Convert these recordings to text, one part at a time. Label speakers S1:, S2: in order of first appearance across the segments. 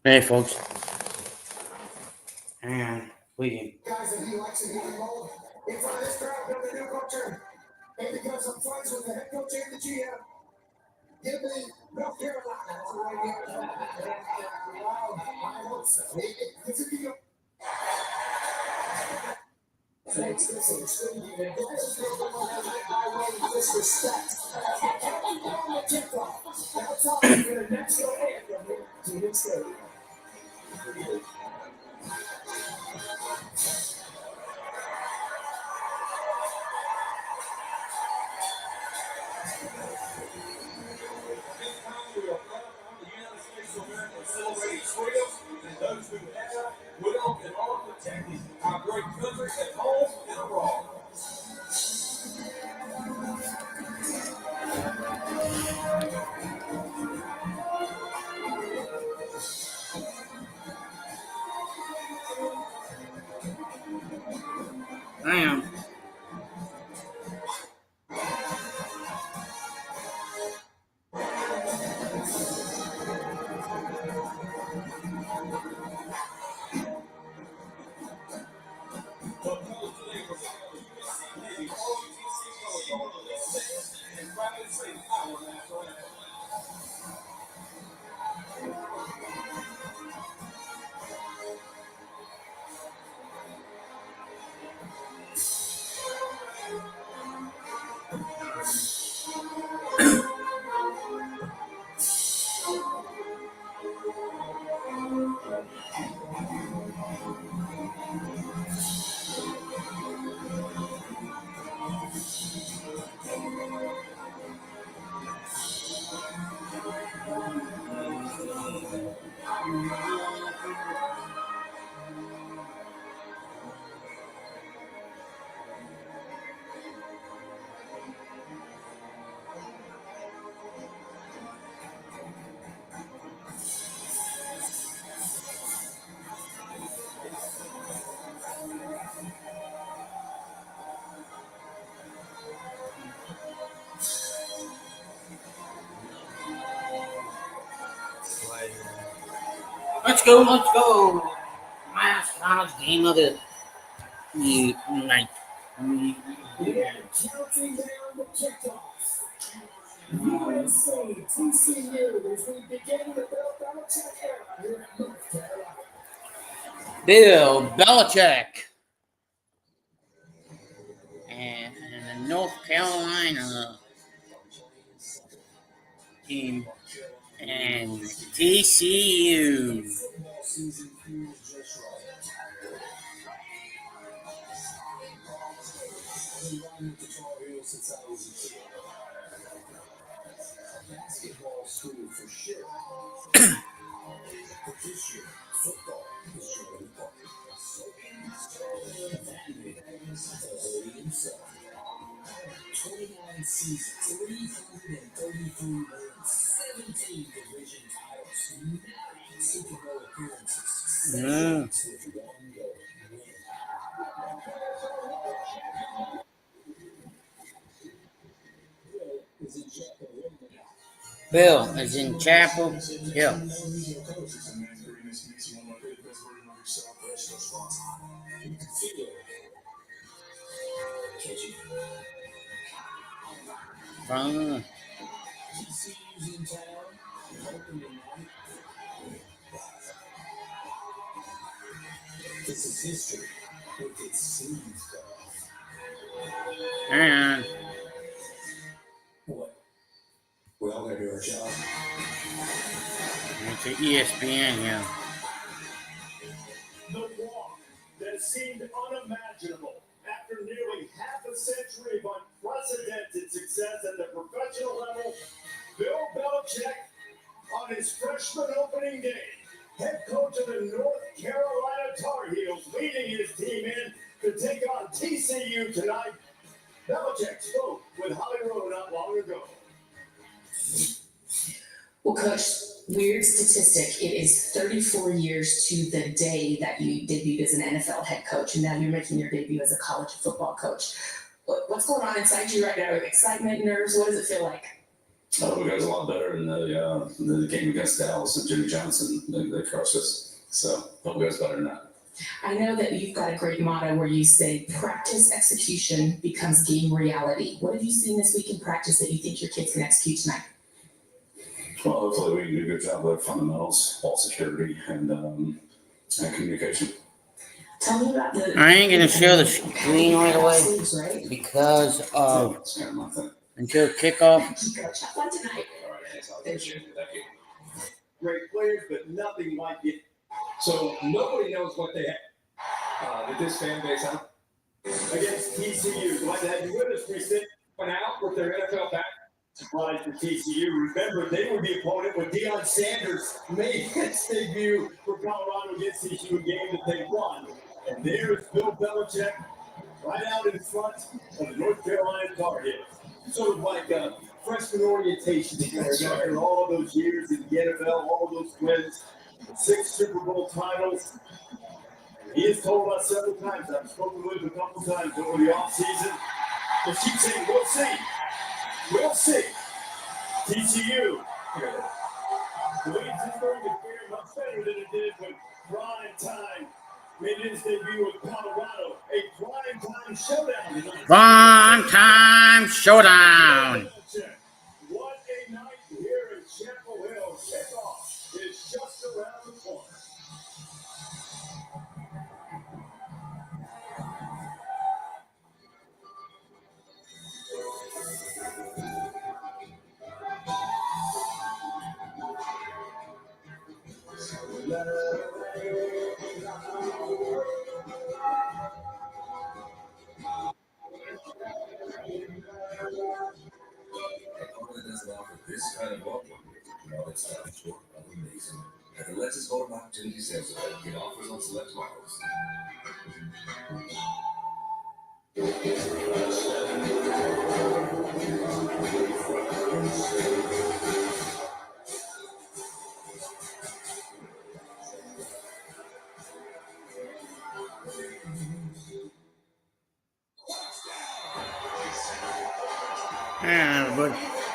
S1: Hey, folks. And we.
S2: Guys, if he likes it, he can mold. In front of this crowd, build a new culture. And because I'm friends with the head coach and the GM, give me North Carolina. That's the way we are. Wow, I hope so. Because if you thanks, listen, it's good to be there. Guys, it's real good to have my way of disrespect. On the kickoff. That's all for the national anthem here at TCU Stadium.
S3: Celebrating freedom and those who have will and are protecting our great country at home and abroad.
S1: Damn. Let's go. Last game of the night.
S2: Counting down the kickoff. UNC, TCU, as we begin the Bill Belichick era here at North Carolina.
S1: Bill Belichick. And the North Carolina team. And TCU.
S2: Basketball school for sure. But this year, football is showing up. Himself. 29 seasons, 333 wins, 17 division titles, 9 Super Bowl appearances, 6 with one goal.
S1: Bill is in Chapel Hill. From
S2: This is history with its seeds.
S1: and
S2: What? We all gotta do our job.
S1: it's ESPN, yeah.
S4: The walk that seemed unimaginable after nearly half a century of unprecedented success at the professional level, Bill Belichick, on his freshman opening day, head coach of the North Carolina Tar Heels, leading his team in to take on TCU tonight. Belichick spoke with Holly Rowe not long ago.
S5: Well, Coach, weird statistic. It is 34 years to the day that you debuted as an NFL head coach, and now you're making your debut as a college football coach. What's going on inside you right now? Excitement, nerves? What does it feel like?
S3: Oh, we got a lot better in the game against Dallas and Jimmy Johnson. They crushed us. So hope it goes better than that.
S5: I know that you've got a great motto where you say practice execution becomes game reality. What have you seen this week in practice that you think your kids can execute tonight?
S3: Well, hopefully we can do a good job of fundamentals, ball security, and communication.
S5: Tell me about the.
S1: I ain't gonna show the screen right away
S5: Sleeves, right?
S1: because of
S3: That's kind of my thing.
S1: until kickoff.
S5: You got a chop on tonight.
S3: All right, thanks. I appreciate it. Thank you.
S4: Great players, but nothing like it. So nobody knows what they have. Did this fan base out against TCU? Glad to have you with us, Kristen. Went out with their NFL back. Surprise for TCU. Remember, they were the opponent when Deion Sanders made his debut for Colorado against TCU, a game that they won. And there's Bill Belichick right out in front of the North Carolina Tar Heels. Sort of like a freshman orientation for after all of those years in the NFL, all of those wins, 6 Super Bowl titles. He has told us several times, I've spoken with him a couple times over the offseason, but keep saying, we'll see. We'll see. TCU. Believes it's going to fare much better than it did when prime time made his debut with Colorado. A prime time showdown tonight.
S1: Prime time showdown.
S4: What a night here in Chapel Hill. Kickoff is just around the corner.
S2: Doesn't offer this kind of welcome while it's not short of amazing. At the Let's Is Golden Opportunity Sales Event, get offers on select models.
S1: Yeah, but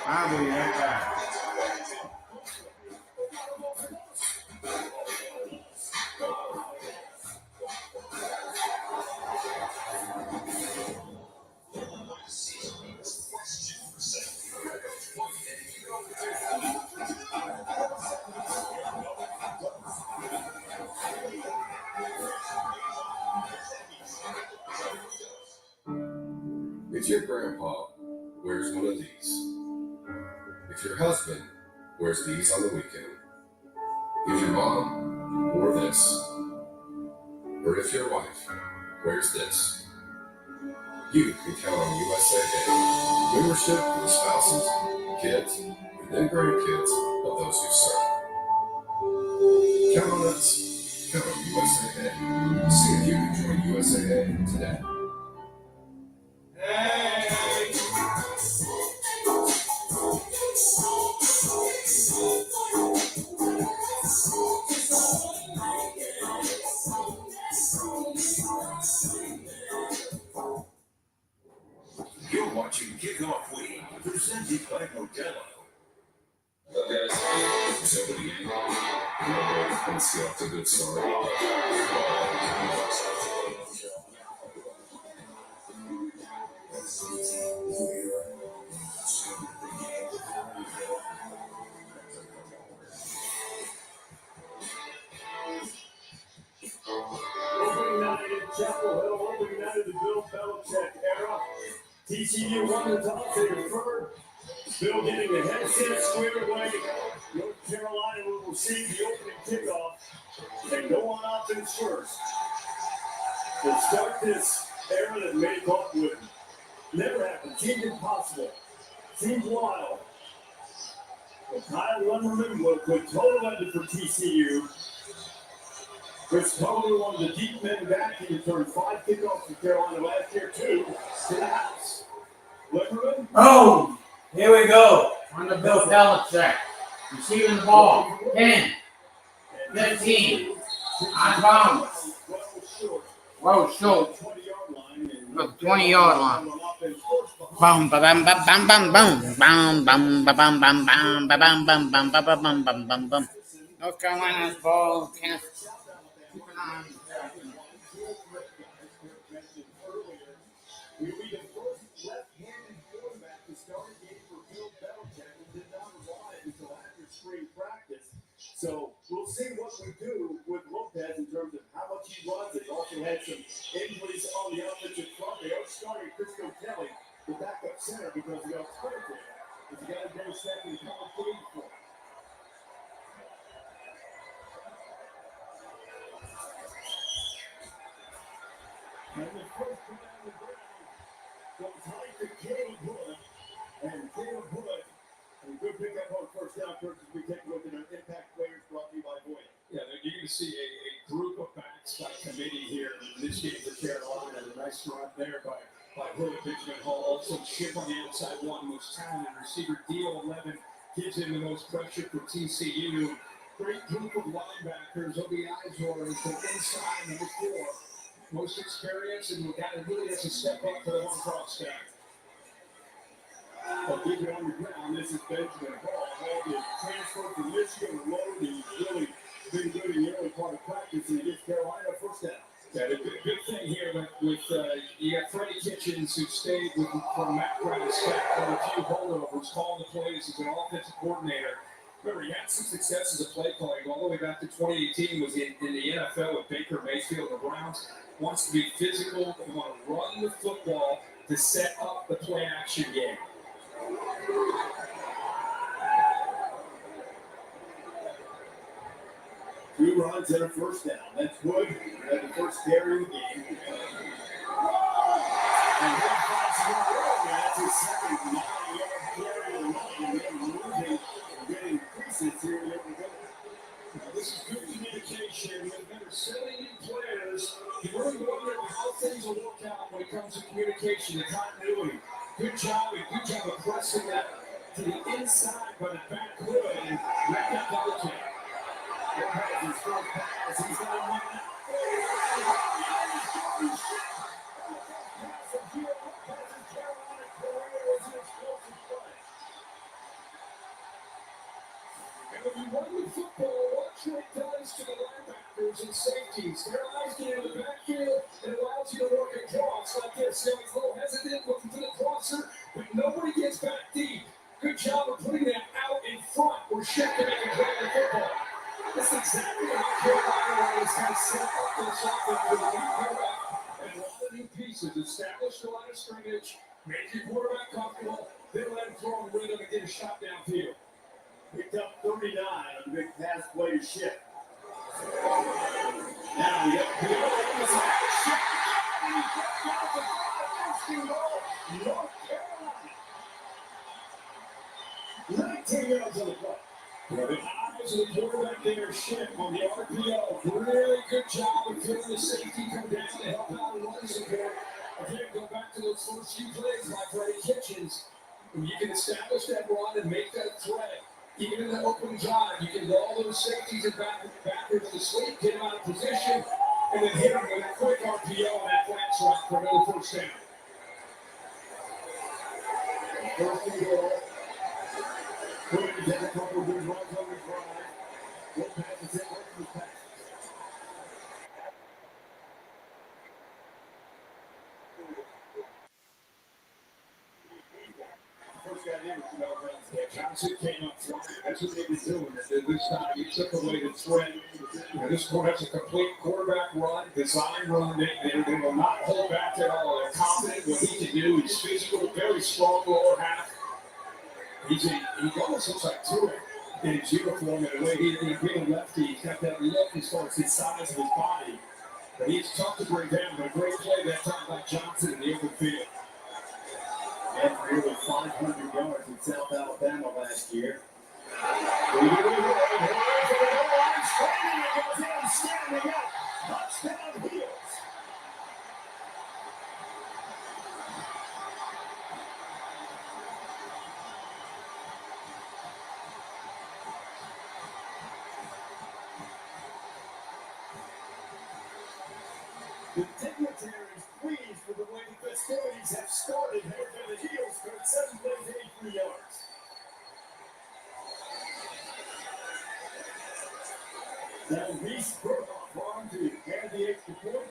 S1: I'll be right back.
S2: If your grandpa wears one of these, if your husband wears these on the weekend, if your mom wore this, or if your wife wears this, you can count on USA Day membership for the spouses, kids, and grandkids of those who serve. Count on us. Count on USA Day. See if you can join USA Day today.
S3: You're watching Kickoff Week, presented by Modelo.
S2: Well, guys, it's over the game. Let's get off to a good start.
S4: Opening night in Chapel Hill, opening night of the Bill Belichick era. TCU won the toss, they deferred. Bill getting the headset squared away. North Carolina will receive the opening kickoff and go on offense first. To start this era that many thought would never happen, seemed impossible, seemed wild. But Kyle Lumberman will put total effort for TCU. Chris Coleman, one of the deep men back, he returned 5 kickoffs for Carolina last year, 2 to the house. Limmerman.
S1: Oh, here we go. On the Bill Belichick. Receiving the ball. 10, 15. On bounds. Well short. 20-yard line.
S4: The 20-yard line.
S1: Bum ba bum ba bum bum bum bum bum ba bum bum bum ba bum bum bum ba ba bum bum bum bum. North Carolina's ball. Keep an eye on
S4: He'll be the first left-handed quarterback to start a game for Bill Belichick and did not arrive until after spring practice. So we'll see what we do with Lopez in terms of how much he runs. He also had some injuries on the offensive front. They are starting Crisco Kelly, the backup center, because the alternative is the guy who goes second in college game for. And the first play on the ground goes right to Caleb Hood. And Caleb Hood, a good pickup on first down, Kirk, as we take a look at our impact players brought to you by Voya. Yeah, you're going to see a group of backs by committee here in this game for Carolina. A nice run there by Hood, Benjamin Hall. Also, Chip on the outside one, most talented receiver. D11 gives him the most pressure for TCU. Great group of linebackers. OBI's orders from inside number 4. Most experience, and the guy that really has to step up for the one cross back. A big on the ground. This is Benjamin Hall. Hall is transferred to Michigan alone. He's really been good in the early part of practice, and he gets Carolina first down. Yeah, the big thing here with you got Freddie Kitchens, who stayed from Matt Brown's staff on a few holdovers, calling the plays as an offensive coordinator. Remember, he had some success as a play calling all the way back to 2018. Was in the NFL with Baker Mayfield. The Browns wants to be physical. They want to run the football to set up the play action game. 2 runs and a first down. That's Wood at the first carry of the game. And Wood finds him early. That's his second 9-yard carry of the night. And then moving and getting pieces here in the open field. Now, this is good communication. With better 70 players, you really wonder how things will work out when it comes to communication and continuity. Good job of pressing that to the inside by the back hood and let that double kick. Has his first pass. He's got one now. And when you run the football, watch what it does to the linebackers and safeties. Their eyes get in the backfield and allows you to work across like this. Now he's a little hesitant looking for the crosser, but nobody gets back deep. Good job of putting that out in front where Shep can make a play on the football. That's exactly how Carolina is going to set up this offense with a new quarterback and a lot of new pieces. Establish the line of scrimmage, make your quarterback comfortable, then let him throw in rhythm and get a shot downfield. Picked up 39 on the big pass play to Shep. Now we got the Shep. And he got down to the first goal. North Carolina. 19 yards on the play. The eyes of the quarterback there, Shep on the RPO. Really good job of feeling the safety come down to help out and run support. Again, go back to those first few plays by Freddie Kitchens. When you can establish that run and make that threat, even in the open drive, you can roll those safeties and backwards to sleep, get them out of position, and then hit them with a quick RPO on that flat route for another first down. First and goal. Putting down a couple of good runs on the drive. What pass is it? What's the pass? First got in with no runs there. Johnson came up front. That's what they were doing. This time he took away the threat. This quarterback's a complete quarterback run, design run. They will not hold back at all. They're confident what he can do. He's physical, very strong lower half. He almost looks like Tua in his uniform and the way he's being a lefty. He's got that look as far as his size of his body. But he's tough to bring down. But a great play that time by Johnson in the open field.
S2: Had nearly 500 yards in South Alabama last year.
S4: Touchdown Heels. The dignitaries pleased with the way the festivities have started. Head to the Heels for 7 plays, 83 yards. Now Reese Burkhoff on to add the extra point.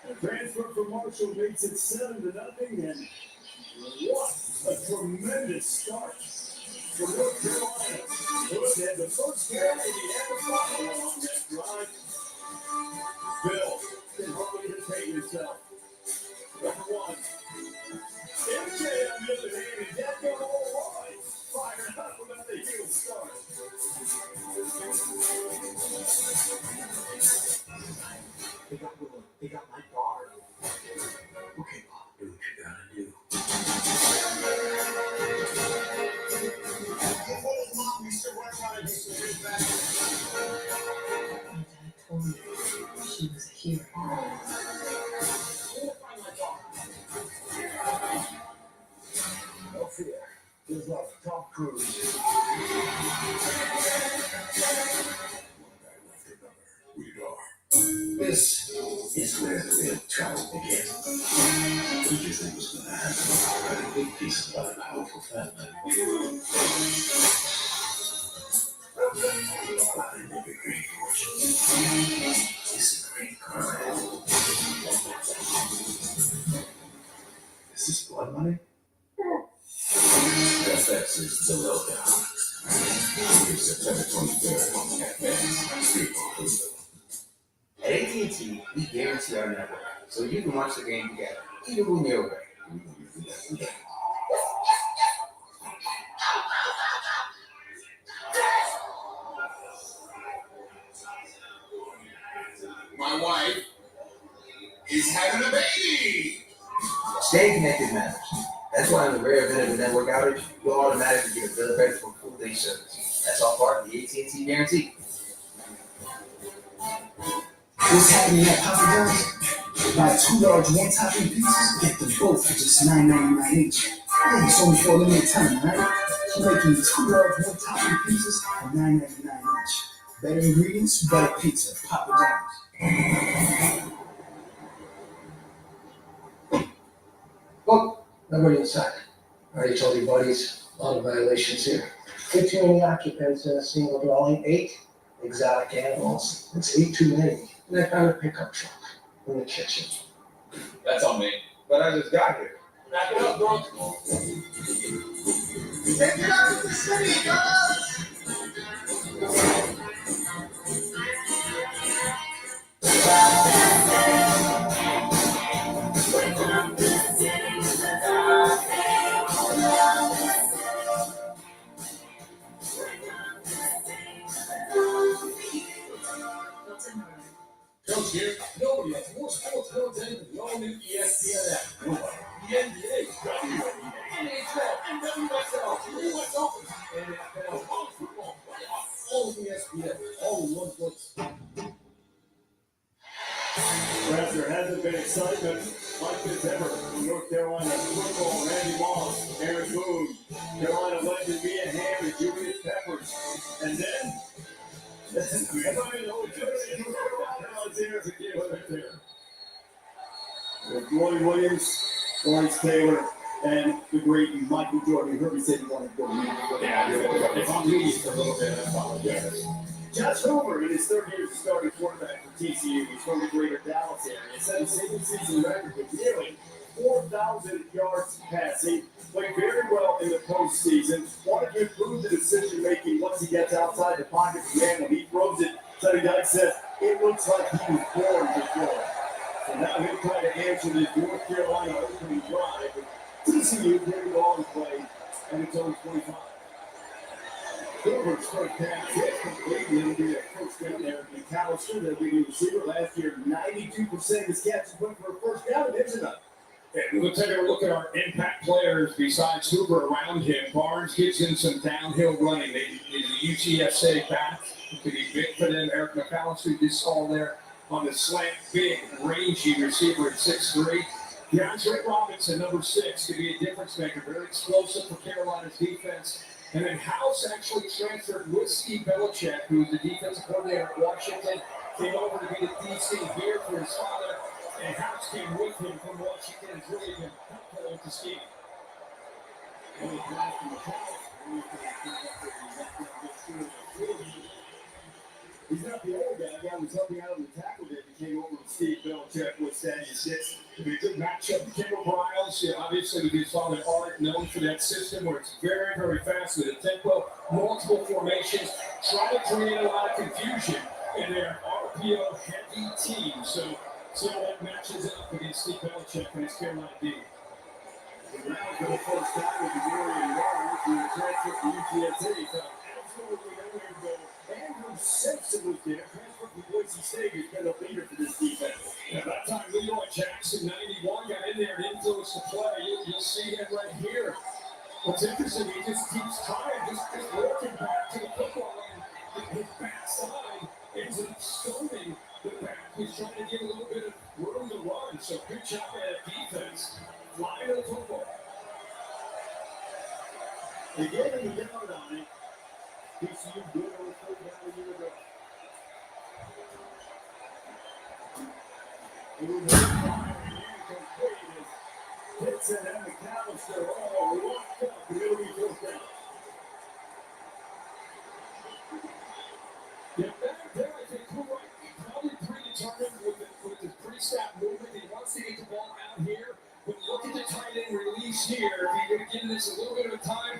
S4: The transfer from Marshall makes it 7-0, and what a tremendous start for North Carolina. Hood had the first down and he had the follow on that drive. Bill can hardly contain himself. Number 1. MJ on the other hand, and that got all line. Fired up about the heel start.
S2: They got my guard. Okay, Bob, do what you gotta do.
S5: I told you she was a hero.
S2: No fear. Just like Tom Cruise. This is where the real trouble begins. What did you think was going to happen? A big piece of a powerful family. Behind every great fortune is a great crime. Is this blood money? FX is the lowdown. September 23rd at Vegas, Streetball Cruiser.
S6: At AT&T, we guarantee our network, so you can watch the game together, even when you're away.
S3: My wife is having a baby.
S6: Staying connected matters. That's why in the rare event of a network outage, you'll automatically get a bill of credit for full day service. That's all part of the AT&T guarantee.
S2: What's happening at Papa John's? Buy 2 large one-topping pizzas, get them both for just $9.99 each. Yeah, it's only for a limited time, right? So making 2 large one-topping pizzas for $9.99 each. Better ingredients, better pizza. Papa John's.
S7: Oh, nobody inside. I already told your buddies, a lot of violations here. 15 only occupants in a single dwelling, 8 exotic animals. It's 8 too many. And I found a pickup truck in the kitchen.
S3: That's on me. But I just got here. Back it up, bro.
S2: Take it out of the city, guys!
S3: Coach here, nobody has more sports content than the all-new ESPN app. Nobody. The NBA, WNBA, NHL, and WSL, US Open, NFL, college football, playoffs, all of ESPN, all in one place.
S4: Perhaps there hasn't been excitement like this ever from North Carolina football. Randy Moss, Aaron Boone, Carolina legend Mia Hamm, and Julius Peppers. And then, everybody knows Lloyd Williams, Lawrence Taylor, and the great Michael Jordan. You heard me say you wanted to go to
S3: Yeah, if I'm leaving for a little bit, I apologize.
S4: Josh Hoover, in his third year as a starting quarterback for TCU, he's from the greater Dallas area, set a single season record with nearly 4,000 yards passing, played very well in the postseason, wanted to improve the decision making once he gets outside the pocket to man when he throws it. Sonny Dyke says it looks like he was born to throw. So now he'll try to answer this North Carolina opening drive. TCU very long play, and it's only 25. Hoover's first pass hit completely. It'll be a first down there. McAllister, their big receiver, last year, 92% of his catches went for a first down, and there's enough.
S3: And we'll take a look at our impact players besides Hoover around him. Barnes gets in some downhill running. They need the UTSA back. It could be big for them. Eric McAllister, you saw there on the slant, big, rangy receiver at 6'3". DeAndre Robinson, number 6, could be a difference maker. Very explosive for Carolina's defense. And then House actually transferred with Steve Belichick, who's the defensive coordinator at Washington, came over to be the DC here for his father. And House came with him from Washington. It's really been helpful with the scheme.
S4: He's not the old guy. The guy was helping out on the tackle that came over with Steve Belichick with Statue 6.
S3: It'll be a good matchup. Kendall Briles, obviously with his father Art, known for that system where it's very, very fast with a tempo, multiple formations, trying to create a lot of confusion in their RPO heavy team. So see how that matches up against Steve Belichick and his Carolina D.
S4: The Browns for the first time with the Dorian Warren who transferred to UTSA. So absolutely nowhere to go. Andrew Simpson was there. Transferred from Boise State. He's been a leader for this defense.
S3: Yeah, that time Leroy Jackson, 91, got in there and influenced the play. You'll see him right here. What's interesting, he just keeps trying, just working back to the football line. His backside ends up stoning the back. He's trying to get a little bit of room to run. So good job at defense. Flying the football.
S4: They gave him the yard on it. TCU good on the third down a year ago. It was complete as Pitson and McAllister all locked up. It'll be first down.
S3: Yeah, there I think you're right. Probably predetermined with the pre-snap movement. He wants to get the ball out here. But look at the tight end release here. If he would have given this a little bit of time,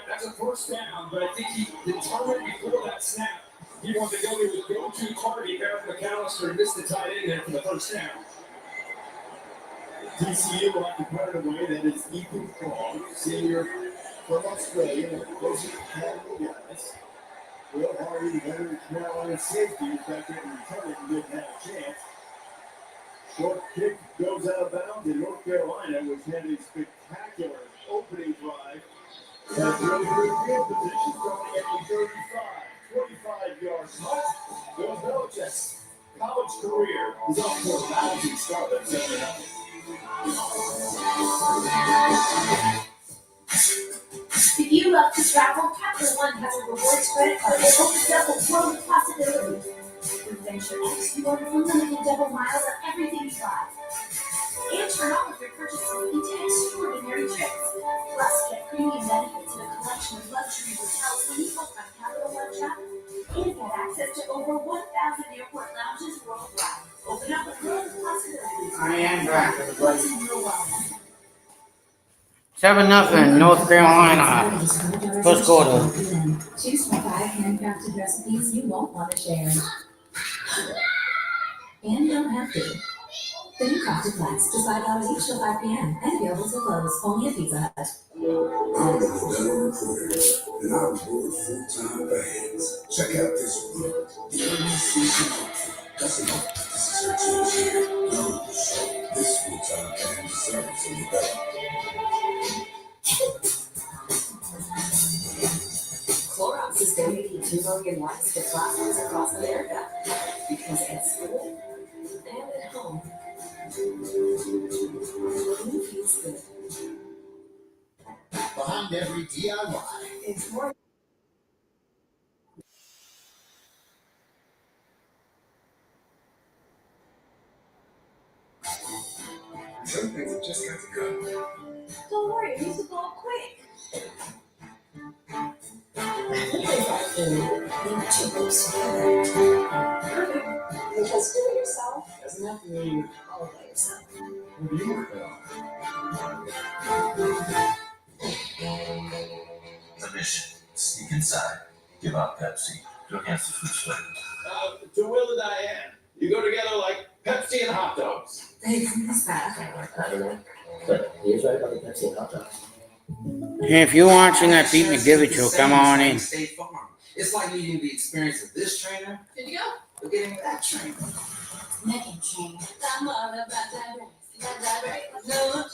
S3: that's a first down. But I think he determined before that snap he wanted to go to his go-to target, Eric McAllister, and missed the tight end there for the first down.
S4: TCU will have to put it away. That is Ethan Krog, senior from Australia. Those are Academy guys. Will Hardy, the veteran Carolina safety, is back there and return it and didn't have a chance. Short kick goes out of bounds in North Carolina, which had a spectacular opening drive. That's really good field position, starting at the 25 yards much. Bill Belichick's college career is off to a lousy start at 7-0.
S2: If you love to travel, Capital One has a rewards credit card that opens up a world of possibilities. With Venture X, you earn unlimited double miles on everything you buy. And turn on with your purchases into extraordinary trips. Plus, get premium benefits and a collection of luxury hotels when you book on Capital One travel. And get access to over 1,000 airport lounges worldwide. Open up a world of possibilities.
S1: I am back, everybody.
S2: What's in your wallet?
S1: 7-0, North Carolina. First quarter.
S2: Choose from 5 handcrafted recipes you won't want to share. And you don't have to. The new crafted flags, just $5 each till 5 p.m. and available till close, only at Pizza Hut.
S8: I'm a veteran recruiter, and I reward full-time fans. Check out this book, the early season outfit. That's enough. This is your team's year. No, so this full-time fan deserves a better.
S5: Clorox is donating 2 million wipes to classrooms across America. Because at school and at home, clean feels good.
S8: Behind every DIY.
S5: It's more.
S8: Some things have just got to go.
S2: Don't worry, use the ball quick.
S5: Perfect. You just do it yourself. Doesn't have to mean all by yourself.
S8: What do you work on? The mission. Sneak inside. Give out Pepsi. Don't answer for the flavor.
S4: To Will and Diane, you go together like Pepsi and hot dogs.
S5: Hey, what's that?
S9: I don't know. But he was right about the Pepsi and hot dogs.
S1: If you're watching that Beat McDivitt show, come on in.
S6: State Farm. It's like needing the experience of this trainer.
S5: Good to go.
S6: But getting that trainer.
S2: Megan Train. I'm all about that race. No trouble.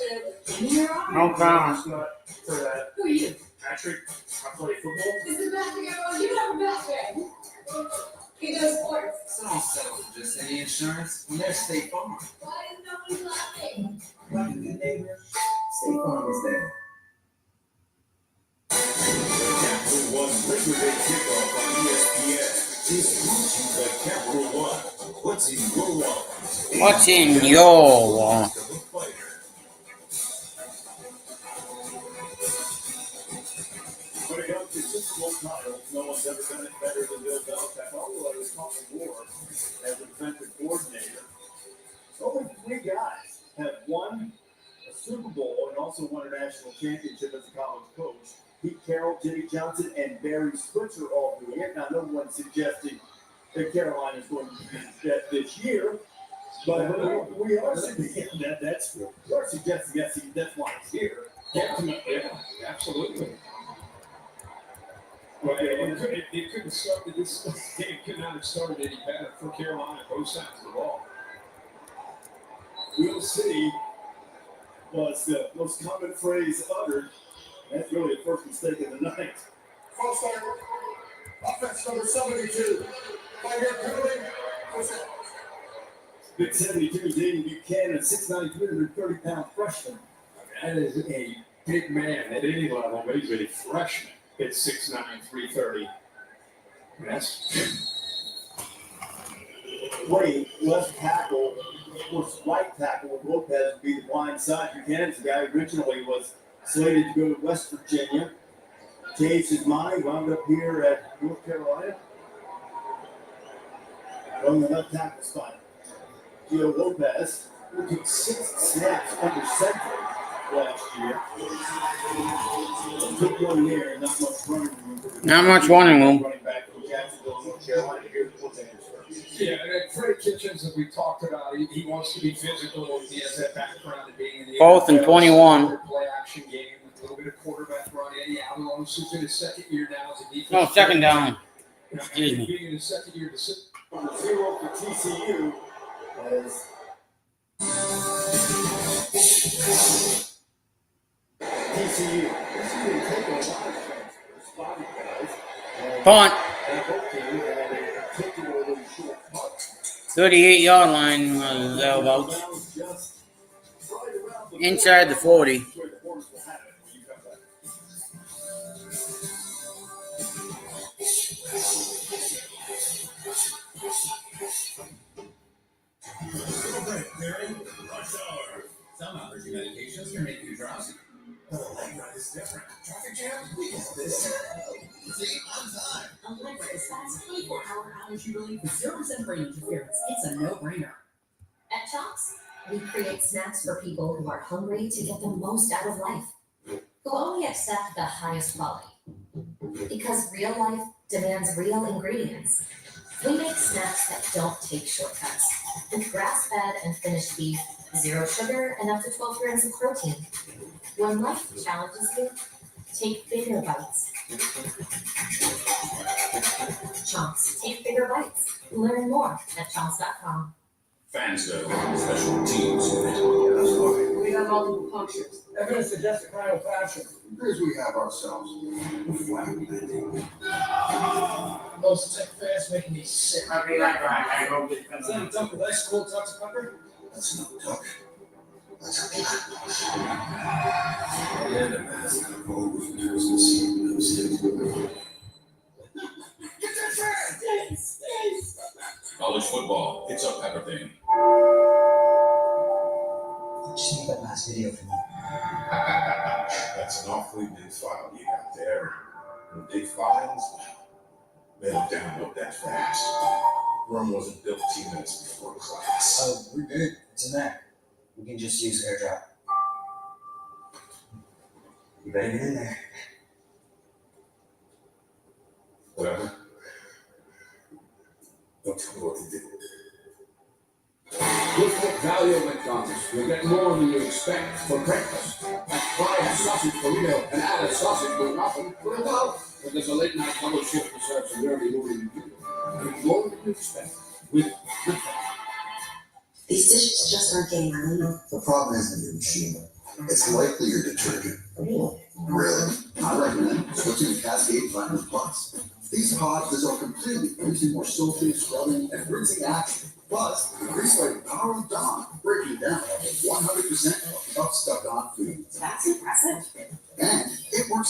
S2: Give me your arm.
S1: No promise.
S3: For that,
S2: Who are you?
S3: Patrick, I play football.
S2: This is Patrick. You have a best friend. He does sports.
S6: So don't settle for just any insurance when there's State Farm.
S2: Why is nobody laughing?
S8: Like a good neighbor, State Farm is there.
S4: Capital One Labor Day kickoff on ESPN is brought to you by Capital One. What's in your wallet?
S1: What's in your wallet?
S4: When it comes to Super Bowl titles, no one's ever done it better than Bill Belichick. Although I was talking more as a defensive coordinator, only 3 guys have won a Super Bowl and also won a national championship as a college coach. Pete Carroll, Jimmy Johnson, and Barry Switzer all doing it. Now, no one's suggesting that Carolina is going to do that this year, but we are suggesting that's true. We are suggesting that's why it's here.
S3: Yeah, absolutely. Well, it couldn't start this. It could not have started any better for Carolina. Both sides of the ball.
S4: We'll see. Was the most common phrase uttered. That's really the first mistake of the night.
S2: False start. Offense number 72. 5-yard penalty.
S4: Big 72, David Buchanan, 6'9", 330-pound freshman.
S3: That is a big man at any level, but he's a freshman at 6'9", 330. That's
S4: Wade, left tackle, of course, right tackle with Lopez would be the blind side. Buchanan's the guy who originally was slated to go to West Virginia. Changed his mind, wound up here at North Carolina. On the left tackle spot. Gio Lopez, who took 6 snaps under center last year. Took 1 year and not much running room.
S1: Not much running room.
S4: Running back from Jacksonville, North Carolina. Here's the first.
S3: yeah. And Freddie Kitchens, that we talked about, he wants to be physical. He has that background of being in the
S1: Both in
S3: NFL,
S1: 21.
S3: play action game with a little bit of quarterback run. Eddie Allen, who's in his second year now as a defense.
S1: No, second down.
S3: You know,
S1: Excuse me.
S3: being in his second year to
S4: Number 0 for TCU as TCU. TCU taking a lot of transfers, spotted guys.
S1: Punt.
S4: And both teams had a particularly short punt.
S1: 38-yard line was thereabouts.
S4: Just right around the
S1: Inside the 40.
S4: where the Hornets will have it when you come back.
S8: Rush hour. Some allergy medications can make you drowsy. But Allegra is different. Traffic jam? We got this. See, on time.
S5: Allegra is fast 24-hour allergy relief with 0% brain interference. It's a no-brainer. At Chops, we create snacks for people who are hungry to get the most out of life, who only accept the highest quality. Because real life demands real ingredients. We make snacks that don't take shortcuts, with grass-fed and finished beef, 0 sugar, and up to 12 grams of protein. When life challenges you, take bigger bites. Chomps, take bigger bites. Learn more at chomps.com.
S8: Fansville, special teams unit.
S5: We have multiple punctures.
S7: Evidence suggests a crime of passion.
S8: Here's we have ourselves. A flag landing.
S7: Those thick fast making me sick.
S1: I'll be right back. I hope it
S7: Is that a duck with ice cold Dr. Pepper?
S8: That's no duck. That's a cat. And a mask of old Christmas.
S2: Get that man!
S8: College football, it's a pepper thing.
S6: Just make that last video for me.
S8: That's an awfully big file you got there. And big files, they don't download that fast. Rome wasn't built 2 minutes before class.
S6: Oh, we're good. It's in there. We can just use AirDrop. You better get in there.
S8: Whatever. Don't tell me what to do.
S3: Look what value at McDonald's. You'll get more than you expect for breakfast. Buy a sausage burrito and add a sausage with muffin for $1. But there's a late night double shift to serve some early morning food. Get more than you expect with McDonald's.
S5: These dishes just aren't getting clean.
S8: The problem isn't your machine. It's likely your detergent. Really? I recommend switching to Cascade Platinum Plus. These pods dissolve completely, using more sulfate, scrubbing, and rinsing action. Plus, the grease fighting power of Dawn, breaking down 100% of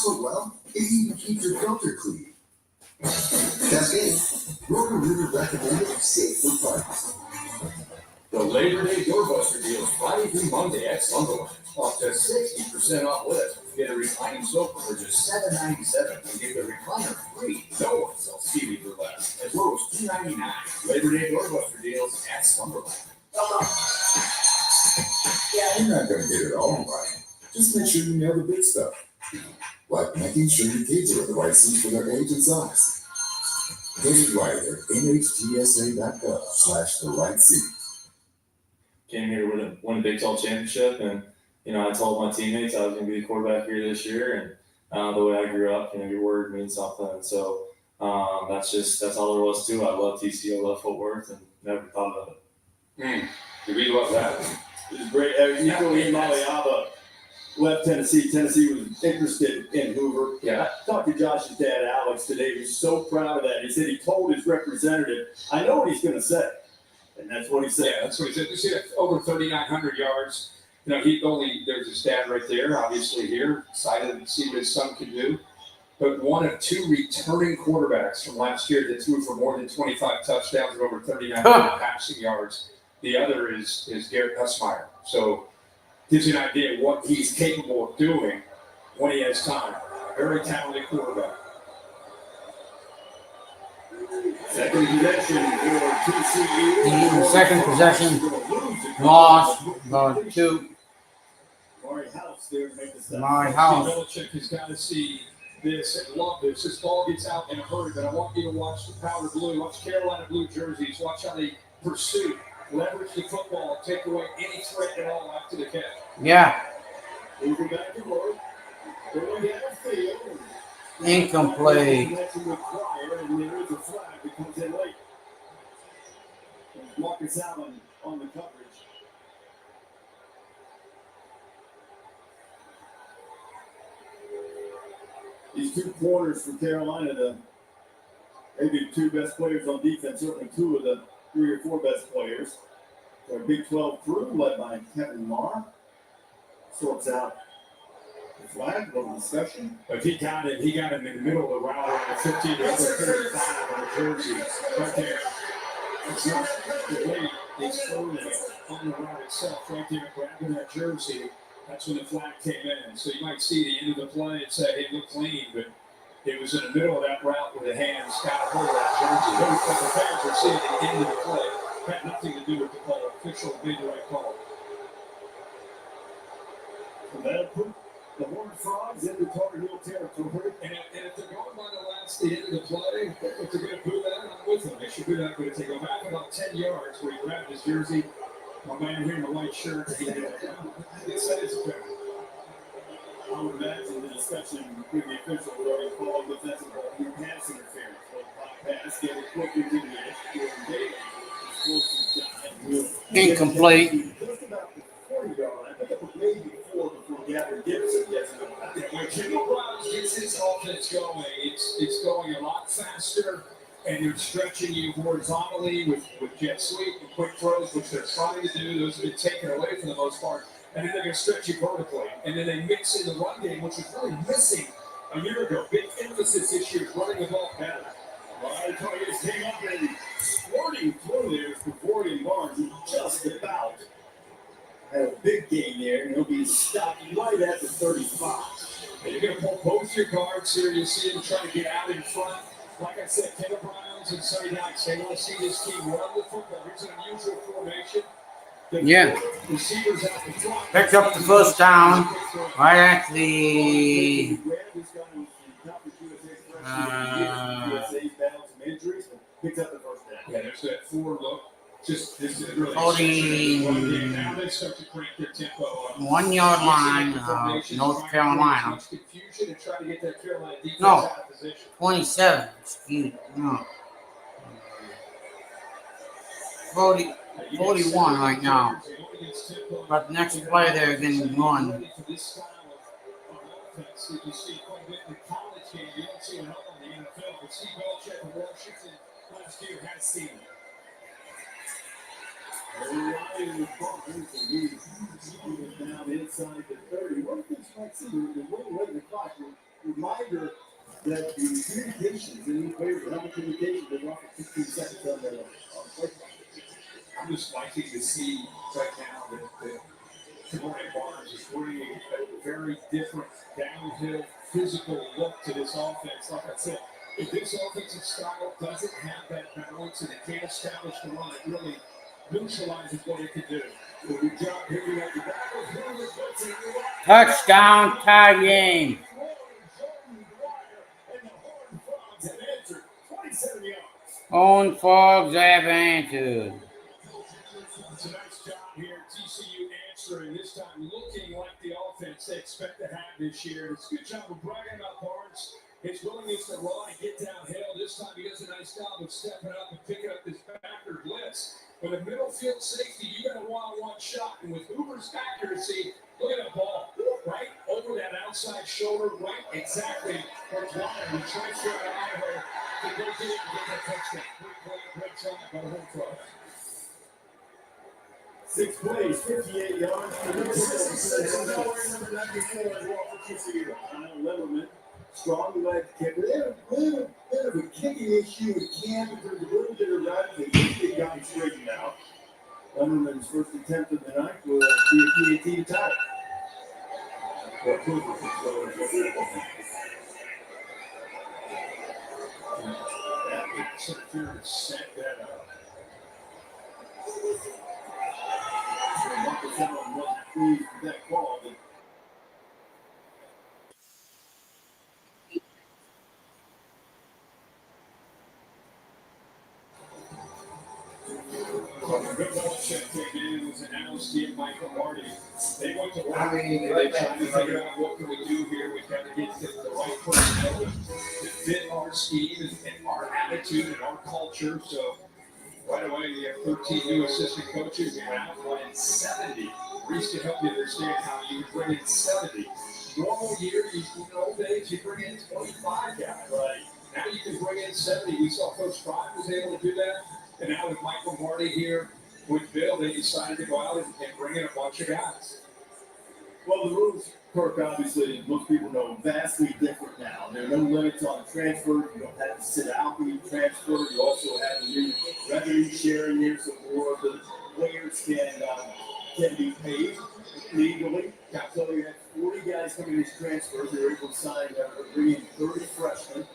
S8: so well, it even keeps your filter clean. Cascade, Roto-Rooter recommended safe for parties.
S3: The Labor Day doorbuster deal is Friday through Monday at Slumberland. Up to 60% off list. Get a reclining sofa for just $7.97 and get the recliner free. No one sells TV for less. As low as $2.99. Labor Day doorbuster deals at Slumberland.
S8: You're not going to get it all right. Just make sure you nail the big stuff. Like making sure your kids are in the right seat for their age and size. Get it right at NHTSA.gov/the right seat.
S10: Came here to win a Big 12 championship, and I told my teammates I was going to be the quarterback here this year, and the way I grew up, your word means something, and so that's all there was to it. I love TCU, I love Fort Worth, and never thought of it.
S3: We love that.
S4: It was great. Nico Maliaba left Tennessee. Tennessee was interested in Hoover.
S3: Yeah.
S4: I talked to Josh's dad, Alex, today. He was so proud of that. He said he told his representative, I know what he's going to say. And that's what he said.
S3: Yeah, that's what he said. You see that over 3,900 yards. There's his dad right there, obviously here, excited to see what his son can do. But one of two returning quarterbacks from last year that threw for more than 25 touchdowns and over 3,900 passing yards. The other is Garrett Hussmeyer. So gives you an idea of what he's capable of doing when he has time. Very talented quarterback.
S4: Second possession for TCU.
S1: Second possession, loss, about 2.
S4: Maury House there to make the stop.
S1: Maury House.
S3: Belichick has got to see this and love this. This ball gets out in a hurry, but I want you to watch the powder blue. Watch Carolina blue jerseys. Watch how they pursue, leverage the football, take away any threat at all after the catch.
S1: Yeah.
S4: Moving back to work. Going down the field.
S1: Incomplete.
S4: And there is a flag that comes in late. Marcus Allen on the coverage. These two corners for Carolina, maybe the two best players on defense, certainly two of the 3 or 4 best players. Our Big 12 crew, led by Kevin Marr, sorts out the flag, little discussion.
S3: But he got him in the middle of the route on the 15 to 35 on the jersey. Right there. It's not the way it's thrown on the route itself, right there, grabbing that jersey. That's when the flag came in. So you might see the end of the play and say, hey, look clean, but it was in the middle of that route where the hands got a hold of that jersey. The fans are seeing the end of the play. Had nothing to do with the call. Official made the right call.
S4: So that'll put the Horned Frogs into Tar Heel territory.
S3: And if they're going by the end of the play, if they're going to do that, I'm with them. They should do that. But if they go back about 10 yards where he grabbed his jersey, my man here in the white shirt, he did it. It says it's fair.
S4: I would imagine the discussion with the official regarding call defensive ball and pass interference. Pass, get it quick into the edge.
S1: Incomplete.
S4: Just about the 40-yard line. I think it was maybe 4 before Gavin Gibson gets it.
S3: When Jimmy Brown gets his offense going, it's going a lot faster, and they're stretching you horizontally with jet sweep and quick throws, which they're trying to do. Those have been taken away for the most part. And then they're going to stretch you vertically. And then they mix in the run game, which was really missing a year ago. Big emphasis this year is running the ball better.
S4: Ryan Tigers came up and squirting through there for Gordon Barnes, who just about had a big game there, and he'll be stopped right at the 35.
S3: And you're going to pull both your guards here. You see him trying to get out in front. Like I said, Caleb Browns and Sonny Dykes, they want to see this team run the football. It's an unusual formation.
S1: Yeah.
S3: Receivers out the front.
S1: Picked up the first down right at the
S4: Picked up the first down.
S3: Yeah, there's that forward look. Just this is really
S1: 40.
S3: Now they start to crank their tempo up.
S1: 1 yard line of North Carolina.
S3: Confusion and try to get that Carolina defense
S1: No.
S3: out of position.
S1: 27. Excuse me. No. 41 right now. But the next play they're going to run.
S3: You see quite a bit in the college game. You don't see enough on the NFL. But Steve Belichick and Washington last year had seen it.
S4: Ryan with Barnes, and he's down inside the 30. One of the things you might see, the way the clock will communications in these players, how much communication they want for 15 seconds on the play.
S3: I'm just liking to see right now that Kamari Barnes is bringing a very different downhill physical look to this offense. Like I said, if this offensive style doesn't have that balance and it can't establish the run, it really neutralizes what it can do. So good job here at the back.
S1: Touchdown, tie game. Owen Forbes have answered.
S3: It's a nice job here. TCU answering, this time looking like the offense they expect to have this year. It's a good job of bragging about Barnes. His willingness to run and get downhill. This time he does a nice job of stepping up and picking up this backer blitz. With a middle field safety, you got a one-on-one shot. And with Hoover's accuracy, look at that ball. Right over that outside shoulder, right exactly where Dwyer would transfer out of Idaho to go get it and get that touchdown. Great try by the home club.
S4: 6 plays, 58 yards. Number 94 as well for TCU. Leatherman, strong leg kicker. They had a little bit of a kicking issue with Cam. There's a little bit of that. They've gotten straightened out. Leatherman's first attempt of the night will be a PAT to tie it.
S3: That interference set that up.
S4: Marcus Allen wasn't pleased with that call, but
S3: Good ball check came in. It was announced here by Marty. They went to work.
S6: I mean,
S3: They tried to figure out what can we do here. We've got to get the right personnel to fit our scheme and our attitude and our culture. So right away, we have 13 new assistant coaches. We now brought in 70. Reese can help you understand how you would bring in 70. Normal year, in old days, you bring in 25 guys. Right. Now you can bring in 70. We saw Coach Prime was able to do that. And now with Michael Marty here with Bill, they decided to go out and bring in a bunch of guys.
S4: well, the rules, Kirk, obviously, most people know, vastly different now. There are no limits on transfer. You don't have to sit out when you transfer. You also have the new revenue sharing here, so more of the players can be paid legally. So you have 40 guys coming in as transfers. They're able to sign, bring in 30 freshmen,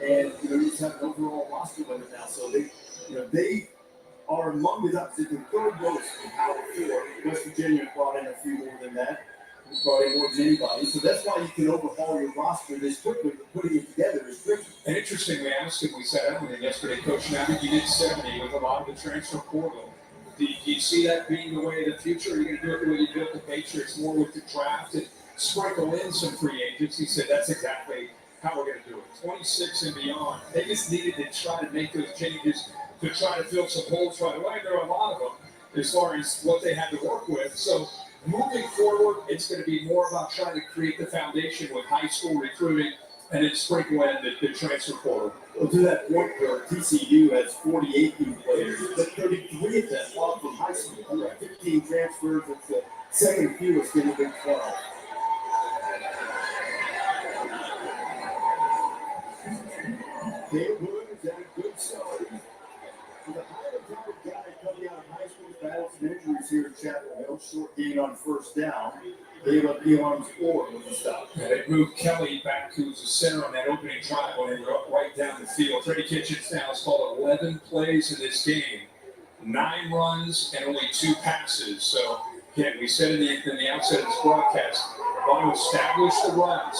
S4: and you just have an overall roster limit now. So they are among the top, the third most in Power 4. West Virginia brought in a few more than that. We brought in more than anybody. So that's why you can overhaul your roster this quickly, putting it together is quick.
S3: And interestingly, I asked him, we sat down with him yesterday, Coach, now that you did 70 with a lot of the transfer portal, do you see that being the way of the future? Are you going to do it the way you built the Patriots, more with the draft and sprinkle in some free agents? He said that's exactly how we're going to do it. 26 and beyond. They just needed to try to make those changes to try to fill some holes right away. There are a lot of them as far as what they had to work with. So moving forward, it's going to be more about trying to create the foundation with high school recruiting and then sprinkle in the transfer portal.
S4: Well, to that point, where TCU has 48 new players, but 33 of them are from high school. 15 transfers. It's the second fewest in the Big 12. Caleb Williams had a good start. He's a highly touted guy coming out of high school, battles some injuries here at Chapel Hill. Short gain on first down. Gave up the arms forward with the stop.
S3: Yeah, they moved Kelly back, who's the center on that opening drive when they were up right down the field. Freddie Kitchens now has called 11 plays in this game, 9 runs and only 2 passes. So again, we said in the outset of this broadcast, want to establish the runs,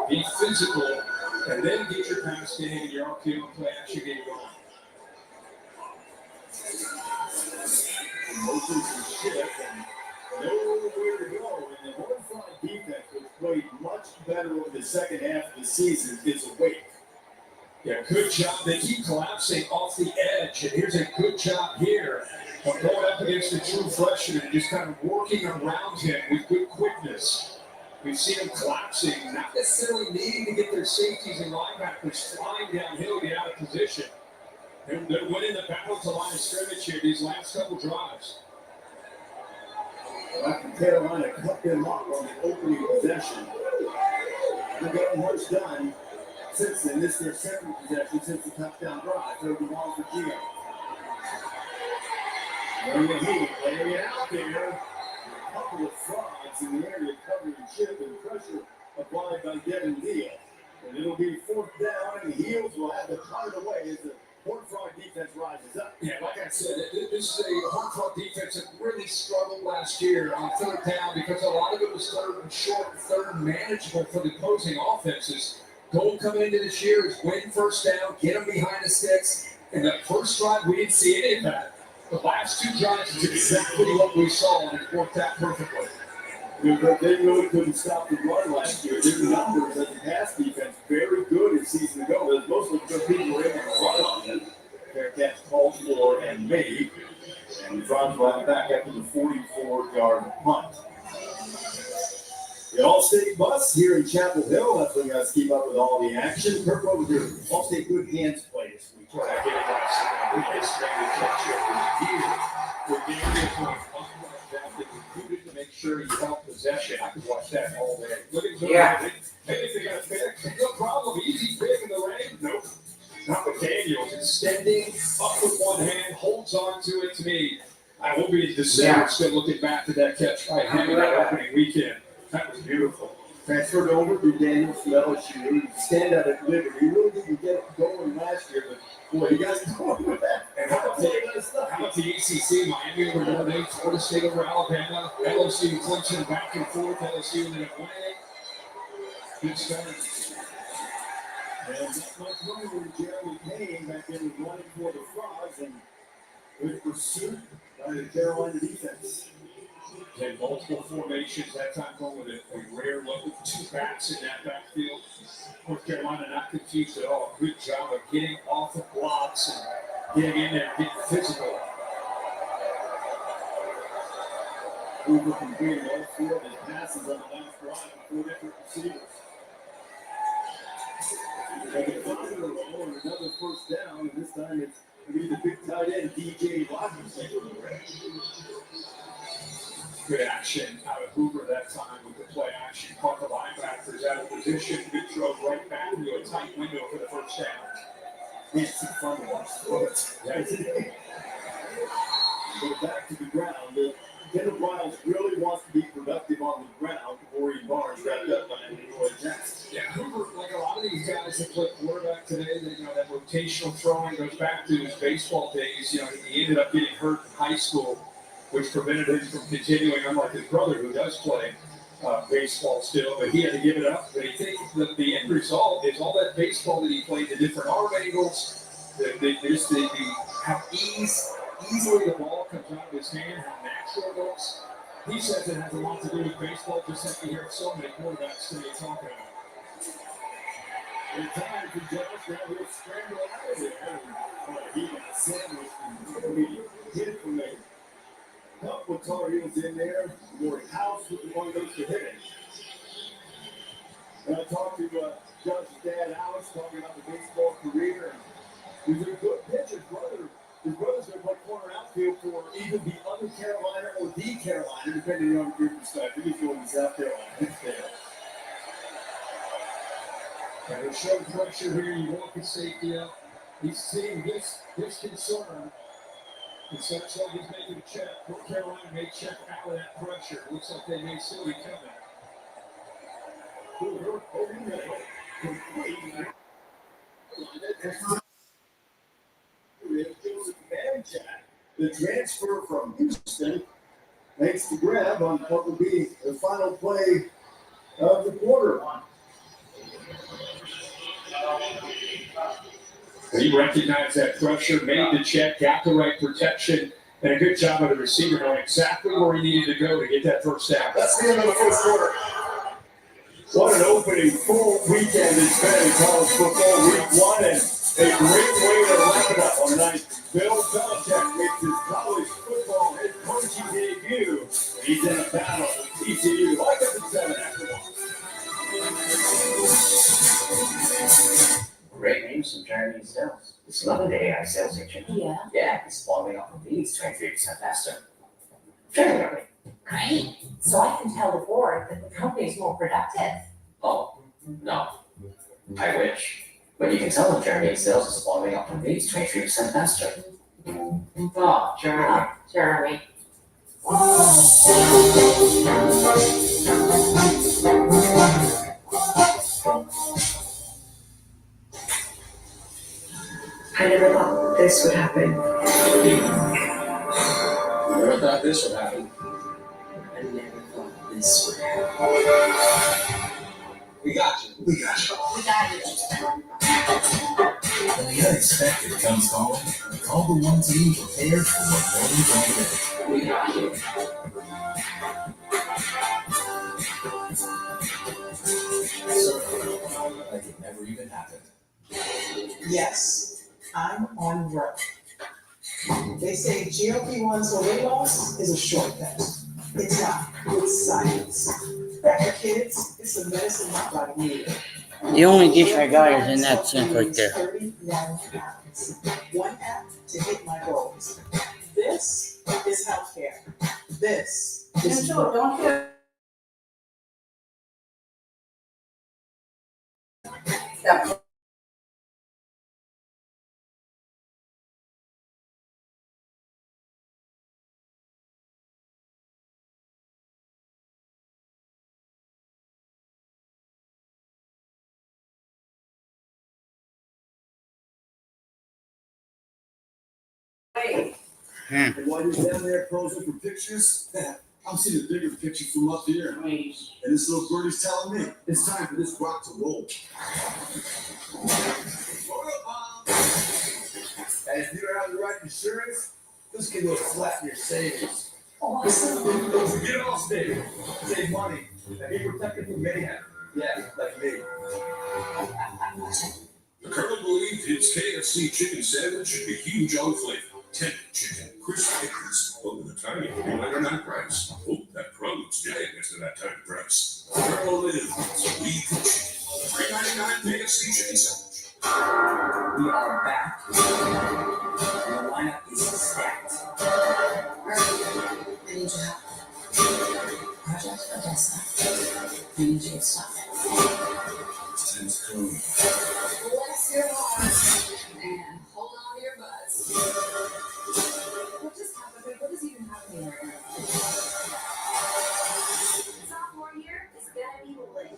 S3: be physical, and then get your pass game and your RPO play action game going.
S4: Motions and shift and nowhere to go. And the Hornfly defense was played much better over the second half of the season is awake.
S3: Yeah, good job. They keep collapsing off the edge, and here's a good job here of going up against the true freshman and just kind of working around him with good quickness. We've seen them collapsing, not necessarily needing to get their safeties and linebackers flying downhill to get out of position. They're winning the battle to line of scrimmage here these last couple drives.
S4: After Carolina cut them off on the opening possession, they got much done. Since then, this is their second possession since the touchdown drive. Third and long for Gio. Running the heat, laying it out there. A couple of frogs in the area covering chip and pressure applied by Devin Neal. And it'll be fourth down, and the Heels will have to punt it away as the Horned Frog defense rises up.
S3: Yeah, like I said, this is a Horned Frog defense that really struggled last year on third down because a lot of it was third and short, third and manageable for the opposing offenses. Goal coming into this year is win first down, get them behind the sticks. And that first drive, we didn't see any of that. The last two drives is exactly what we saw, and it worked out perfectly.
S4: But they really couldn't stop the run last year. Their numbers as a pass defense very good a season ago. As most of the people were able to run on them. Bearcats called for and made. And the Frogs will have back after the 44-yard punt. The All-State bus here in Chapel Hill. That's when you guys keep up with all the action. Kirk over here. All-State good hands play this week.
S3: What I get it we expanded catch up with Daniel recruited to make sure he held possession. I could watch that all day. Look at
S9: Yeah.
S3: Hey, if they got a pick, no problem. Easy pick in the rain. Nope. Not with Daniels. Extending up with one hand, holds on to it to me. I will be in December still looking back to that catch by him in that opening weekend. That was beautiful.
S4: Transferred over to Daniels from LSU. Stand out at Liberty. He really didn't get it going last year, but boy, you guys going with that.
S3: And how about the ACC? Miami over Notre Dame, Florida State over Alabama, LSU and Clemson back and forth. LSU ended up winning it. Good start.
S4: And that much money with Jeremy Payne back in the running for the Frogs, and good pursuit by the Carolina defense.
S3: Had multiple formations that time, going with a rare look with two backs in that backfield. North Carolina not confused at all. Good job of getting off of blocks and getting in there, getting physical.
S4: Hoover completed all four of his passes on the last drive with 4 different receivers. They get 5 in a row and another first down, and this time it's going to be the big tight end, DJ Watson.
S3: Good action out of Hoover that time with the play action. Caught the linebackers out of position. Good throw right back into a tight window for the first down.
S4: It's fun to watch. Go back to the ground. Kenneth Wiles really wants to be productive on the ground. Corey Barnes wrapped up by Roy Jackson.
S3: Yeah, Hoover, like a lot of these guys that play quarterback today, that rotational throwing goes back to his baseball days. He ended up getting hurt in high school, which prevented him from continuing, unlike his brother who does play baseball still, but he had to give it up. But I think that the end result is all that baseball that he played, the different arm angles, how easily the ball comes out of his hand, how natural it looks. He says it has a lot to do with baseball, just like you hear so many quarterbacks today talking about it.
S4: In time for Josh, now he'll scramble out of there. He got sandwiched and hit from there. Couple of Tar Heels in there. Lori House with the one goes to hit it. And I talked to Josh's dad, Alex, talking about the baseball career. And he's a good pitcher. His brother's going to play corner outfield for either the other Carolina or the Carolina, depending on your perspective. He's going to South Carolina.
S3: And they're showing pressure here. You want the safety up. He's seeing this concern. And so he's making a check. North Carolina may check out of that pressure. Looks like they may still be coming.
S4: The transfer from Houston makes the grab on what will be the final play of the quarter.
S3: He recognized that pressure, made the check, got the right protection, and a good job of the receiver knowing exactly where he needed to go to get that first down.
S4: That's the end of the first quarter. What an opening full weekend it's been in college football, week 1, and a great way to wrap it up on night. Bill Belichick makes his college football head coaching debut. He's in a battle with TCU. Like up at 7 after 1.
S9: Great news from Jeremy Sales. It's another day AI sales agent.
S5: Yeah.
S9: Yeah, he's following up with leads 23% faster. Fairly.
S5: Great. So I can tell the board that the company is more productive.
S9: Oh, no. I wish. But you can tell if Jeremy sales is blowing up on these 23% faster.
S5: Oh, Jeremy.
S11: I never thought this would happen.
S3: Never thought this would happen.
S11: I never thought this would happen.
S3: We got you.
S5: We got you.
S8: When the unexpected comes calling, call the one team prepared for what no one's
S5: We got you.
S8: like it never even happened.
S12: Yes, I'm on road. They say GLP-1s for weight loss is a shortcut. It's not. It's science. For kids, it's a medicine not by me.
S1: The only disregard is in that sink right there.
S12: 31 pounds. One app to hit my goals. This is healthcare. This is
S5: Don't care.
S4: And while you're down there posing for pictures, I'm seeing a bigger picture from up here. And this little birdie's telling me it's time for this rock to roll. And if you don't have the right insurance, this can go flat in your savings. Get all stable, save money, and be protected from mayhem. Yeah, like me.
S8: The Colonel believed his KFC chicken sandwich should be huge on flavor. Tender chicken, crisp pickles, over the tiny $99 price. Oh, that promo's giant next to that tiny price. The Colonel lives, so we can chicken. $3.99 KFC chicken sandwich.
S9: We are back. And the lineup is stacked.
S5: I need your help. Project Odessa. I need you to stop it.
S8: Time's coming.
S5: Bless your heart and hold on to your butts. What just happened? What is even happening right now? Sophomore year is gonna be lit.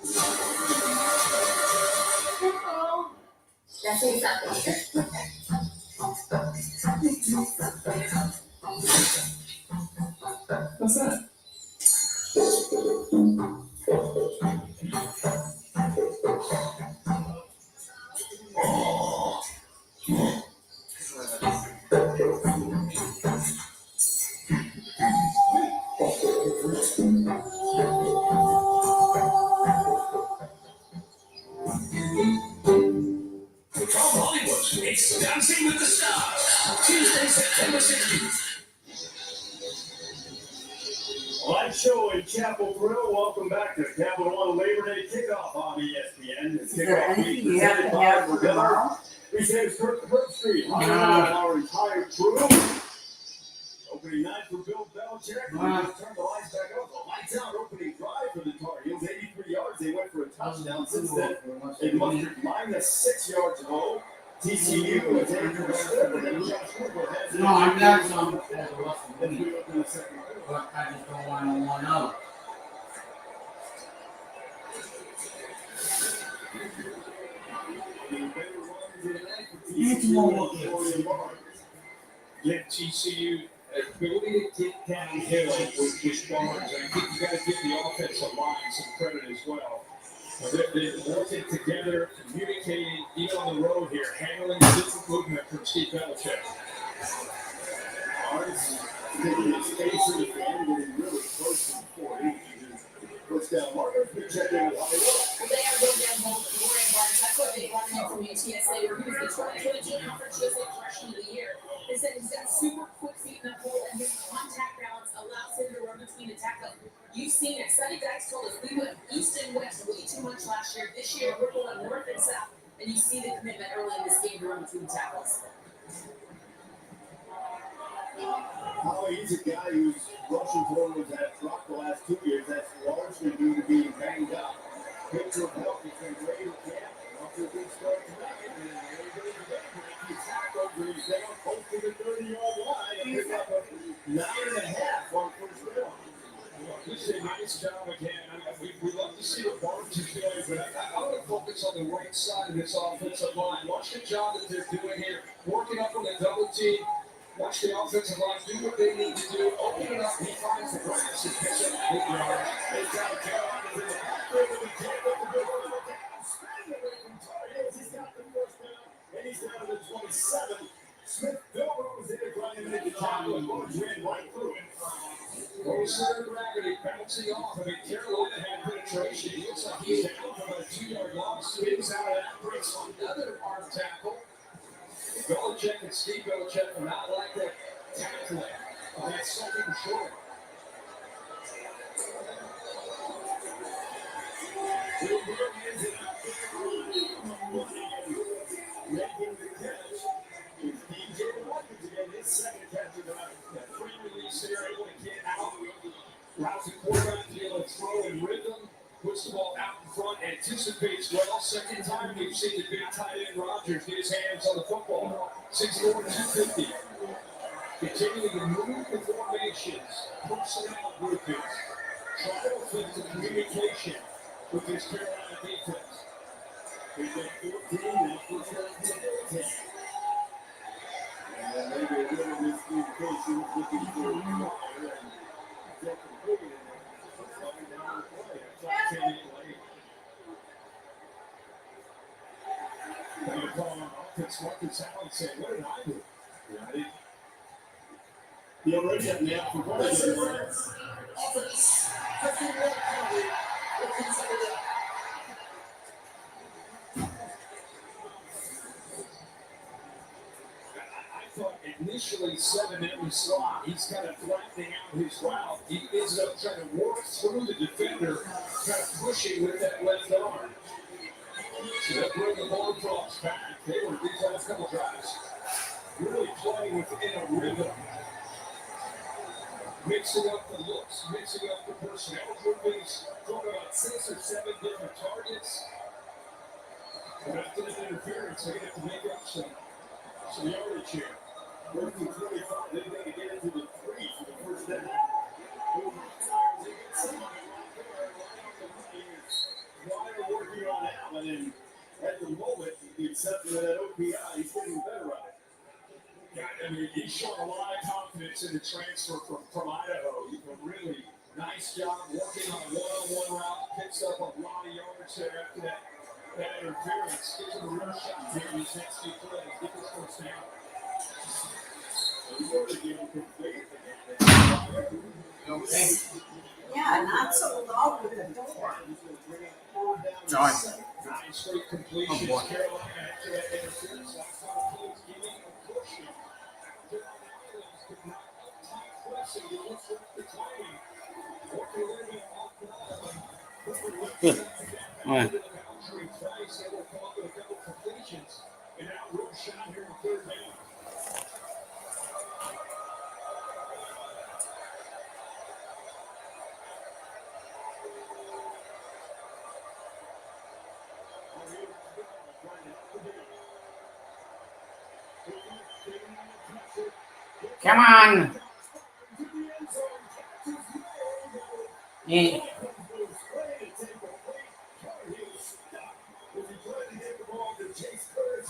S5: That's exactly.
S3: What's that?
S8: From Hollywood, it's Dancing with the Stars. Tuesday, September 16th.
S4: Live show in Chapel Thrill. Welcome back to Capital One Labor Day kickoff on ESPN. It's kickoff week presented by Miller. Presents Kirk Street. Our entire crew. Opening night for Bill Belichick. We just turned the lights back up. The lights out opening drive for the Tar Heels. 83 yards. They went for a touchdown. Since then, they mustered -6 yards low. TCU is in for a slip, and then Josh Woodward has it.
S1: No, I'm not some.
S4: As we open the second quarter.
S1: But I just don't want to one out.
S3: Let TCU ability to get downhill with Barnes. I think you got to give the offensive line some credit as well. They're working together, communicating, even on the road here, handling different movement from Steve Belichick.
S4: Barnes taking his face in the fan, getting really close to the 40. First down, Marcus. We check in with Hollywood.
S5: They are going down home with Gloria Barnes. That's what they brought in from UTSA. He was the 2022 Conference USA Freshman of the Year. They said he's got super quick feet in the hole, and his contact balance allows him to run between the tackles. You've seen it. Sonny Dykes told us we went east and west way too much last year. This year, we're going north and south, and you see the commitment early in this game to run between the tackles.
S4: Holly, he's a guy who's rushing forwards that dropped the last 2 years. That's largely due to being banged up. Picture of health has been great at camp.
S3: Just a nice job again. We love to see what Barnes is doing, but I want to focus on the right side of this offensive line. Watch the job that they're doing here, working up on the double team. Watch the offensive line do what they need to do. Open it up. He finds the grass and picks up the big yard.
S4: It's got Carolina's in the backfield, and he can't let the ball go down. Spinning away from targets. He's got the first down, and he's down to the 27. Smith Philbrook was in it, running into the tackle, and Barnes ran right through it.
S3: Well, center of gravity bouncing off. I mean, Carolina had penetration. He looks like he's down from a 2-yard loss. Spins out of that, breaks another arm tackle. Belichick and Steve Belichick are not like that tackling. That's something short.
S4: Making the catch. It's DJ Watkins again, his second catch of the night.
S3: That free release there, able to get out. Routes the quarterback to be able to throw in rhythm. Puts the ball out in front, anticipates well. Second time we've seen the big tight end Rodgers get his hands on the football. 6'4", 250. Continuing to move the formations, personnel groupings, trial fit to communication with this Carolina defense.
S4: We've got 14, and first down to the 10. And maybe a little miscommunication looking for a fire, and they're completing it. Coming down the play. It's 10 late.
S3: They're going to call on offense. Marcus Allen saying, what did I do?
S4: Right? He already had the outfit.
S2: Offense. 15-yard penalty. 15-second down.
S3: I thought initially 7 in the slot, he's kind of flattening out his route. He ends up trying to work through the defender, kind of pushing with that left arm. So they'll bring the ball drops back. They were these last couple drives really playing within a rhythm. Mixing up the looks, mixing up the personnel groupings, throwing about 6 or 7 different targets. But after the interference, they have to make up some yardage here.
S4: Working 25, they've got to get into the 3 for the first down. Wire working on Allen, and at the moment, the exception of that OPI, he's getting better at it.
S3: Yeah, I mean, he's showing a lot of confidence in the transfer from Idaho. He's a really nice job working on a one-on-one route, picks up a lot of yards there after that interference. Gives him a real shot here in these next few plays. Get this first down.
S4: He's already getting complete.
S1: Okay.
S12: Yeah, not so loud with the door.
S1: Joy.
S3: 9 straight completions.
S1: Oh, boy.
S3: Carolina after that interference. That's how the kids giving him a push. Carolina Islands could not up-tight pressing. He looks like the timing. Working a little bit off the ball.
S1: All right.
S3: The boundary twice. They will come up with a couple completions. And now real shot here in third down.
S1: Come on. Yeah.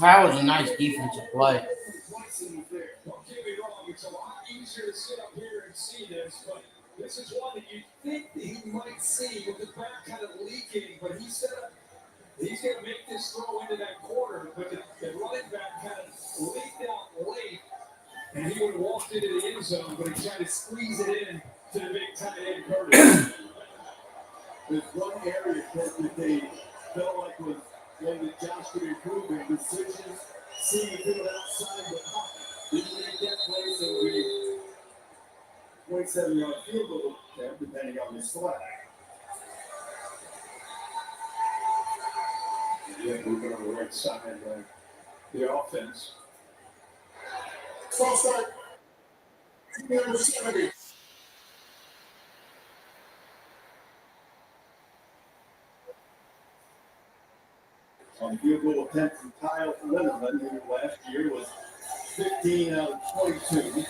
S1: That was a nice defensive play.
S3: Don't get me wrong, it's a lot easier to sit up here and see this, but this is one that you think that he might see with the back kind of leaking, but he's going to make this throw into that corner, but the running back kind of leaked out late, and he would have walked into the end zone, but he tried to squeeze it in to the big tight end Curtis.
S4: There's one area that they felt like was one that Josh could improve in decisions, seeing the field outside, but didn't make that play, so we 27-yard field goal attempt, depending on his flag.
S3: Yeah, moving on the right side of the offense.
S2: False start. Number 70.
S4: On field goal attempt from Kyle Linneman, who last year was 15 out of 22.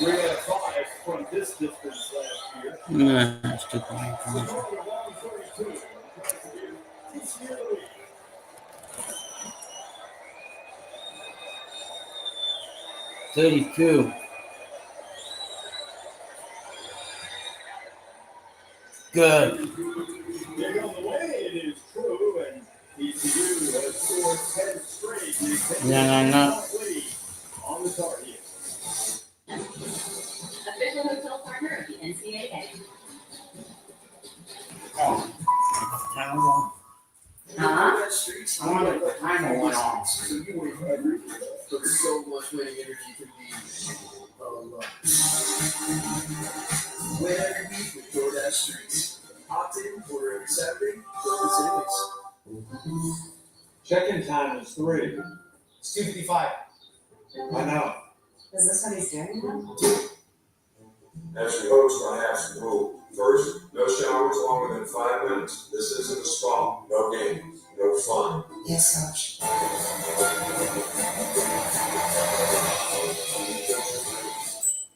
S4: 3 out of 5 from this distance last year.
S1: Yeah, that's too quiet.
S4: Long 32. TCU the lead.
S1: 32. Good.
S4: They're on the way, it is true, and TCU has scored 10 straight.
S1: No.
S4: Lead on the target.
S5: Official hotel partner of the NCAA.
S1: Oh.
S5: Huh?
S1: I wonder if the timer went off.
S6: So you went took so much winning energy to be win every week with DoorDash Streets. Opt in, order every Saturday, go to Civics.
S3: Check-in time is 3.
S6: It's 2:55.
S3: I know.
S5: Is this what he's doing now?
S8: As your host, I have some rules. First, no showers longer than 5 minutes. This isn't a spa. No games, no fun.
S11: Yes, Coach.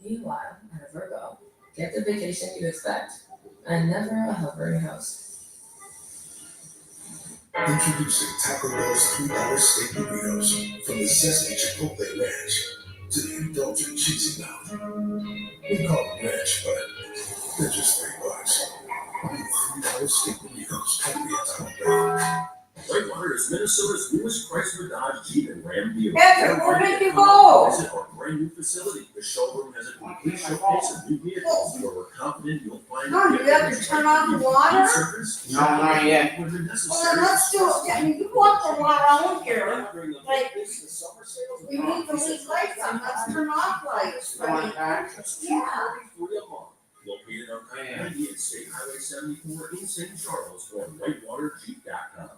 S13: You are a Virgo. Get the vacation you expect, and never a hovering house.
S8: Introducing Taco Bell's $3 steak burritos. From the Sesame Chipotle Ranch to the indulgent cheesy mountain. We call them ranch, but they're just $3. $3 steak burritos only at Taco Bell.
S3: Whitewater is Minnesota's newest Chrysler Dodge Jeep and Ram dealer.
S11: Patrick, where did you go?
S3: Visit our brand new facility. The showroom has a complete showcase of new vehicles where we're confident you'll find.
S11: Mom, do you have to turn off the water?
S1: No, not yet.
S11: Well, then let's do it. I mean, you want the water on here. Like, we need to leave lights on. Let's turn off lights. I mean, yeah.
S3: Located on I-90 and State Highway 74 in St. Charles or whitewaterjeep.com.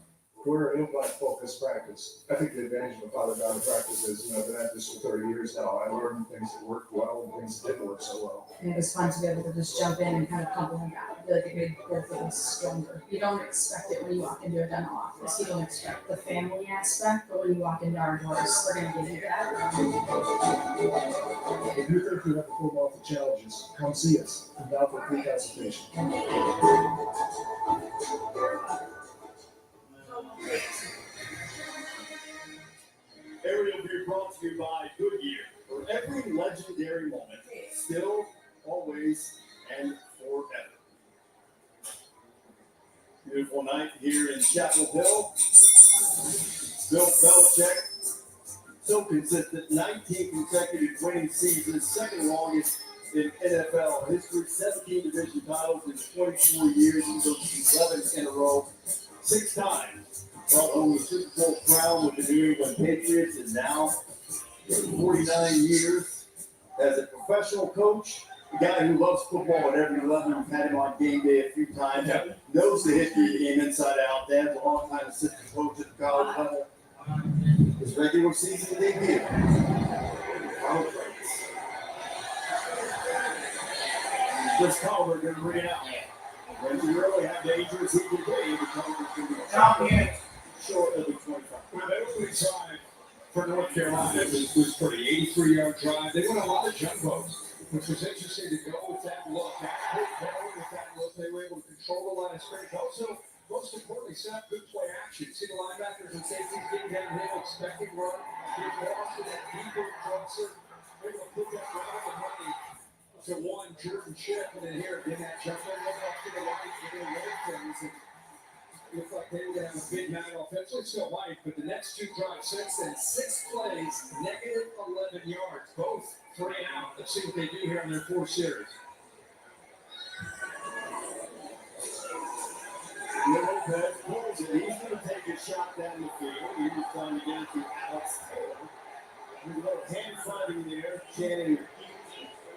S14: We're an implant-focused practice. I think the advantage of a father-daughter practice is, I've been at this for 30 years now. I learned things that worked well and things that didn't work so well.
S5: And it was fun to be able to just jump in and kind of compliment that. I feel like it made both things stronger. You don't expect it when you walk into a dental office. You don't expect the family aspect, but when you walk into our doors, we're going to give you that.
S14: If you're thinking about the full month of challenges, come see us. Come down for a free consultation.
S4: Area will be brought to you by Goodyear. For every legendary moment, still, always, and forever. Beautiful night here in Chapel Hill. Bill Belichick, so consistent, 19 consecutive winning seasons, second longest in NFL history, 17 division titles in 24 years. He goes 11 in a row, 6 times. Brought home the Super Bowl crown with the New England Patriots, and now 49 years as a professional coach. A guy who loves football at every level. We've had him on game day a few times. Knows the history of the game inside out. Dad's a long-time assistant coach at the college level. His regular season debut. Chris Colbert going to bring it out. When you really have dangerous, he can be. The Colbert's going to be short of the 25.
S3: Well, that opening drive for North Carolina was pretty 83-yard drive. They went a lot of jumbos, which was interesting to go with that look. With that look, they were able to control the line of scrimmage. Also, most importantly, set up good play action. See the linebackers and safeties getting downhill, expecting run. Get lost in that deeper crosser. Able to put that right on the money to one Jordan Chip, and then here again that jump in, look up to the line, getting away things. Looked like they were going to have a big night offensively, still might, but the next 2 drives since then, 6 plays, negative 11 yards, both 3 out. Let's see what they do here in their 4th series.
S4: Lopez pulls it. He's going to take a shot down the field. He was trying to get it to Alex Taylor. There's a little hand fighting there.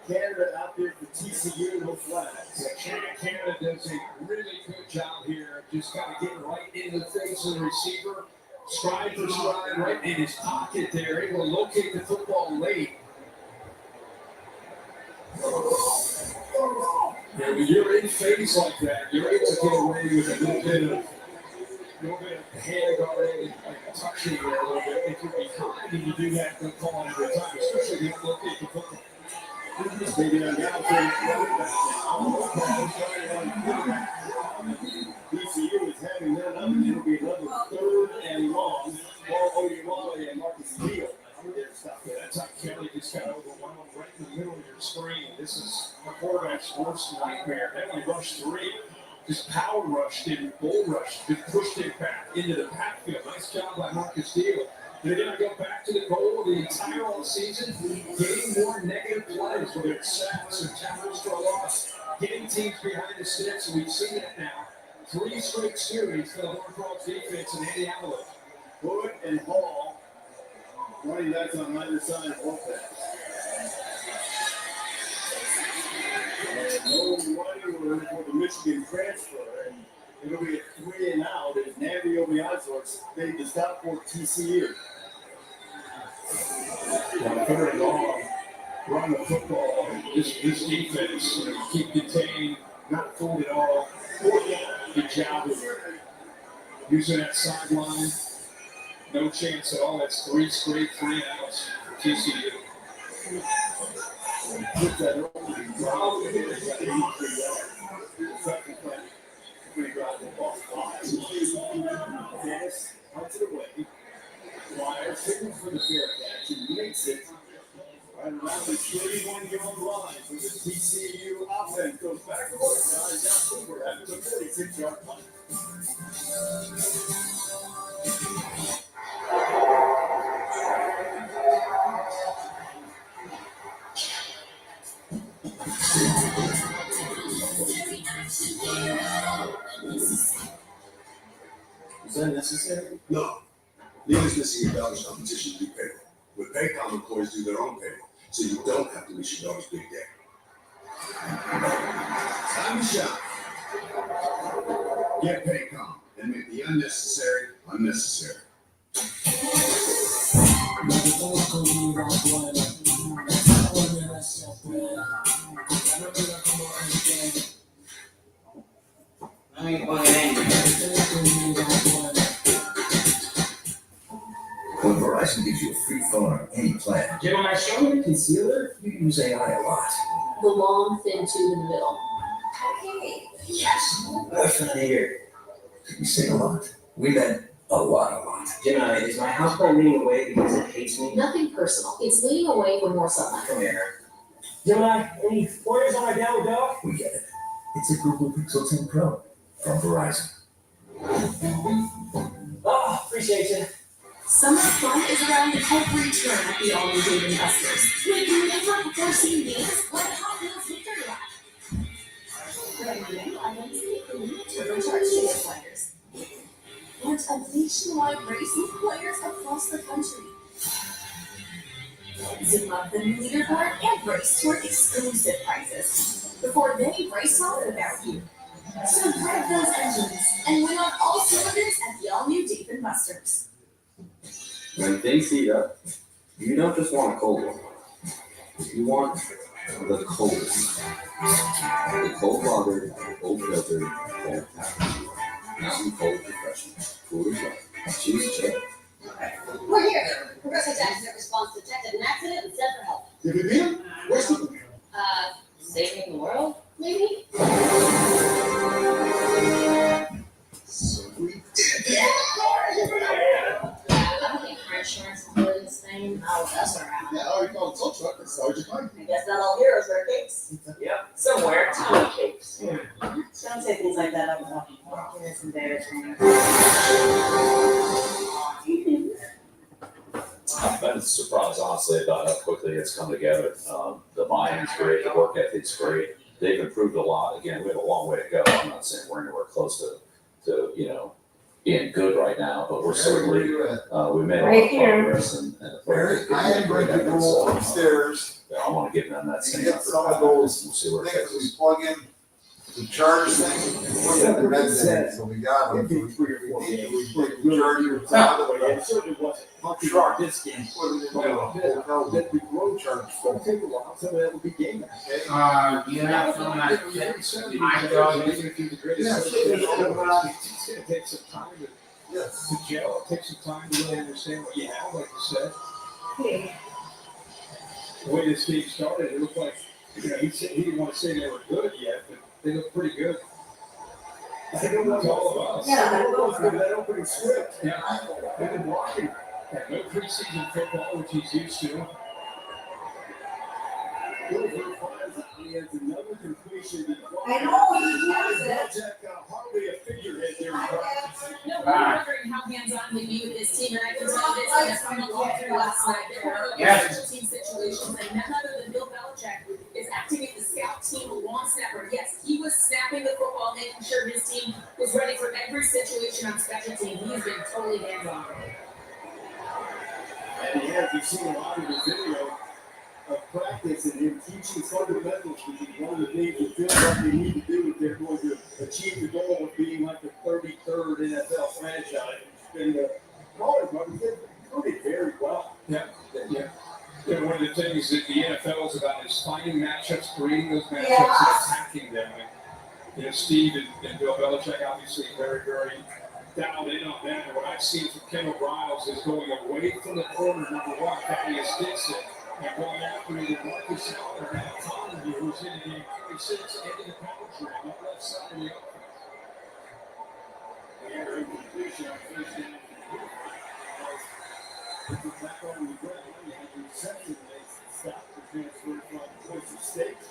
S4: Canada out there for TCU, no flags.
S3: Canada does a really good job here. Just got to get right into the face of the receiver. Stride for stride, right in his pocket there. Able to locate the football late. Yeah, when you're in phase like that, you're able to get away with a little bit of hand guarding, like touching there a little bit. If you're behind and you do that, they'll call it every time, especially if you locate the football.
S4: Taking on down to TCU is having that up, and it'll be another 3rd and long for Oyewale and Marcus Beal.
S3: That time Kelly just got overwhelmed right in the middle of your screen. This is a quarterback's worst nightmare. They only rushed 3. Just power rushed him, bull rushed, just pushed him back into the backfield. Nice job by Marcus Beal. They're going to go back to the goal of the entire all season, getting more negative plays, whether it's sacks or tackles for a loss, getting teams behind the sticks, and we've seen that now. 3 straight series for the Horned Frogs defense in Indianapolis.
S4: Wood and Hall running backs on either side of offense. And no running room for the Michigan transfer, and it'll be a 3 and out as Navy Obiazor made the stop for TCU.
S3: On 3rd and long, run the football. This defense, keep contained, not fooled at all. Good job of using that sideline. No chance at all. That's 3 straight 3 and outs for TCU.
S4: Put that over the ground. Dennis hunts it away. Wire signals for the Bearcats and makes it right around the 31-yard line. So the TCU offense goes back to work. John Cooper after the 46-yard punt.
S9: Is that necessary?
S8: No. Leaders missing your daughter's competition to do payroll. With Paycom, employees do their own payroll, so you don't have to miss your daughter's big day. Time to shop. Get Paycom and make the unnecessary unnecessary.
S1: I ain't fucking angry.
S15: When Verizon gives you a free phone on any plan,
S9: Gemini, show me the concealer.
S15: you use AI a lot.
S5: The long, thin tube in the middle.
S11: Okay.
S15: Yes, that's not here. Did we say a lot? We meant a lot.
S9: Gemini, is my house phone leaning away because it hates me?
S5: Nothing personal. It's leaning away for more sunlight.
S9: Come here. Gemini, any orders on my downward dog?
S15: We get it. It's a Google Pixel 10 Pro from Verizon.
S9: Oh, appreciate you.
S5: Summer fun is around every turn at the all-new Dave & Buster's. With never before seen games like Hot Wheels Victory Lap. Brand new items include turbocharged chicken sliders and a nationwide race with players across the country. Zip up the new leaderboard and race toward exclusive prizes before they race off without you. So rev those engines and win on all cylinders at the all-new Dave & Buster's.
S16: When things heat up, you don't just want a cold one. You want the coldest. The cold lagered, cold filtered, cold packaged. Mountain Cold Refreshment. Cool as well. Choose chill.
S17: We're here. Progressive Accident Response detected an accident and sent for help.
S8: Did we beat him? Where's the
S17: Saving the world, maybe?
S8: So we did.
S17: I don't think car insurance included this thing. Oh, that's around.
S8: Yeah, I already called the tow truck. That's how you claim.
S17: I guess not all heroes wear capes.
S9: Yep.
S17: Somewhere, tiny capes.
S9: Yeah.
S17: Don't say things like that out loud. It's embarrassing.
S18: I've been surprised, honestly, about how quickly it's come together. The buy-in's great, the work ethic's great. They've improved a lot. Again, we have a long way to go. I'm not saying we're anywhere close to being good right now, but we're certainly we made a lot of progress and
S8: I am going to go upstairs.
S18: I want to give them that
S8: and
S18: same
S8: get
S18: effort.
S8: some of those
S18: We'll see where it
S8: things
S18: takes us.
S8: we plug in the charge thing and put it in the red thing. So we got them. We need to charge your cloud.
S4: It certainly wasn't.
S8: Truck.
S4: This game.
S8: Put it in the that we road charge.
S4: It'll take a while, some of that will be gaming.
S1: You have some like my dog.
S4: It's gonna take some time to gel. It takes some time to really understand what you have, like you said. The way this team started, it looked like
S3: He didn't want to say they were good yet, but they look pretty good. To all of us.
S11: Yeah.
S3: That opening script. Yeah. They've been blocking. Yeah, no preseason football, which he's used to.
S4: He has another completion.
S11: I know, he has it.
S4: Hardly a figurehead there.
S5: No, we're wondering how hands-on he'd be with his team, and I can tell you this in the final walkthrough last night. There were special team situations, and none other than Bill Belichick is acting as the scout team long snapper. Yes, he was snapping the football, making sure his team was ready for every situation on special team. He's been totally hands-on.
S4: And he has, you've seen a lot of the video of practice and him teaching fundamentals, which is one of the things he feels like they need to do if they're going to achieve the goal of being like the 33rd NFL franchise. And the Colin brothers did very well.
S3: Yeah. And one of the things that the NFL is about is finding matchups, creating those matchups, and attacking them. And Steve and Bill Belichick obviously very, very dialed in on that. And what I've seen from Kendall Riles is going away from the corner, number one, Thaddeus Dixon, and going after either Marcus Allen or Matt Conley, who's in the 26 into the power train on the left side of the offense.
S4: And their completion on first down. Back on the ground, he had the reception. They stopped the transfer from Boise State.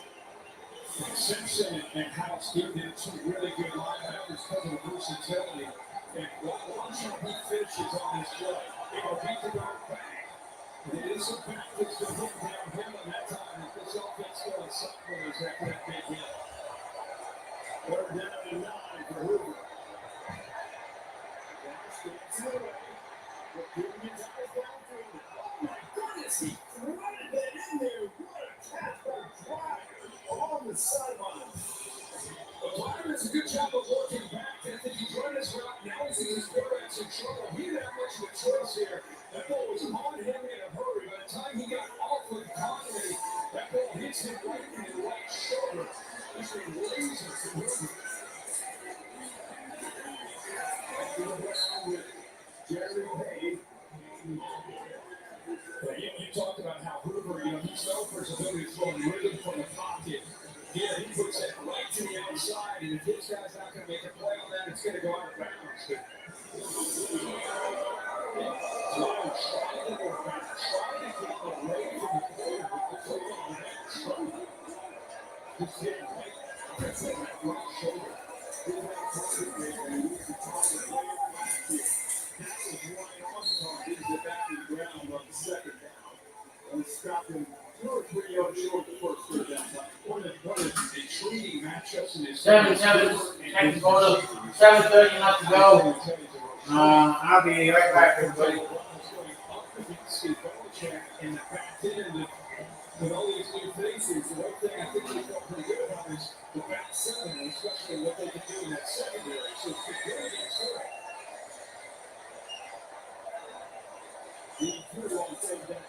S3: Simpson and House gave them two really good linebackers because of the versatility. And watch how he finishes on this play. It'll beat the guard back. And it is a back that's been hit downhill, and that time that this offense goes sideways after that big hit.
S4: Third down and 9 for Hoover. Oh my goodness, he threaded that in there. What a catch by Drive on the sideline.
S3: But Drive does a good job of working back. I think he's run his route. Now he's in his quarterback's in trouble. He didn't have much of a choice here. That ball was on him in a hurry. By the time he got off with Conley, that ball hits him right in the right shoulder. Just a laser to Hoover.
S4: With Jerry Payne.
S3: You talked about how Hoover, he's known for his ability to throw rhythm from the pocket. Here, he puts that right to the outside, and if this guy's not going to make a play on that, it's going to go out of bounds. But trying to go back, trying to get away from the player, but the play on that struggle. Just getting right to that right shoulder.
S4: Stopped him 2 or 3 yards short the first third down.
S3: One of the intriguing matchups in this
S1: 7 seconds quarter, 7:30 left to go. I'll be right back, everybody.
S3: In the back end with all these new faces, the one thing I think we felt pretty good about is the back seven, especially what they can do in that secondary. So it's really good.
S4: The good on third down.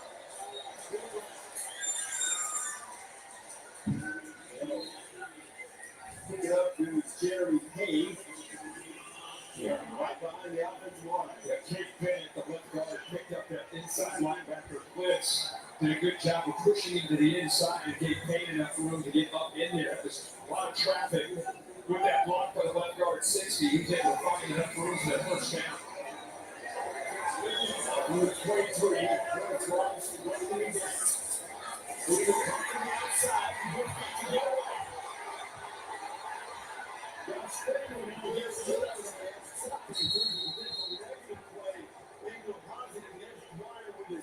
S4: Pick it up to Jerry Payne.
S3: Yeah.
S4: Right behind the offensive line.
S3: Kate Bennett, the left guard, picked up that inside linebacker blitz. Did a good job of pushing into the inside and gave Payne enough room to get up in there. There's a lot of traffic with that block by the left guard 60. He was able to find enough room for that first down.
S4: Number 23,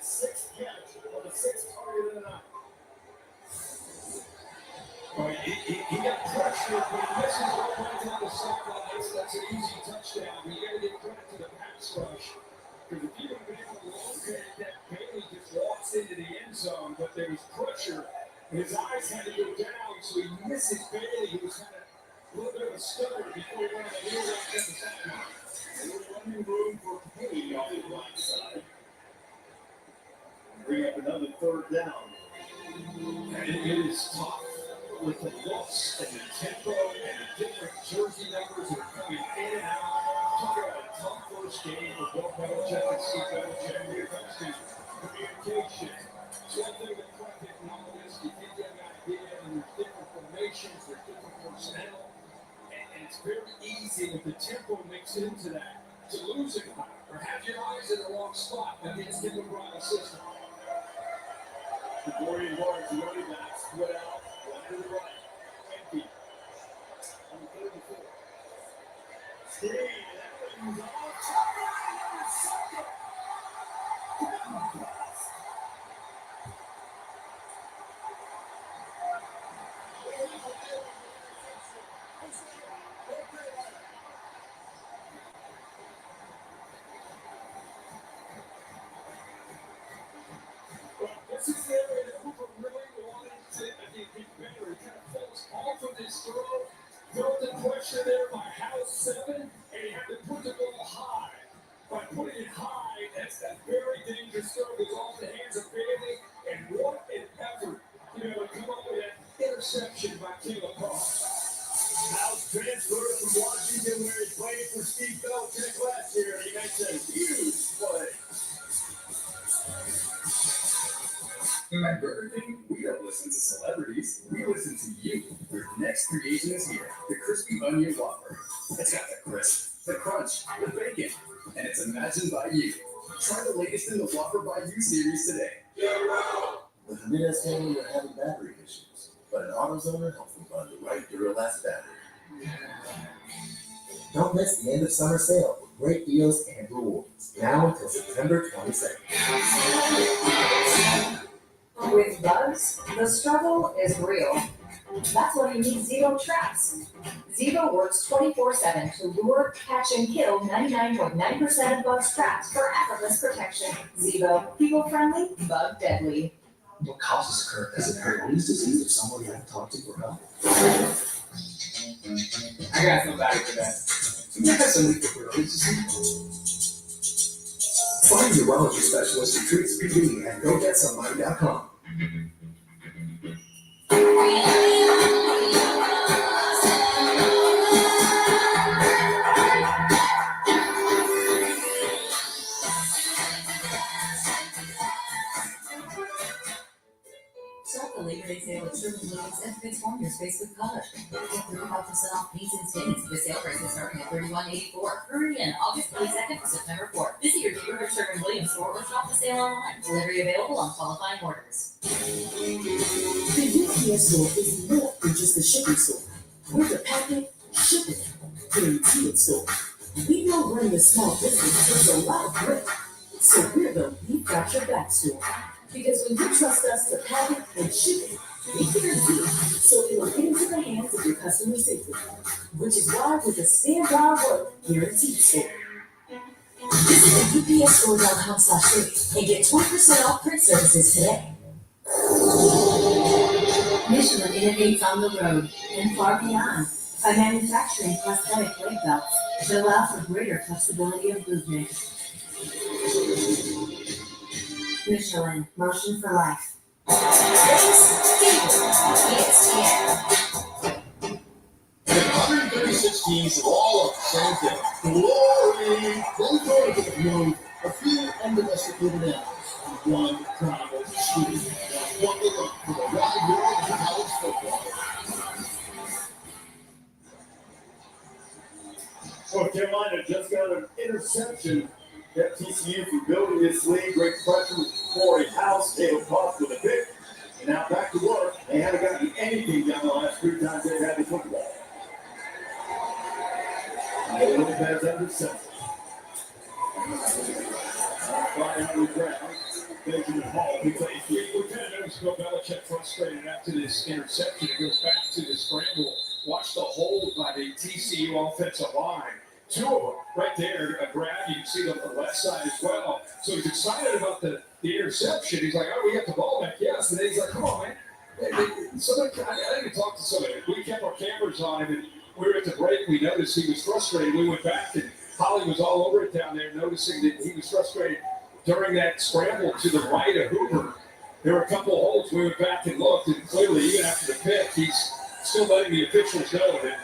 S4: sixth catch of the 6th target of the night.
S3: Well, he got pressure, but he misses right on the sideline. That's an easy touchdown. You got to give credit to the pass rush. Because if you would have been able to locate that, Bailey just walks into the end zone, but there was pressure. His eyes had to go down, so he misses Bailey, who was kind of a little bit of a stutter before he went on the near right down the sideline.
S4: Running room for Payne on the right side. Bring up another third down.
S3: And it is tough with the looks and the tempo and the different jersey numbers that are coming in and out. Talk about a tough first game for Bill Belichick and Steve Belichick. When it comes to communication, something with project knowledge, you think you have an idea, and It's very easy with the tempo mixed into that to lose it or have your eyes in the wrong spot against the LeBron system.
S4: The Dorian Barnes running back split out, one to the right, empty. On the 34. Screen, and that one's off.
S3: This is the area that Hooper really wanted to, I think, get better. He kind of falls off of his throw, felt the pressure there by House 7, and he had to put the ball high. By putting it high, that's that very dangerous throw. Goes off the hands of Bailey, and what an effort, to come up with that interception by Caleb Cross.
S4: House transferred from Washington, where he played for Steve Belichick last year, and he makes a huge play.
S19: At Burger King, we don't listen to celebrities. We listen to you. Your next creation is here. The Crispy Onion Whopper. It's got the crisp, the crunch, the bacon, and it's imagined by you. Try the latest in the Whopper by You series today.
S15: With the Midwest family, you're having battery issues, but an AutoZoner helps them find the right Duralast battery. Don't miss the end of summer sale with great deals and rewards. Now until September 22nd.
S5: With bugs, the struggle is real. That's why you need Zevo traps. Zevo works 24/7 to lure, catch, and kill 99.9% of bugs traps for effortless protection. Zevo, people friendly, bug deadly.
S7: What causes Kurt's disease if someone you haven't talked to for help?
S19: I got somebody for that.
S7: Somebody for Kurt's disease?
S19: Find your urology specialist who treats PD at GoGetSomebody.com.
S13: Shop the Labor Day sale at Sherwin-Williams and transform your space with color. Get 35% off paints and stains with sale prices starting at $31.84. Hurry in August 22nd to September 4th. Visit your neighborhood Sherwin-Williams store or shop the sale online. Delivery available on qualifying orders.
S12: The UPS store is more than just a shipping store. We're the packing, shipping, guaranteed store. We know running a small business takes a lot of work, so we're the We Got Your Back store. Because when you trust us to pack it and ship it, we guarantee it, so it will get into the hands of your customers safely. Which is why we're the stand by work guaranteed store. Visit the UPSstore.com/ship and get 20% off print services today.
S5: Michelin innovates on the road and far beyond by manufacturing prosthetic leg belts that allow for greater flexibility of movement. Michelin, motion for life.
S3: The 136 teams are all up the same thing. Glory! One vertical move, a few undomesticated animals, and one primal shooting. One to look for the wide world of college football.
S4: North Carolina just got an interception. Kept TCU from building this lead. Great pressure with Corey House. Caleb Cross with a pick. And now back to work. They haven't gotten anything down the last 3 times they've had the football. And Lopez under center. Finally, Brown. Benjamin Hall. We play
S3: We kind of noticed Bill Belichick frustrated after this interception. It goes back to the scramble. Watch the hold by the TCU offensive line. 2 of them right there, a grab. You can see the left side as well. So he's excited about the interception. He's like, oh, we got the ball back. Yes. And then he's like, come on, man. Somebody, I didn't talk to somebody. We kept our cameras on him, and we were at the break. We noticed he was frustrated. We went back, and Holly was all over it down there, noticing that he was frustrated during that scramble to the right of Hooper. There were a couple of holes. We went back and looked, and clearly, even after the pick, he's still letting the officials know that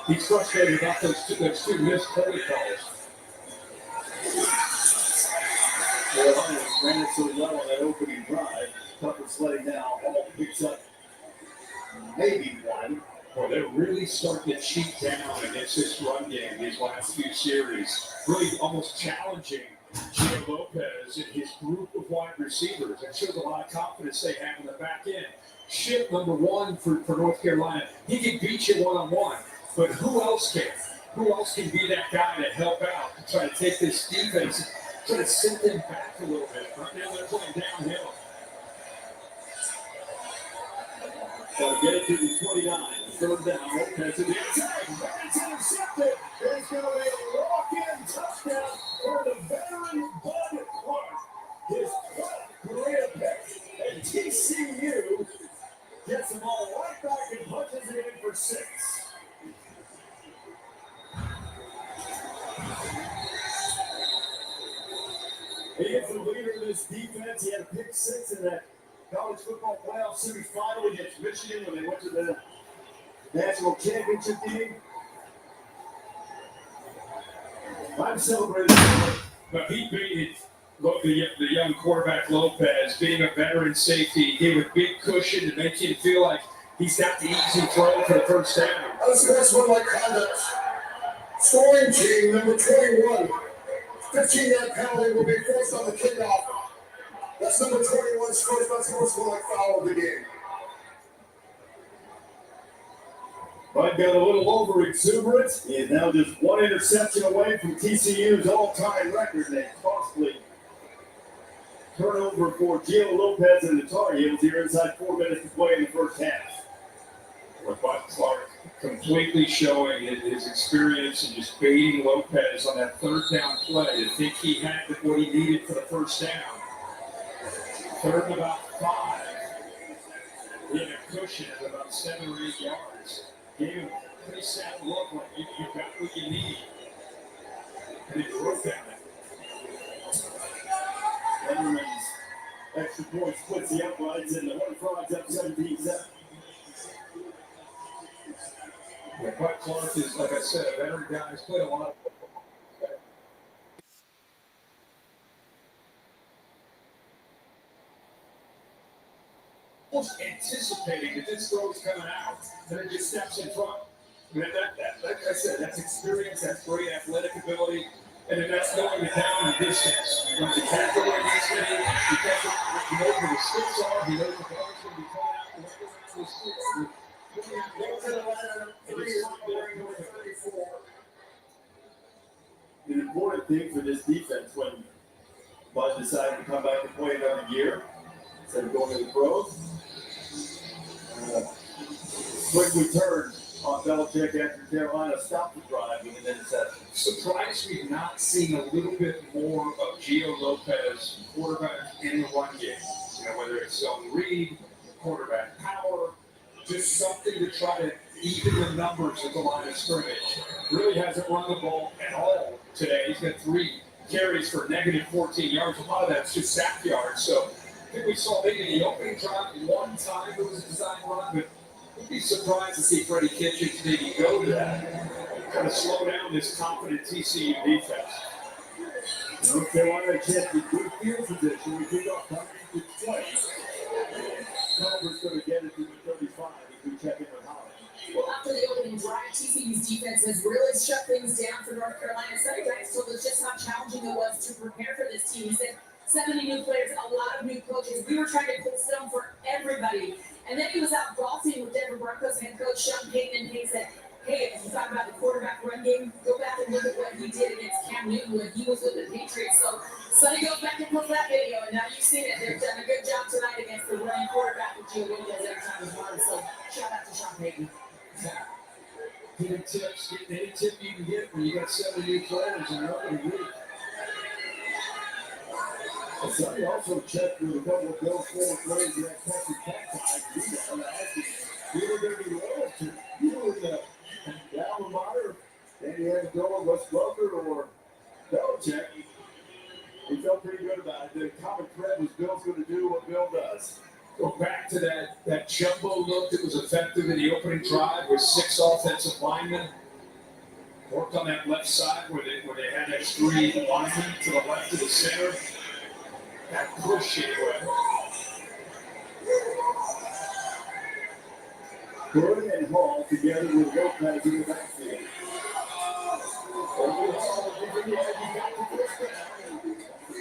S3: he's frustrated about those two missed play calls.
S4: Carolina ran it so well on that opening drive. Tucker sledding down. Hall picks up maybe one.
S3: Well, they're really starting to cheat down against this run game these last few series. Really almost challenging Gio Lopez and his group of wide receivers. It shows a lot of confidence they have in the back end. Ship number one for North Carolina. He can beat you one-on-one, but who else can? Who else can be that guy to help out, to try to take this defense, try to send them back a little bit? Right now they're playing downhill.
S4: So get it to the 29. Third down. Lopez to the inside. It's intercepted. It's going to be a walk-in touchdown for the veteran Bud Clark. His 12th career pick. And TCU gets the ball right back and punches it in for 6. He is the leader of this defense. He had a pick 6 in that college football playoff semifinal against Michigan when they went to the national championship game. I'm celebrating.
S3: But he beat the young quarterback Lopez, being a veteran safety, gave a big cushion to make him feel like he's got the easy throw for the first down.
S8: That's one like conduct. Scoring team number 21. 15-yard penalty will be forced on the kickoff. That's number 21's first unsportsmanlike foul of the game.
S4: Bud got a little over exuberant. He is now just one interception away from TCU's all-time record and a costly turnover for Gio Lopez and the Tar Heels here inside 4 minutes to play in the first half.
S3: Bud Clark completely showing his experience and just baiting Lopez on that third down play to think he had what he needed for the first down. Third and about 5. He had a cushion of about 7 or 8 yards. Gave him a pretty sad look like you got what you need. And he broke that.
S4: Letterman's extra point splits the uprights and the Horned Frogs up 17-7.
S3: Yeah, Bud Clark is, like I said, a veteran guy. He's played a lot of almost anticipating that this throw's coming out, and then just steps in front. I mean, that, like I said, that's experience, that's great athletic ability, and then that's knowing the down and distance. When the tackle where he's going, he knows where the sticks are, he knows the ball's going to be coming out and right around those sticks.
S4: An important thing for this defense when Bud decided to come back and play another year instead of going to the pros. Quick return on Belichick after Carolina stopped the drive with an interception.
S3: Surprised we've not seen a little bit more of Gio Lopez, quarterback in the run game. You know, whether it's on read, quarterback power, just something to try to even the numbers at the line of scrimmage. Really hasn't run the ball at all today. He's got 3 carries for negative 14 yards. A lot of that's just sack yards. So I think we saw maybe the opening drive one time it was a design run, but I'd be surprised to see Freddie Kitchens maybe go to that. Kind of slow down this confident TCU defense.
S4: North Carolina chance to good field position. We kick off coming into 20. Culver's going to get it to the 35 if we check in with Holland.
S5: Well, after the opening drive, TCU's defense has really shut things down for North Carolina. Sonny Dykes told us just how challenging it was to prepare for this team. He said 70 new players, a lot of new coaches. We were trying to pull film for everybody. And then he was out golfing with Denver Broncos head coach Sean Payton, and he said, hey, if you talk about the quarterback run game, go back and look at what he did against Cam Newton when he was with the Patriots. So Sonny goes back and pulls that video, and now you've seen it. They've done a good job tonight against the running quarterback with Gio Lopez every time he's run. So shout out to Sean Payton.
S3: Getting tips, getting any tip you can get when you got 70 new players in your opening week.
S4: Sonny also checked with a couple of those forward players in that Texas Tech side. We were going to be loyal to you in the alma mater, Danny Amendola, Wes Welker, or Belichick. We felt pretty good about it. The common thread was Bill's going to do what Bill does.
S3: Go back to that jumbo look that was effective in the opening drive with 6 offensive linemen. Worked on that left side where they had that 3 linemen to the left of the center. That push anyway.
S4: Good and Hall together with Lopez in the backfield. Overall, giving the edge back to first down.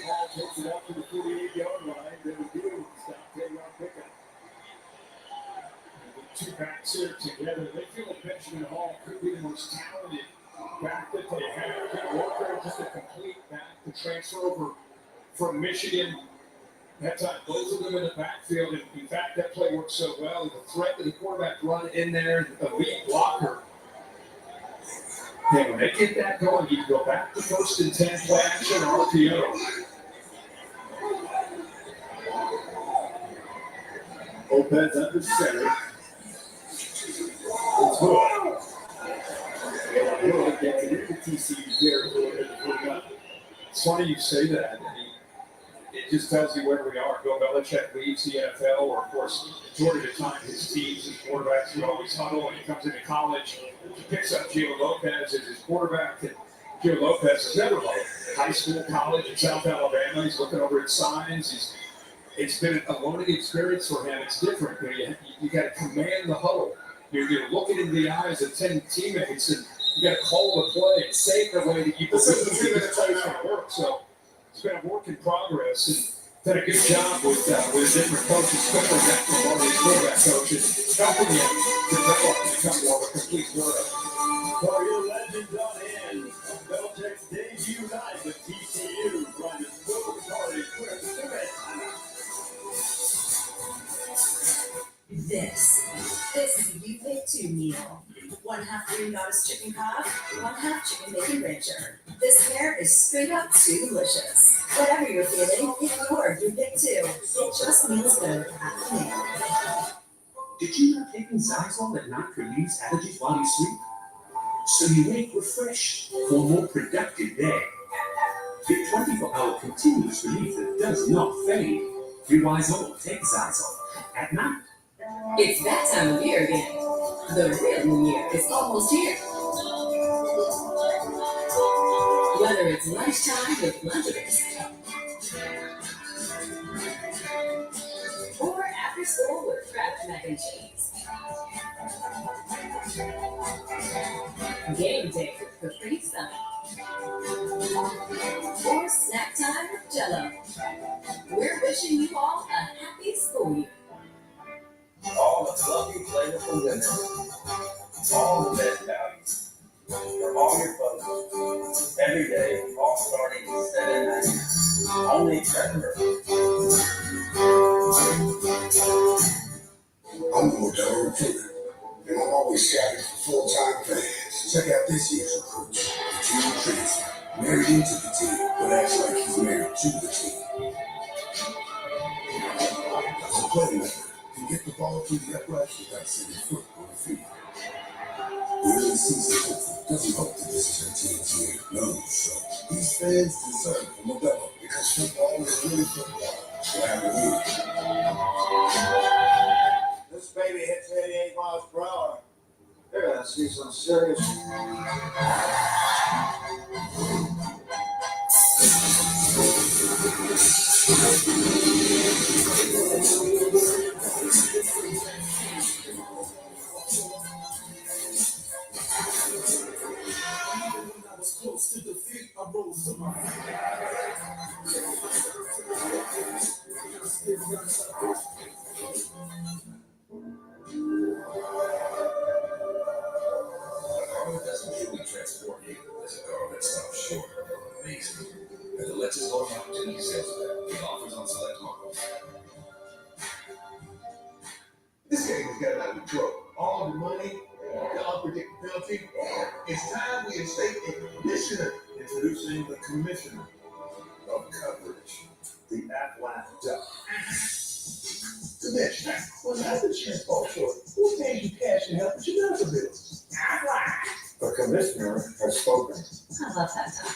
S4: Hall takes it up to the 48-yard line. Then the do stop 10-yard pickup. The two backs here together. They feel like Benjamin Hall could be the most talented back that they have. Good Walker, just a complete back to transfer over from Michigan. That time, both of them in the backfield. And in fact, that play worked so well. The threat to the quarterback run in there, the elite blocker. And when they get that going, you can go back to 1st and 10 play action RPO. Lopez under center. It's Hood. Hood gets it into TCU territory. It's funny you say that. It just tells you where we are. Bill Belichick leaves the NFL, or of course, majority of the time, his teams, his quarterbacks would always huddle. When he comes into college, he picks up Gio Lopez as his quarterback. And Gio Lopez has never played high school, college in South Alabama. He's looking over at signs. It's been a learning experience for him. It's different. You got to command the huddle. You're looking into the eyes of 10 teammates, and you got to call the play and say it the way that you believe it's going to work. So it's been a work in progress, and done a good job with different coaches, especially that from all these quarterback coaches, helping you develop and become more of a complete quarterback. For your legends on in, Belichick's debut night at TCU, from the Silver Party,
S5: This is a You Pick Two meal. 1/2 Green Goddess chicken cob, 1/2 chicken bacon rancher. This pair is straight up too delicious. Whatever you're feeling, if you're You Pick Two, it just means good at the meal.
S19: Did you know taking Xylitol at night relieves allergies while you sleep? So you wake refreshed for a more productive day. Get 24-hour continuous relief that does not fade. Rewise all, take Xylitol at night.
S5: It's that time of year again. The real New Year is almost here. Whether it's lunchtime with Lunchables, or after school with Kraft mac and cheese. Game day with Capri Sun. Or snack time with Jell-O. We're wishing you all a happy school year.
S6: All the fluffy, flavorful women. All the best values. For all your folks. Every day, all starting at 7:90. Only at Trevor.
S8: I'm the Modelo recruiter, and I'm always scouting for full-time fans. Check out this year's recruit, the junior transfer, married into the team, but acts like he's married to the team. As a playmaker, can get the ball through the uprights without setting foot on the field. The early season hopeful doesn't hope that this is her team's year. No, so these fans deserve a Modelo because football is really football. So have a year.
S20: This baby hits 88 miles per hour. They're gonna see some serious.
S8: I was close to defeat. I rose to my feet.
S15: It doesn't truly transport you as a car that stops short of amazing. And the Lexus Golden Opportunity Sales Event with offers on select models.
S8: This game has gotten out of control. All the money, the unpredictability. It's time we instate a commissioner. Introducing the commissioner of coverage, the Aflac Duck. Commissioner, when life insurance falls short, who pays you cash and help with your medical bills? Aflac. The commissioner has spoken.
S5: I love that talk.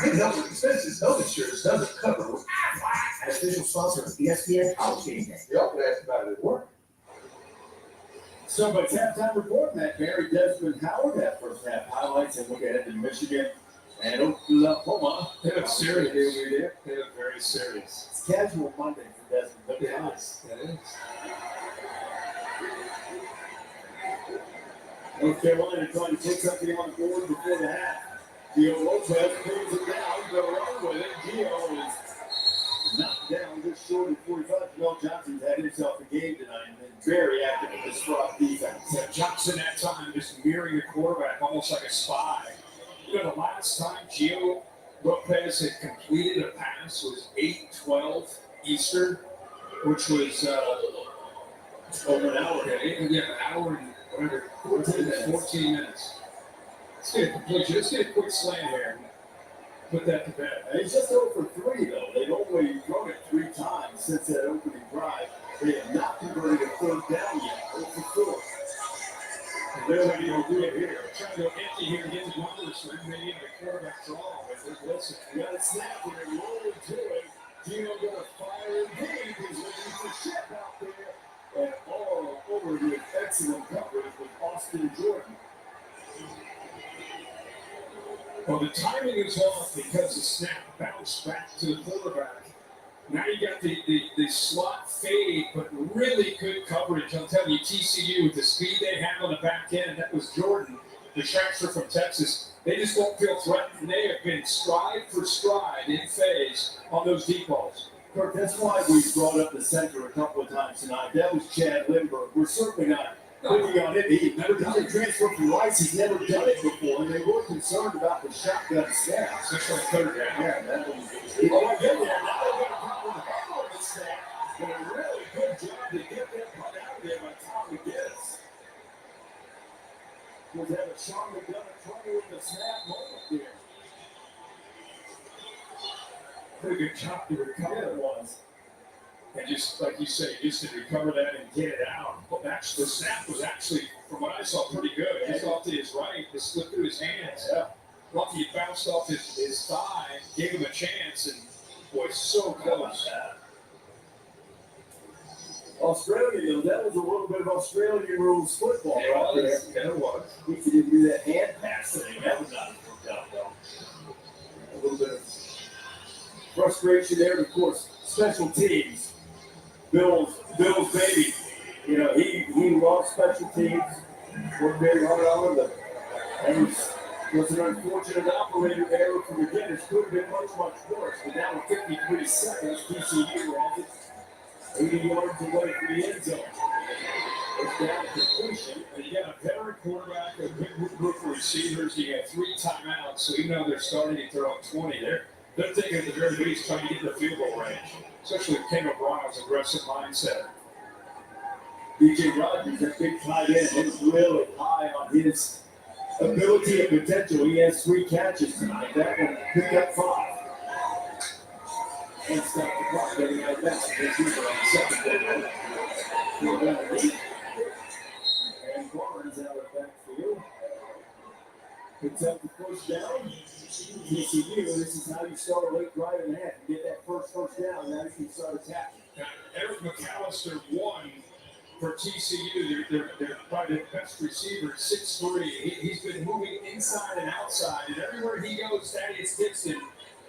S8: Get help with expenses. Health insurance doesn't cover with Aflac. An official sponsor of ESPN College Game Day. Y'all asked about it at work.
S4: So by halftime report, Matt Barry, Desmond Howard, that first half highlights, and look ahead to Michigan and Oklahoma. They look serious. They look very serious. It's casual Monday for Desmond. Look at us.
S8: It is.
S4: Puts up the on board before the half. Gio Lopez brings it down. Go run with it. Gio is knocked down just short of 45. Mel Johnson's had himself a game tonight and been very active in this front defense.
S3: Yeah, Johnson that time just mirroring the quarterback almost like a spy. You know, the last time Gio Lopez had completed a pass was 8:12 Eastern, which was
S4: over an hour ago.
S3: Yeah, an hour and whatever, 14 minutes. Let's get a completion. Let's get a quick slant here. Put that to bed.
S4: And he's just over 3, though. They've only thrown it 3 times since that opening drive. They have not converted a third down yet. Over 4.
S3: And they're going to do it here. Trying to go empty here, get the numbers for maybe in the quarterback draw. But listen,
S4: we got a snap here, roll to it. Gino going to fire again. He's looking for Shep out there. And all over with excellent coverage with Austin Jordan.
S3: Well, the timing is off because the snap bounced back to the quarterback. Now you got the slot fade, but really good coverage. I'm telling you, TCU, with the speed they have on the back end, that was Jordan, the transfer from Texas. They just don't feel threatened. They have been stride for stride in phase on those deep balls.
S4: Kirk, that's why we brought up the center a couple of times tonight. That was Chad Lindbergh. We're certainly not putting on it. He's never done a transfer from Rice. He's never done it before. And they were concerned about the shotgun snap.
S3: Especially third down.
S4: Yeah, that was. Oh, I get that. Now they're going to come with the ball of the snap. But a really good job to get that punt out of there by Tom McGinnis. We'll have a Sean McDonough trying with the snap moment there.
S3: Pretty good job to recover.
S4: Yeah, it was.
S3: And just like you say, just to recover that and get it out. But actually, the snap was actually, from what I saw, pretty good. He off to his right, it slipped through his hands.
S4: Yeah.
S3: Lucky it bounced off his thigh, gave him a chance, and boy, so close.
S4: Australia, that was a little bit of Australian rules football
S3: Yeah,
S4: right there.
S3: yeah, it was.
S4: We could do that hand pass thing. That was not worked out, though. A little bit of frustration there, of course. Special teams. Bill's baby. You know, he loves special teams. Worked very hard on them, but that was an unfortunate operator error from McGinnis. Could have been much, much worse. But now with 53 seconds, TCU has it 80 yards away from the end zone. It's down completion.
S3: And you got a veteran quarterback, a good group of receivers. You got 3 timeouts, so even though they're starting to throw 20, they're thinking at the very least trying to get in the field goal range, especially with Ken O'Brien's aggressive mindset.
S4: DJ Rogers, that big tight end, is really high on his ability and potential. He has 3 catches tonight. That one picked up 5. And stop the clock, getting out of bounds. Receiver on the second. And Barnes out of backfield. Picks up the first down. TCU, this is how you start a late drive and a half. You get that first down, now you can start attacking.
S3: Now, Eric McAllister won for TCU. They're probably the best receiver, 6'3". He's been moving inside and outside, and everywhere he goes, Thaddeus Gibson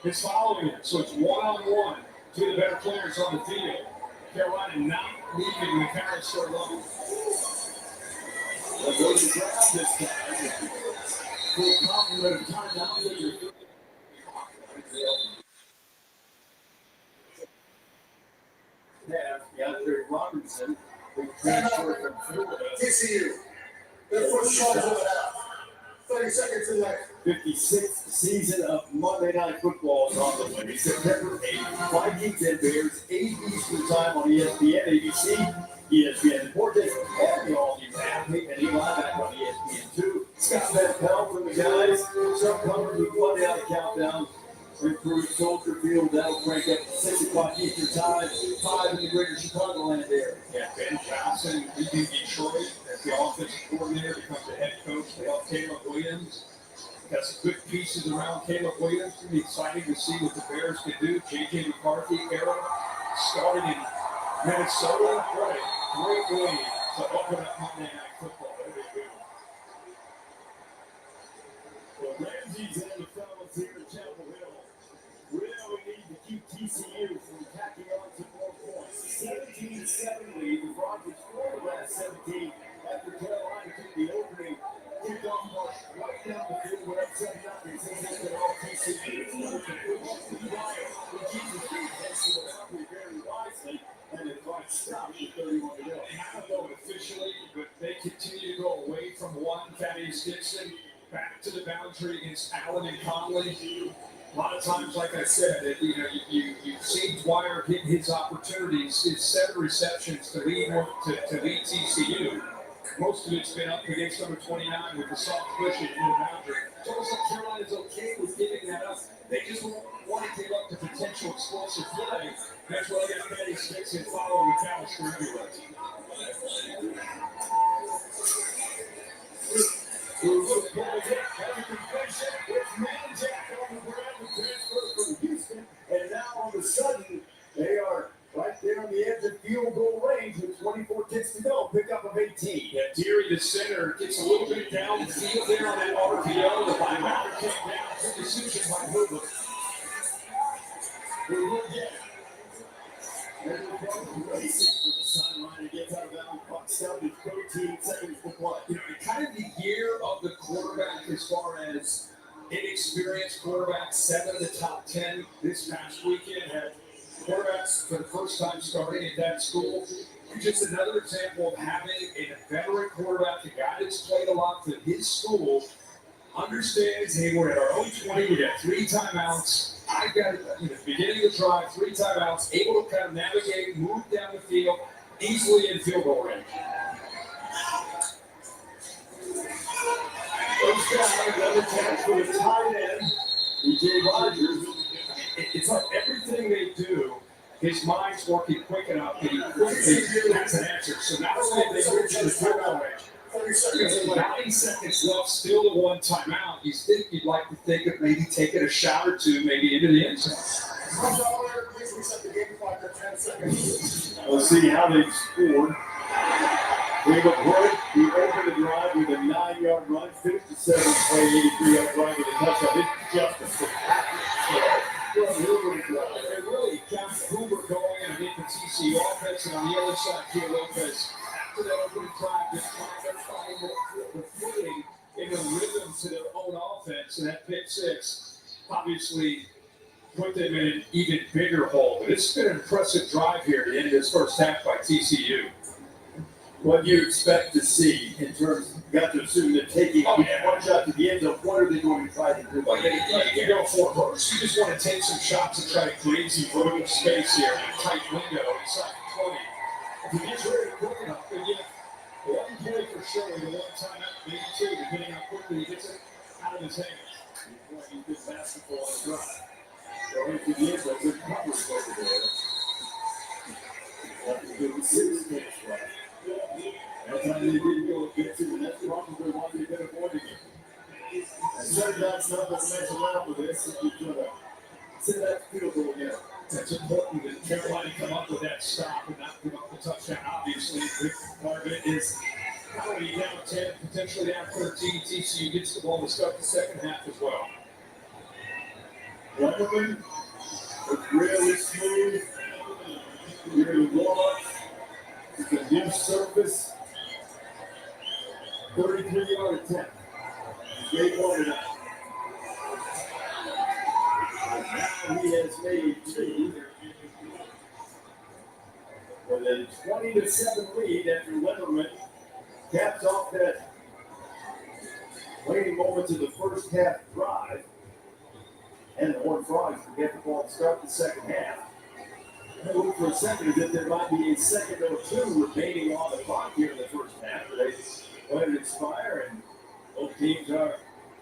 S3: is following him. So it's one-on-one, 2 of the better players on the field. Carolina not leaving McAllister alone.
S4: Well, goes to grab this time. Full complement of timeout. DeAndre Robinson, big transfer from Florida.
S2: TCU. Their first shot of it out. 30 seconds in there.
S4: 56th season of Monday Night Football is on the way. September 8th, Vikings and Bears, 8 Eastern time on ESPN, ABC, ESPN Sports, and the all-new athlete, and Eli back on ESPN2. Scott Van Pelt from the guys. Chuck Hubbard with Monday Night Countdown. Improved Soldier Field, that'll crank up to 6 o'clock Eastern time, 5 in the greater Chicagoland area.
S3: Yeah, Ben Johnson, he's in Detroit as the offensive coordinator, becomes the head coach. They help Caleb Williams. Got some good pieces around Caleb Williams. It's going to be exciting to see what the Bears can do. J.J. McCarthy era started in Minnesota. What a great way to open up Monday Night Football. There they go.
S4: Well, Ramsey's and the fellas here at Chapel Hill really need to keep TCU from tacking on some more points. 17-7 lead. The Rockets scored the last 17 after Carolina took the opening kickoff rush down the field with upset nothing. Since they're all TCU. Another completion to Dwyer, who keeps his defense to the boundary very wisely. And it got stopped with 31 to go.
S3: And I don't know it officially, but they continue to go away from one, Thaddeus Dixon, back to the boundary against Allen and Conley. A lot of times, like I said, you've seen Dwyer hit his opportunities. His 7 receptions to lead TCU. Most of it's been up against number 29 with the soft push in the boundary. It's almost like Carolina's okay with giving that up. They just won't want to give up the potential explosive play. That's why they got Thaddeus Dixon following McAllister everywhere.
S4: And now all of a sudden, they are right there on the edge of field goal range with 24 kicks to go. Pickup of 18.
S3: Yeah, Deary, the center, gets a little bit down the field there on that RPO. The linebacker came down, took decision by Hoover.
S4: Racing for the sideline and gets out of bounds. Puck stopped with 13 seconds to play.
S3: Kind of the year of the quarterback as far as inexperienced quarterbacks, 7 of the top 10 this past weekend had quarterbacks for the first time starting at that school. Just another example of having a veteran quarterback, a guy that's played a lot for his school, understands, hey, we're at our own 20, we got 3 timeouts. I got, beginning of the drive, 3 timeouts, able to kind of navigate, move down the field, easily in field goal range.
S4: First down, another catch for the tight end, B.J. Rogers.
S3: It's like everything they do, his mind's working quick enough that he quickly has an answer. So not only have they moved to the field goal range, 9 seconds left, still the 1 timeout. You'd like to think of maybe taking a shot or 2, maybe into the end zone.
S4: Let's see how they've scored. We have a break. We open the drive with a 9-yard run, 57 play, 83-yard run with a touchdown. It's just a spectacular
S3: It really got Hoover going and get the TCU offense, and on the other side, Kia Lopez, after that opening drive, just trying to find the footing in the rhythm to their own offense, and that pick 6 obviously put them in an even bigger hole. But it's been an impressive drive here at the end of this first half by TCU.
S4: What do you expect to see in terms of, you got to assume they're taking one shot to the end zone. What are they going to try to do?
S3: Well, you go for first. You just want to take some shots and try to create some vertical space here in a tight window inside 20. If he gets ready quick enough, then you have 1 play for sure, and 1 timeout, maybe 2, depending how quickly he gets it out of his hands.
S4: He's playing good basketball on the drive. Going to the end zone, good coverage over there. That's a good 6 minutes left. That time they didn't go get to, and that's probably why they've been avoiding it. And third down's not going to mess around with this if you're going to send that field goal again.
S3: That's important that Carolina come up with that stop and not give up the touchdown. Obviously, a big part of it is already down 10, potentially down 13. TCU gets the ball to start the second half as well.
S4: Letterman looks really smooth. Really warm. It's a new surface. 33-yard attempt. They wanted it. Now he has made 2 with a 20-7 lead after Letterman caps off that waning moments of the first half drive. And the Horned Frogs will get the ball to start the second half. I look for a second as if there might be a second or 2 remaining on the clock here in the first half. But they let it expire, and both teams are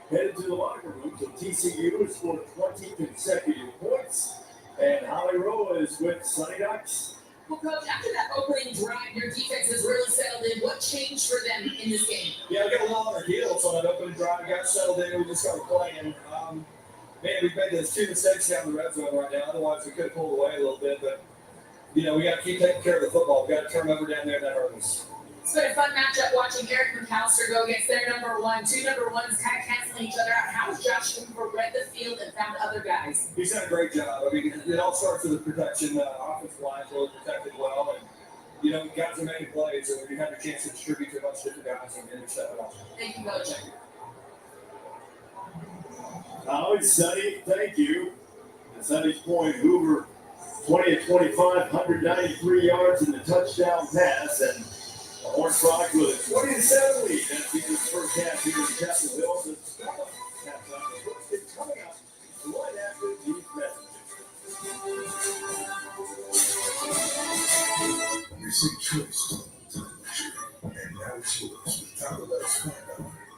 S4: headed to the locker room. So TCU has scored 20 consecutive points, and Holly Rowe is with Sunny Ducks.
S13: Well, Coach, after that opening drive, your defense has really settled in. What changed for them in this game?
S3: Yeah, we got a lot on our heels on that opening drive. Got settled in. We just started playing. Man, we've made those 2 mistakes down the red zone right now. Otherwise, we could have pulled away a little bit. But, we got to keep taking care of the football. We've got to turn over down there, and that hurt us.
S13: It's been a fun matchup watching Eric McAllister go against their number 1. 2 number 1s kind of canceling each other out. How has Josh Hoover read the field and found other guys?
S3: He's done a great job. I mean, it all starts with the protection. Offensive line really protected well. And, guys are making plays. And we have a chance to distribute to a bunch of different guys and intercept it all.
S13: Thank you, Coach.
S4: point, Sonny. Thank you. At Sonny's point, Hoover 20 of 25, 193 yards in the touchdown pass, and the Horned Frogs with a 20-7 lead. That's the first half here in Chapel Hill. The halftime is coming up right after these messages.
S8: You see choice to luxury, and now it's yours with Taco Bell's $5,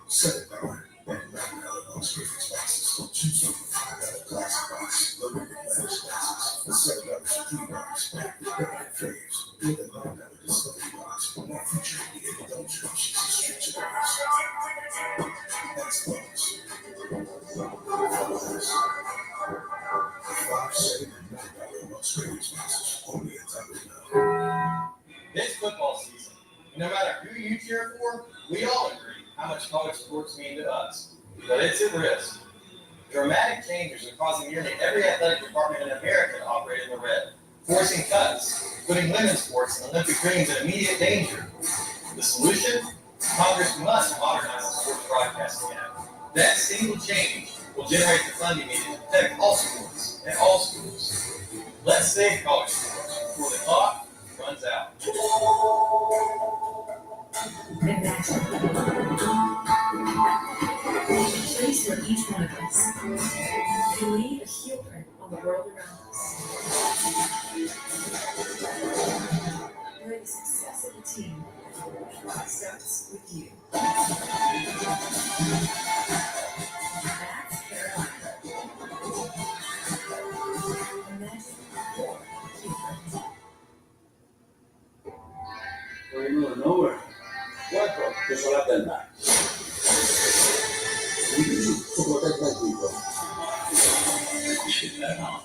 S8: $7, and $9 on scraping boxes. Choose from the $5 classic box, the regular glass boxes, the $7 supreme box, packed with better faves, or the $9 discovery box, now featuring the adult cheese and stretch bars. That's bonus. $5, $7, and $9 on scraping boxes, only at Taco Bell.
S6: It's football season. No matter who you cheer for, we all agree how much college sports mean to us. But it's at risk. Dramatic changes are causing nearly every athletic department in America to operate in the red, forcing cuts, putting women's sports and Olympic dreams in immediate danger. The solution? Congress must modernize the Sports Broadcasting Act. That single change will generate the funding needed to protect all sports and all schools. Let's save college sports before the clock runs out.
S13: Imagine. There's a place for each one of us. We leave a heel print on the world around us. Where the success of the team starts with you. That's Carolina. Imagine your heel print.
S16: We're in the middle of nowhere. What, bro? Chocolate del mar.
S15: Chocolate del mar, bro.
S16: Shit, that on.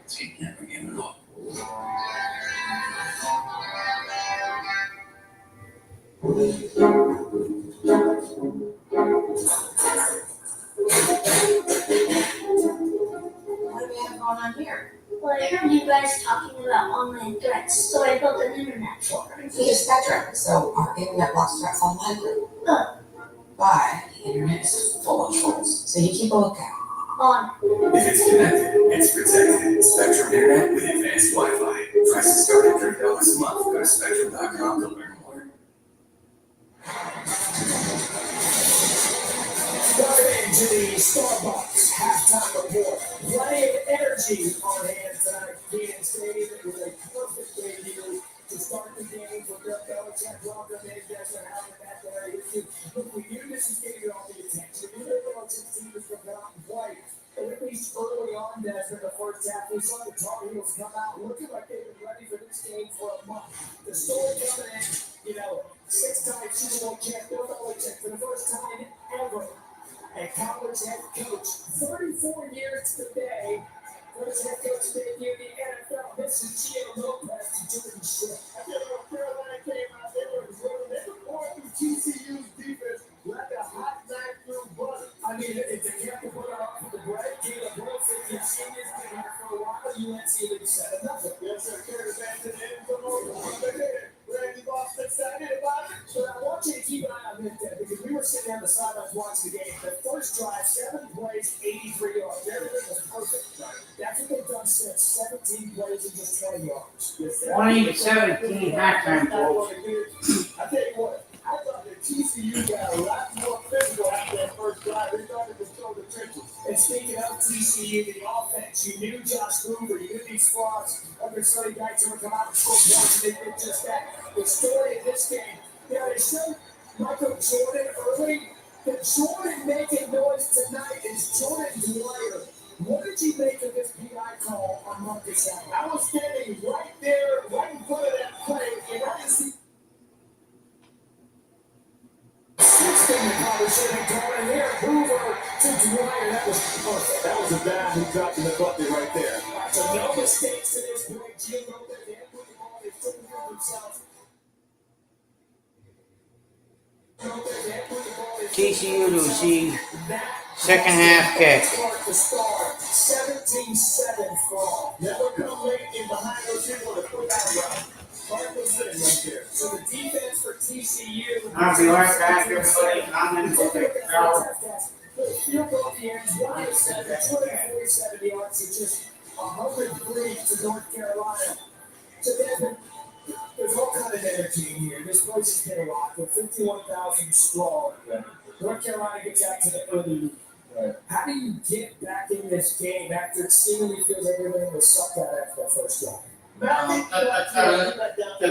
S19: Keep never giving up.
S11: What do we have going on here?
S21: Well, I heard you guys talking about online threats, so I built an internet form.
S12: We use Spectrum, so our internet blocks threats automatically.
S21: Oh.
S12: But the internet is full of trolls, so you keep a lookout.
S21: On.
S19: If it's connected, it's protected. Spectrum Internet with advanced Wi-Fi. Prices start at $30 a month. Go to spectrum.com to learn more.
S3: Welcome into the Starbucks halftime report. Plenty of energy on hand tonight. Kenan Stadium with a perfect debut to start the game for Bill Belichick. Welcome in, guys, for having that there. Look, we knew this was getting all the attention. We knew Belichick's team was going to come out and play. And at least early on, Des, in the first half, we saw the Tar Heels come out looking like they've been ready for this game for a month. The story coming in, six-time Super Bowl champ Bill Belichick for the first time ever. A college head coach, 34 years today. First head coach debut in the NFL. This is Gio Lopez to Jordan Shea.
S4: I feel like Carolina came out, they were going through TCU's defense like a hot knife through butter.
S3: I mean, it's a careful butter off of the bread. Caleb Wilson, you've seen this been here for a while. UNC leads 7-0.
S4: Yes, sir. Carry back to the end zone. Randy Moss excited about it.
S3: But I want you to keep an eye on this, Dad, because we were sitting on the sidelines watching the game. The first drive, 7 plays, 83 yards. Everything was perfect. That's what they've done since. 17 plays and just 20 yards.
S1: 20-17 halftime, folks.
S4: I tell you what, I thought that TCU got a lot more physical after that first drive. They started to throw the trenches.
S3: And speaking of TCU, the offense, you knew Josh Hoover, you knew these frauds, under Sonny Dykes were come out and score points, and they did just that. The story of this game, they showed Michael Jordan early. The Jordan making noise tonight is Jordan Dwyer. What did you make of this PI call on Marcus Allen?
S4: I was standing right there, right in front of that play, and I didn't see.
S3: Sixth in the conversation going here, Hoover to Dwyer. That was perfect.
S4: That was a dive who dropped in the bucket right there.
S3: So no mistakes to this point. Jim Lopez, they had put the ball, they took it for themselves.
S1: TCU to receive second half kick.
S3: 17-7 fall. Never come late in behind those people to put that right. Cardinals in right there. So the defense for TCU.
S1: I'll be right back, everybody. I'm in the big shower.
S3: Field goal at the end, 247 yards to just 103 to North Carolina. So there's all kind of energy in here. This place has been a lot. We're 51,000 strong. North Carolina gets out to the early lead.
S14: Right.
S3: How do you get back in this game after it seemingly feels like everything was sucked out after that first drive?
S1: The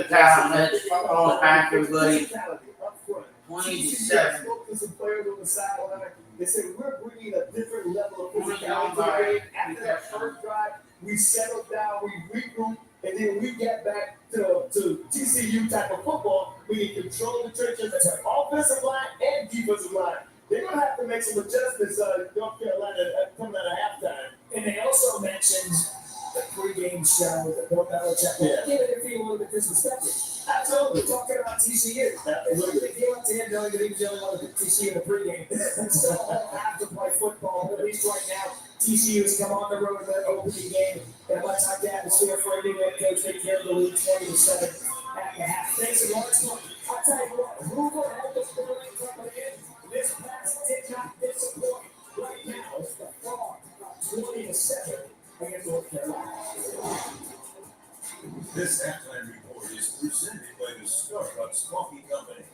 S1: talent, football back, everybody. 27.
S3: Spoke to some players on the sideline. They said we're bringing a different level of physicality to the game. After that first drive, we settled down, we regrouped, and then we get back to TCU type of football. We can control the trenches, offensive line and defensive line. They're going to have to make some adjustments, North Carolina, coming out of halftime. And they also mentioned the pregame show that Bill Belichick gave it feel a little bit disrespected. Absolutely. Talking about TCU. They came up to him knowing that he was the only one that TCU in the pregame. And still all have to play football. But at least right now, TCU has come on the road in their opening game. And much like the atmosphere for a new head coach, they carried the lead 20-7 at the half. Thanks a lot. I'll tell you what, Hoover had this building coming in. This pass did not disappoint. Right now, it's the far 20-7 against North Carolina.
S4: This halftime report is presented by the Starbucks Coffee Company.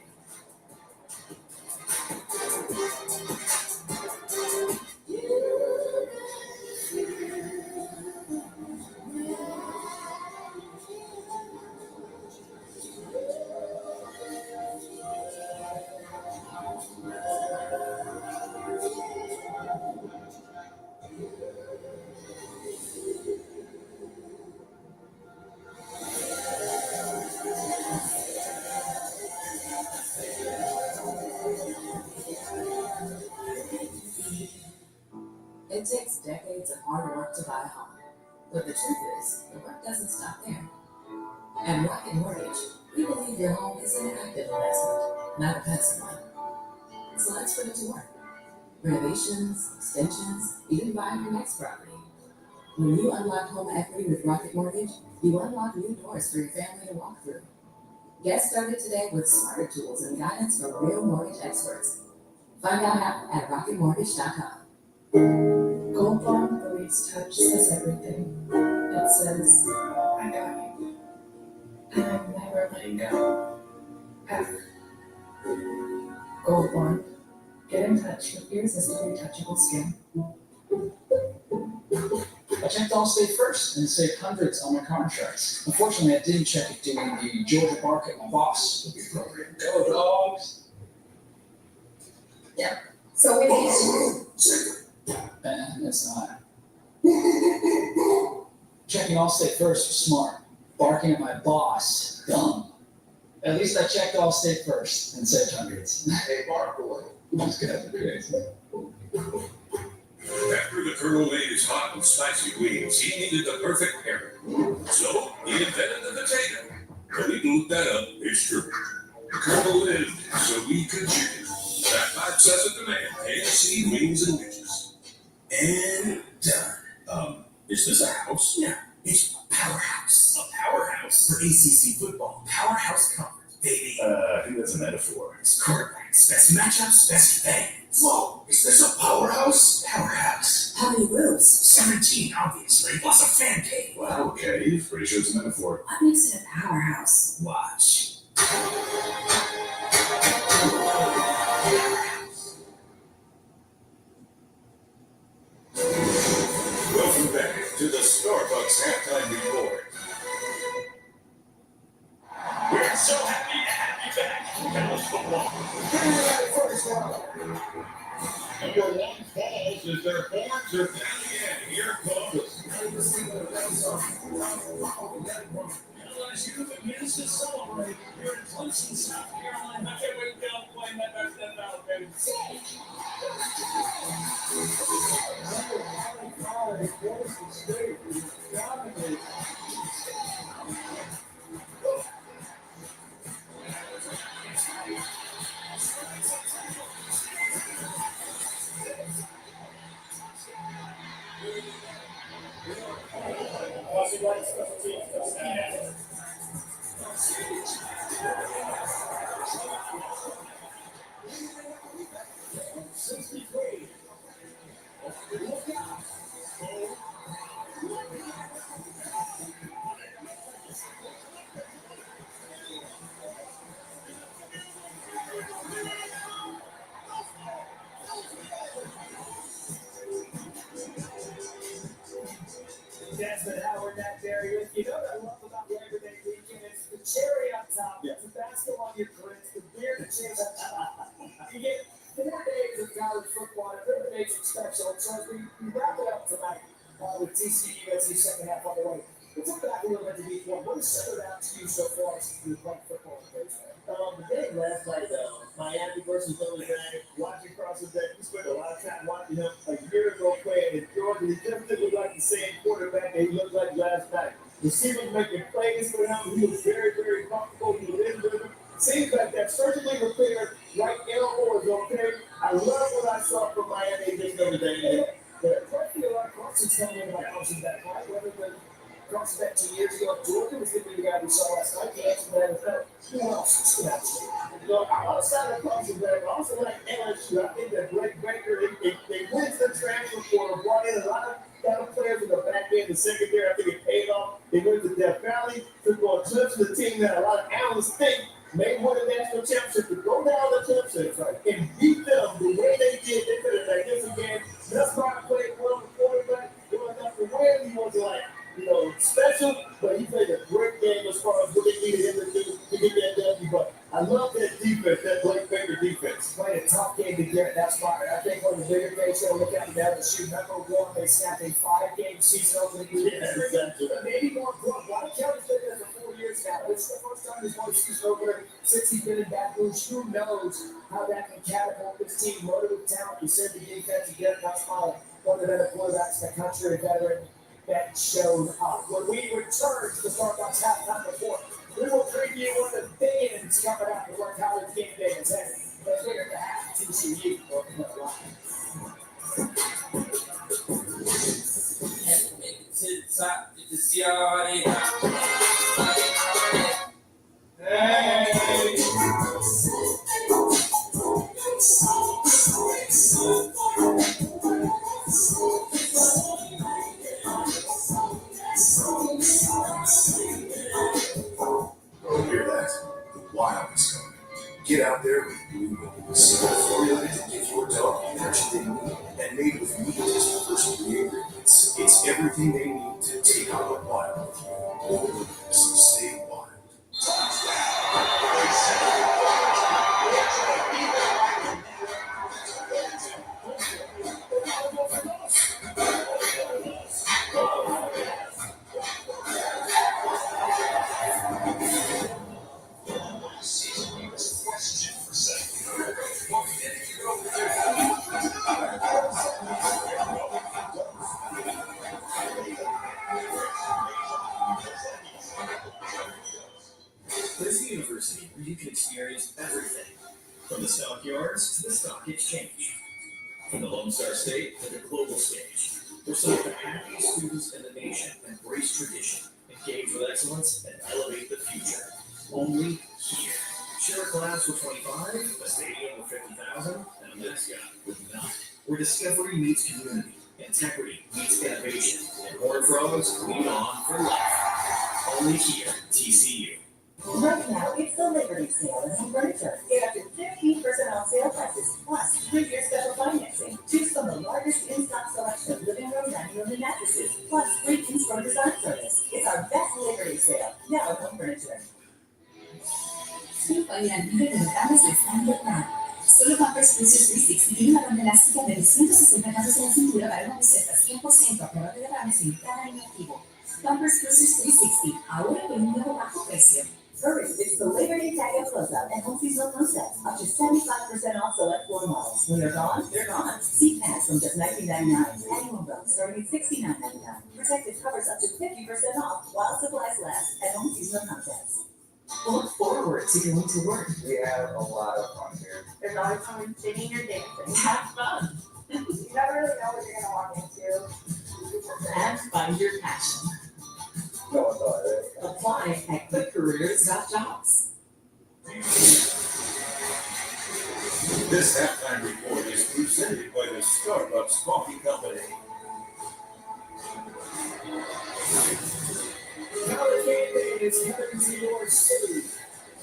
S13: It takes decades of hard work to buy a home. But the truth is, the work doesn't stop there. At Rocket Mortgage, we believe your home is an active investment, not a passive one. So let's put it to work. Renovations, extensions, even buying your next property. When you unlock home equity with Rocket Mortgage, you unlock new doors for your family to walk through. Get started today with smarter tools and guidance from real mortgage experts. Find out how at rocketmortgage.com.
S12: Gold Bond believes touch says everything. It says, I got you. And I'm never letting go. Ever. Gold Bond. Get in touch with irresistible touchable skin.
S10: I checked Allstate first and saved hundreds on my car insurance. Unfortunately, I didn't check it doing the Georgia bark at my boss would be appropriate. Go dogs!
S11: Yeah. So we need
S10: That's not. Checking Allstate first was smart. Barking at my boss, dumb. At least I checked Allstate first and saved hundreds.
S14: Hey, bark away.
S10: That's gonna be crazy.
S4: After the Colonel made his hot and spicy wings, he needed the perfect pairing. So he invented the potato. When he looked that up, it's true. The Colonel lived so we could chicken. That pipe says it the man. AFC wings and witches. And done. Is this a house?
S3: Yeah, it's a powerhouse.
S4: A powerhouse?
S3: For ACC football. Powerhouse conference, baby.
S4: I think that's a metaphor.
S3: It's quarterbacks, best matchups, best fans.
S4: Whoa, is this a powerhouse?
S3: Powerhouse.
S13: How many rooms?
S3: 17, obviously, plus a fan cave.
S4: Well, okay, pretty sure it's a metaphor.
S13: What makes it a powerhouse?
S3: Watch.
S4: Welcome back to the Starbucks halftime report. We're so happy to have you back. College football. Number one falls as their horns are down again. Here comes. Realize you begins to celebrate here in Clemson, South Carolina. I can't wait to go play that back step out, baby.
S3: Desmond Howard, that there. You know what I love about Labor Day weekend? It's the cherry on top. Yeah. The basketball on your grits, the beer, the chips. You get 4 days of college football. It really makes it special. So as we wrap it up tonight with TCU as the second half on the way. Let's look back a little bit to week one. What has stood out to you so far since you've played football in
S20: The game last night, Miami versus Notre Dame, watching Carson Beck, we spent a lot of time watching him a year ago playing in Georgia. He just didn't look like the same quarterback that he looked like last night. Receivers making plays for him. He was very, very comfortable. He was in rhythm. Seems like that surgically repaired right elbow is okay. I love what I saw from Miami against Notre Dame.
S3: I feel like Carson's coming in like Carson Beck, right? Whether the Carson Beck 2 years ago at Georgia was going to be the guy we saw last night. The answer to that is no. Who else stood out to you?
S20: You know, outside of Carson Beck, I also like LSU. I think that Blake Baker, they went to the transfer portal, brought in a lot of players in the back end, the secondary. I think it paid off. They went to Death Valley, took on trips to the team that a lot of analysts think may win a national championship, to go down the championship and beat them the way they did. They could have done this again. That's why I played well the quarterback. It was enough to win. He was like, special, but he played a great game as far as what they needed him to do to get that W. But I love that defense, that Blake Baker defense.
S3: Played a tough game to get that spot. I think one of the bigger things you'll look at the LSU, number one, they snapped a 5-game season opening week.
S20: Exactly.
S3: Maybe more important. A lot of Kelly's been there for 4 years now. It's the first time he's won a season opener since he's been in Baton Rouge. Who knows how that can catapult this team, loaded with talent. You said the defense, you get that spot. One of the better quarterbacks in the country, a veteran that showed up. When we return to the Starbucks halftime report, we will preview one of the big innings coming out of where college game day is headed. Let's hear it to half TCU.
S8: Hear that? The wild is coming. Get out there with Blue Wings. Formulated to give your dog the energy they need and made with meat first 3 ingredients. It's everything they need to take on the wild. Blue Wings. Stay wild.
S3: This is a university where you can experience everything, from the stockyards to the stock exchange, from the Lone Star State to the global stage, where some of the happiest students in the nation embrace tradition, engage with excellence, and elevate the future. Only here. Share a class with 25, a stadium with 50,000, and a mascot with 9. Where discovery meets community, integrity meets innovation, and Horned Frogs lead on for life. Only here, TCU.
S13: Right now, it's the Liberty Sale in home furniture. Get up to 15% off sale prices, plus 3-year special financing. Choose from the largest in-stock selection of living room, dining room, and mattresses, plus free in-store design service. It's our best Liberty Sale, now in home furniture.
S9: Hoy la libre de notables de San Bernard. Solo Pampers Cruisers 360 tiene una ronda elástica de 260 casos en la cintura para una buceta 100% a prueba de derrames en cada año activo. Pampers Cruisers 360, ahora con un nuevo bajo precio.
S13: Hurry, it's the Labor Day Tag-Out Closeout at Home Seasonal Concepts. Up to 75% off select floor models. When they're gone, they're gone. Seat pads from just $19.99. Annual bills starting at $69.99. Protective covers up to 50% off while supplies last at Home Seasonal Concepts.
S9: Look forward to going to work.
S22: We have a lot of fun here.
S11: There's always someone singing or dancing.
S9: Have fun.
S11: You never really know what you're gonna walk into.
S13: and find your passion.
S6: No, I thought it.
S13: Apply at quickcareers.jobs.
S3: This halftime report is presented by the Starbucks Coffee Company.
S2: College game day is coming to your city.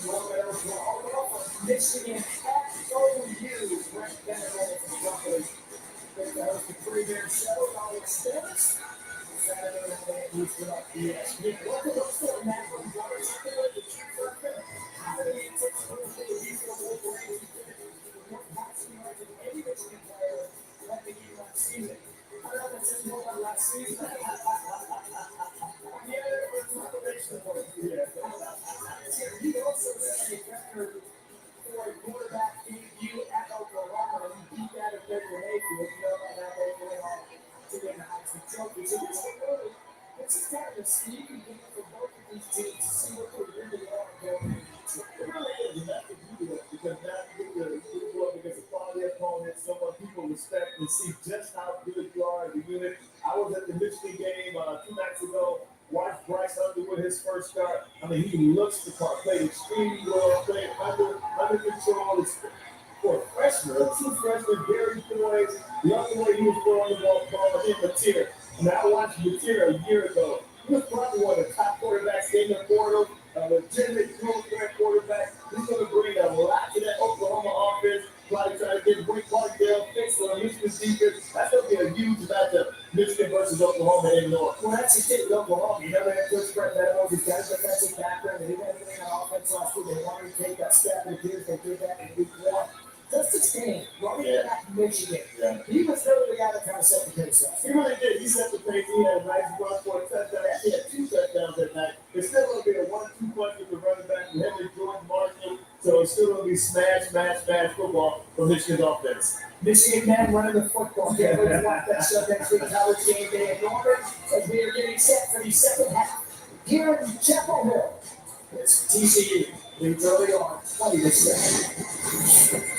S2: Welcome to Oklahoma, Michigan at OU, ranked down from Company. They're the host of Premier Show, all expense. Saturday night at Houston on ESPN. Welcome to the National Water Circuit, the Chief Circuit. How many tips for the Houston Wolverines? More passing yards than any Michigan player. Let me give you last season. I don't know if it's more than last season. Yeah, it's a combination of both. Yeah. He also set a record for a quarterback debut at Oklahoma. He beat that of Baker Mayfield. You know about how they went on to win the Heisman Trophy. So this is kind of a sneaky game for both of these teams to see what they really are going into.
S20: It really is, and that's the beauty of it, because now you get to go up against a quality opponent, someone people respect and see just how good you are as a unit. I was at the Michigan game 2 nights ago. Watched Bryce Underwood his first start. I mean, he looks the part, played extremely well, played under control. For a freshman, a true freshman, very poised. The only way he was throwing the ball in Mateer. And I watched Mateer a year ago. He was probably one of the top quarterbacks in the portal, a legitimate dual threat quarterback. He's going to bring a lot to that Oklahoma offense. Probably trying to get Wink Martindale fixed on Michigan's defense. That's going to be a huge matchup, Michigan versus Oklahoma in North.
S2: Well, that's the kid with Oklahoma. You know, they have good spread that he's got a defensive background. They didn't have anything on offense last week. They wanted to take that step. It appears they did that in week 1. Just expand. Running back Michigan.
S20: Yeah.
S2: He was really the guy that kind of set the pace up.
S20: He really did. He set the pace. He had a nice run for a touchdown. Actually had 2 touchdowns that night. It's still going to be a 1-2 punch with the running back from Henry Jordan Marshall. So it's still going to be smash football for Michigan's offense.
S2: Michigan men running the football. Yeah, we're going to watch that show next week. College game day in Norman as we are getting set for the second half here in Chapel Hill. It's TCU. Leads early on. 20 to 7.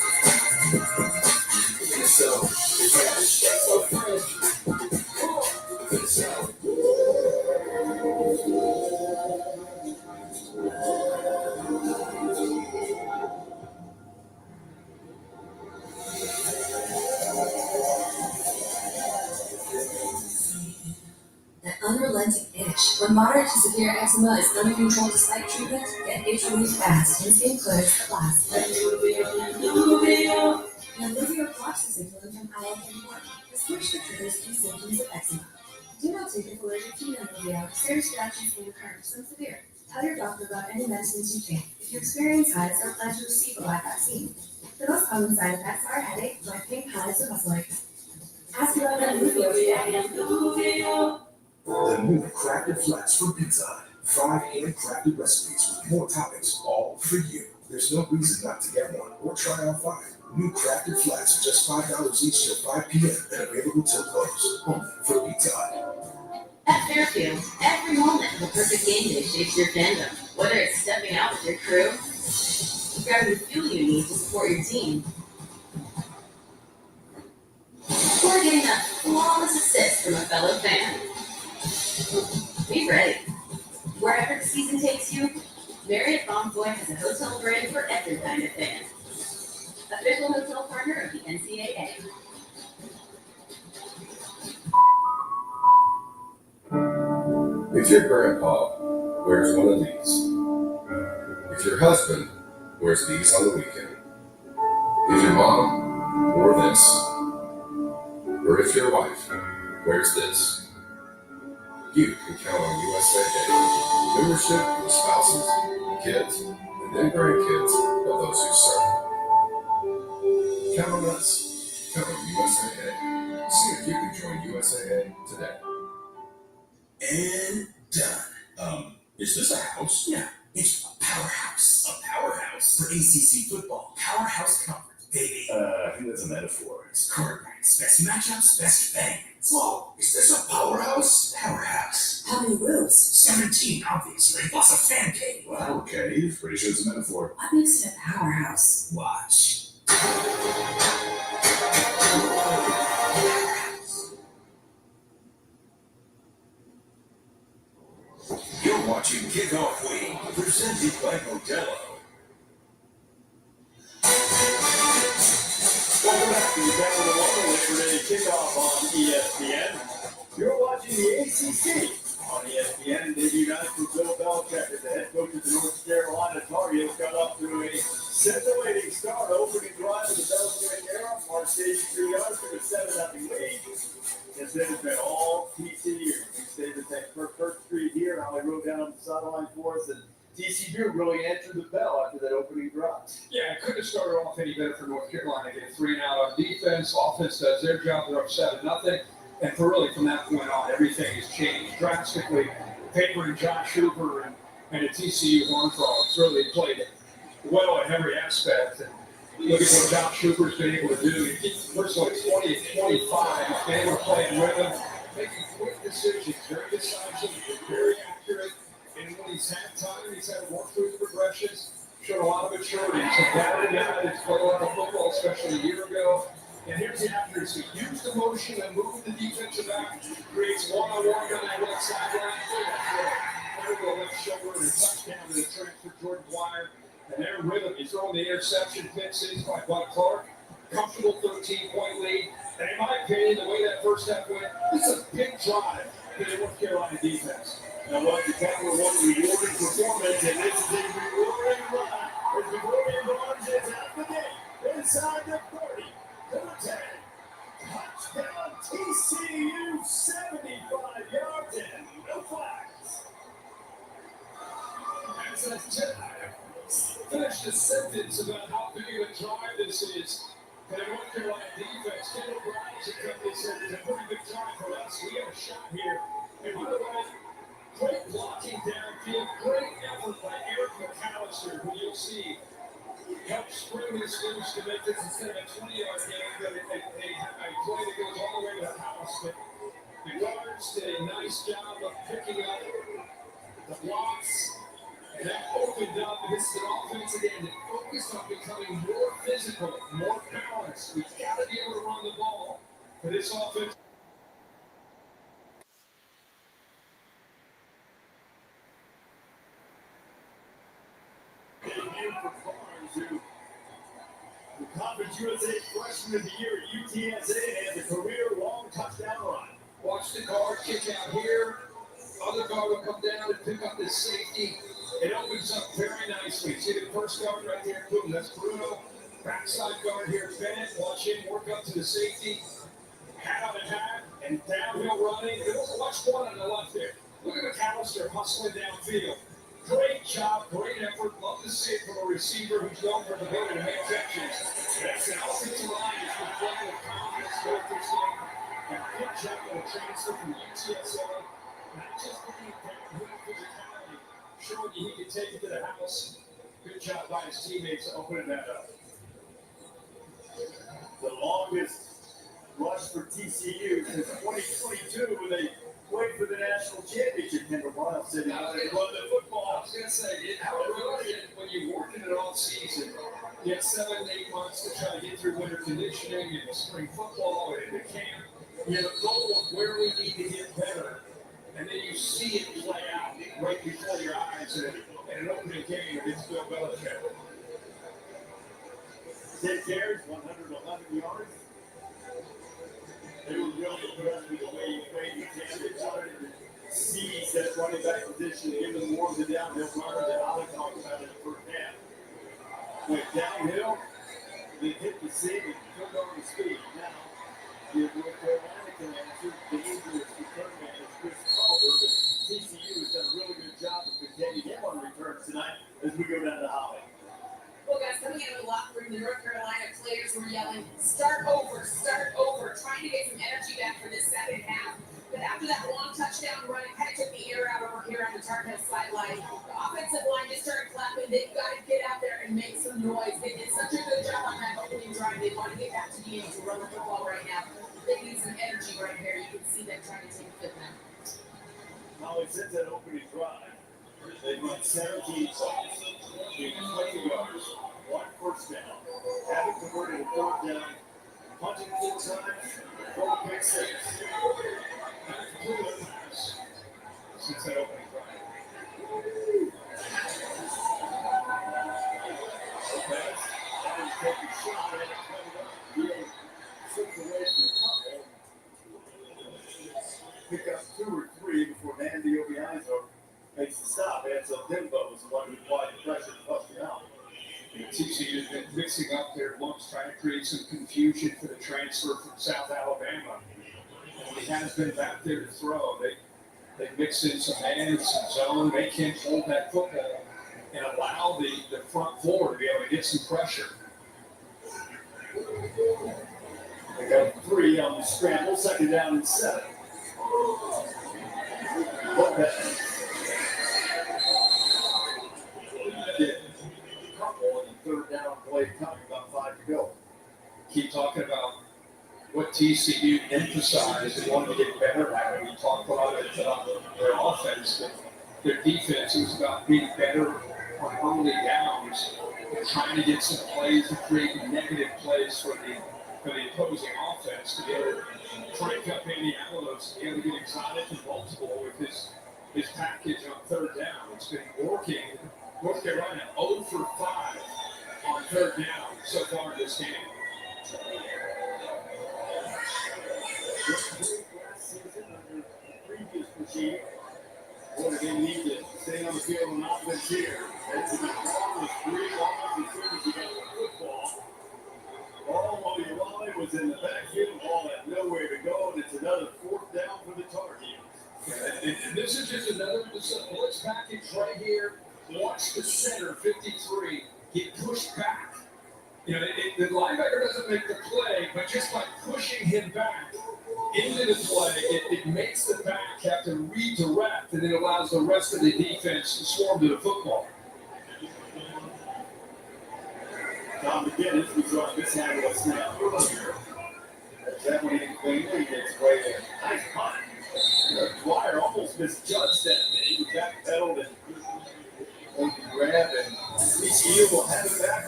S9: An unrelenting itch. When moderate to severe eczema is uncontrolled despite treatment, get itch relief fast and skin clears at last. Naluvio blocks the signaling from IL-31. The switch that triggers key symptoms of eczema. Do not take it allergic to Naluvio. Serious reactions may occur, some severe. Tell your doctor about any medicines you take. If you experience hives or plan to receive a live vaccine. The most common side effects are headache, joint pain, hives, or muscle aches. Ask about Naluvio today.
S8: The new crafted flats from Pizza Hut. 5 handcrafted recipes with more toppings, all for you. There's no reason not to get one or try out 5. New crafted flats are just $5 each till 5 p.m. and available till close. Only for Pizza Hut.
S13: At Fairfield, every moment of a perfect game day shapes your fandom. Whether it's stepping out with your crew, grabbing the fuel you need to support your team, or getting that flawless assist from a fellow fan. Be ready. Wherever the season takes you, Marriott Bonvoy has a hotel brand for every kind of fan. Official hotel partner of the NCAA.
S3: If your grandpa wears one of these, if your husband wears these on the weekend, if your mom wore this, or if your wife wears this, you can count on USAA membership for spouses, kids, and then grandkids of those who serve. Count on us. Count on USAA. See if you can join USAA today.
S8: And done. Is this a house? Yeah, it's a powerhouse. A powerhouse? For ACC football. Powerhouse conference, baby.
S3: I think that's a metaphor.
S8: It's quarterbacks, best matchups, best fans. Whoa, is this a powerhouse? Powerhouse.
S9: How many rooms?
S8: 17, obviously. Plus a fan cave.
S3: Well, okay. Pretty sure it's a metaphor.
S9: What makes it a powerhouse?
S8: Watch.
S3: You're watching Kickoff Week, presented by Modelo.
S4: Welcome back to the Capital One Labor Day Kickoff on ESPN. You're watching the ACC on ESPN. Debut night for Bill Belichick as the head coach of the North Carolina Tar Heels got off to a scintillating start, opening drive of the Belichick era. Marched 82 yards to a 7-0 lead. This has been all TCU. We stayed at that First Street here, how they rode down on the sideline for us, and TCU really answered the bell after that opening drive.
S17: Yeah, it couldn't have started off any better for North Carolina. Get 3 and out on defense. Offense does their job. They're up 7-0. And from that point on, everything has changed drastically. Paper and Josh Hooper and the TCU Horned Frogs really played well in every aspect. And look at what Josh Hooper's been able to do. First of all, he's 20-25. He's been able to play in rhythm, making quick decisions, very decisive, very accurate. And when he's had time, he's had to work through the progressions, showed a lot of maturity. He's a veteran guy that's played a lot of football, especially a year ago. And here's the accuracy. Use the motion and move the defensive back. Creates one-on-one on that left sideline. Over the left shoulder and a touchdown to the transfer Jordan Wire. And they're in rhythm. He's throwing the interception, pick six by Bud Clark. Comfortable 13-point lead. And in my opinion, the way that first half went, this is a big drive for the North Carolina defense.
S4: Now, what the Capital One rewarding performance, and this is a rewarding run as the Gordon Barnes is out the gate, inside the 30, to the 10. Touchdown TCU, 75 yards and no flags.
S17: As I finished the sentence about how big of a drive this is for the North Carolina defense, Kendall Grimes and company said it's a pretty big drive for us. We have a shot here. And by the way, great blocking downfield, great effort by Eric McAllister, who you'll see helped spring this loose to make this instead of a 20-yard game, but a play that goes all the way to the house. But the guards did a nice job of picking up the blocks, and that opened up. This is an offense again that focused on becoming more physical, more balanced. We've got to be able to run the ball for this offense.
S4: Debut for Barnes, who the Conference USA Freshman of the Year at UTSA has a career-long touchdown run.
S17: Watch the guard kick out here. Other guard will come down and pick up this safety. It opens up very nicely. See the first guard right there? Boom, that's Bruno. Backside guard here, Bennett. Watch him work up to the safety. Hat on a hat and downhill running. Watch one on the left there. Look at McAllister hustling downfield. Great job, great effort. Love to see it from a receiver who's known for the ability to make catches. That's an offensive line that's been playing with confidence throughout this game. And good job of the transfer from UTSA. Not just looking at physicality, showing you he can take it to the house. Good job by his teammates opening that up.
S4: The longest rush for TCU since 2022 when they played for the national championship in Ohio City.
S17: Now they run the football. I was going to say, how brilliant when you work in it all season. You have 7 to 8 months to try to get through winter conditioning and spring football and into camp. You have a goal of where we need to get better. And then you see it play out right before your eyes in an opening game against Bill Belichick.
S4: 10 carries, 111 yards. They were really impressed with the way he played the camp. They wanted to see that running back position, give them more of the downhill runner that Ali talked about in the first half. Went downhill, they hit the seam and took over the speed. Now, the North Carolina can answer the dangerous return man is Chris Culver, but TCU has done a really good job of containing him on returns tonight as we go down to Holly.
S5: Well, guys, coming out of the locker room, the North Carolina players were yelling, start over, trying to get some energy back for this second half. But after that long touchdown run, it kind of took the air out over here on the Tar Heel sideline. The offensive line just started clapping. They've got to get out there and make some noise. They did such a good job on that opening drive. They want to get back to being able to run the football right now. They need some energy right here. You can see them trying to take a fit now.
S4: Holly, since that opening drive, they've run 17 plays, 20 yards, 1 first down, haven't converted a 4th down, punting 4 times, 4 pick 6.
S17: Since that opening drive. trying to create some confusion for the transfer from South Alabama. And he has been back there to throw. They mix in some man, some zone, make him hold that football and allow the front four to be able to get some pressure.
S4: They got 3 on the scramble, 2nd down and 7. Lopez. Couple on the 3rd down play coming, about 5 to go.
S17: Keep talking about what TCU emphasized and wanted to get better at. We talked a lot about their offense, but their defense was about being better on early downs, trying to get some plays to create negative plays for the opposing offense to be able to crank up Andy Avalos, to be able to get exotic and multiple with his package on 3rd down. It's been working. North Carolina 0 for 5 on 3rd down so far in this game.
S4: Last season under the previous regime, what do they need to stay on the field on offense here? That's the ball with 3 balls as soon as he got the football. Ball Raleigh was in the backfield, ball had nowhere to go, and it's another 4th down for the Tar Heels.
S17: And this is just another blitz package right here. Watch the center, 53, get pushed back. You know, the linebacker doesn't make the play, but just by pushing him back into the play, it makes the back have to redirect, and it allows the rest of the defense to swarm to the football.
S4: Tom McGinnis was on this handle of snap earlier. That one in cleanly gets way in. Nice punt. Dwyer almost misjudged that thing. He backpedaled and grab, and TCU will have it back.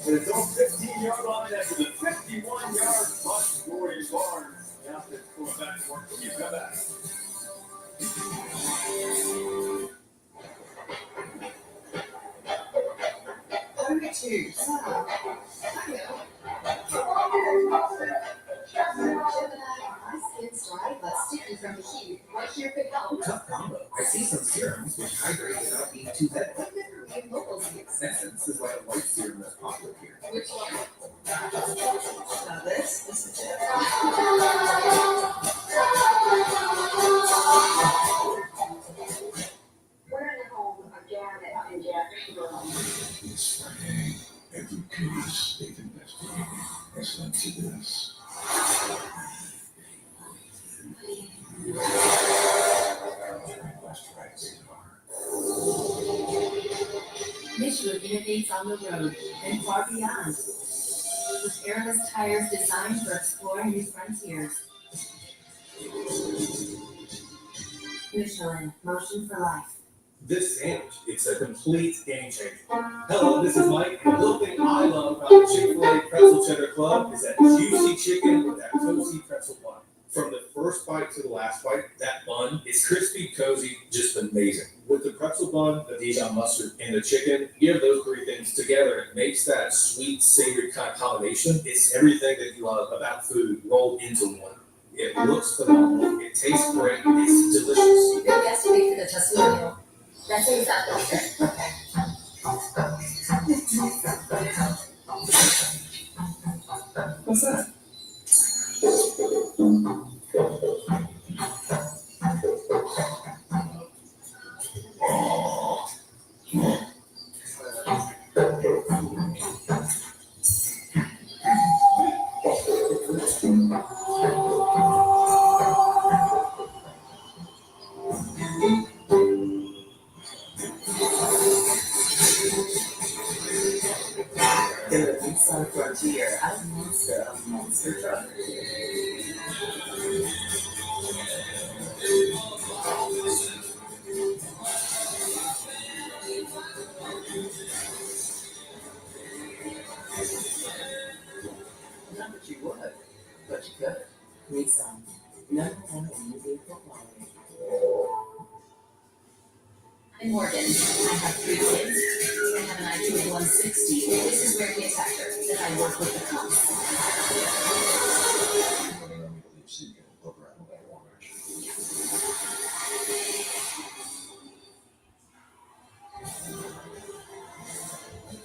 S4: But it's on 15-yard line after the 51-yard punt. Corey Barnes now going back to work. He's got back.
S12: Only 2.
S13: My skin's dry but sticky from the heat. What here could help?
S7: Tough combo. I see some serums which hydrate without being too heavy.
S13: What different in local use?
S7: Essence is like a white serum that's popular here.
S13: Which one?
S12: Now this is it.
S21: We're in the home of Janet and Jeff.
S8: It's Friday. Every case they've investigated has led to this.
S13: Michelin innovates on the road and far beyond. With airless tires designed for exploring new frontiers. Michelin, motion for life.
S18: This sandwich, it's a complete game changer. Hello, this is Mike. The little thing I love about the Chick-fil-A Pretzel Cheddar Club is that juicy chicken with that cozy pretzel bun. From the first bite to the last bite, that bun is crispy, cozy, just amazing. With the pretzel bun, the Dijon mustard, and the chicken, you have those 3 things together. It makes that sweet, savory kind of combination. It's everything that you love about food rolled into one. It looks phenomenal. It tastes great. It's delicious.
S13: Good guesstimate for the testimonial. That's exactly.
S7: What's that?
S12: In the Nissan Frontier, I'm a monster truck. Not that you would, but you could. Nissan, number 1 in new vehicle quality.
S13: I'm Morgan. I have 3 kids. I have an IQ of 160. This is where the attacker that I work with the cops.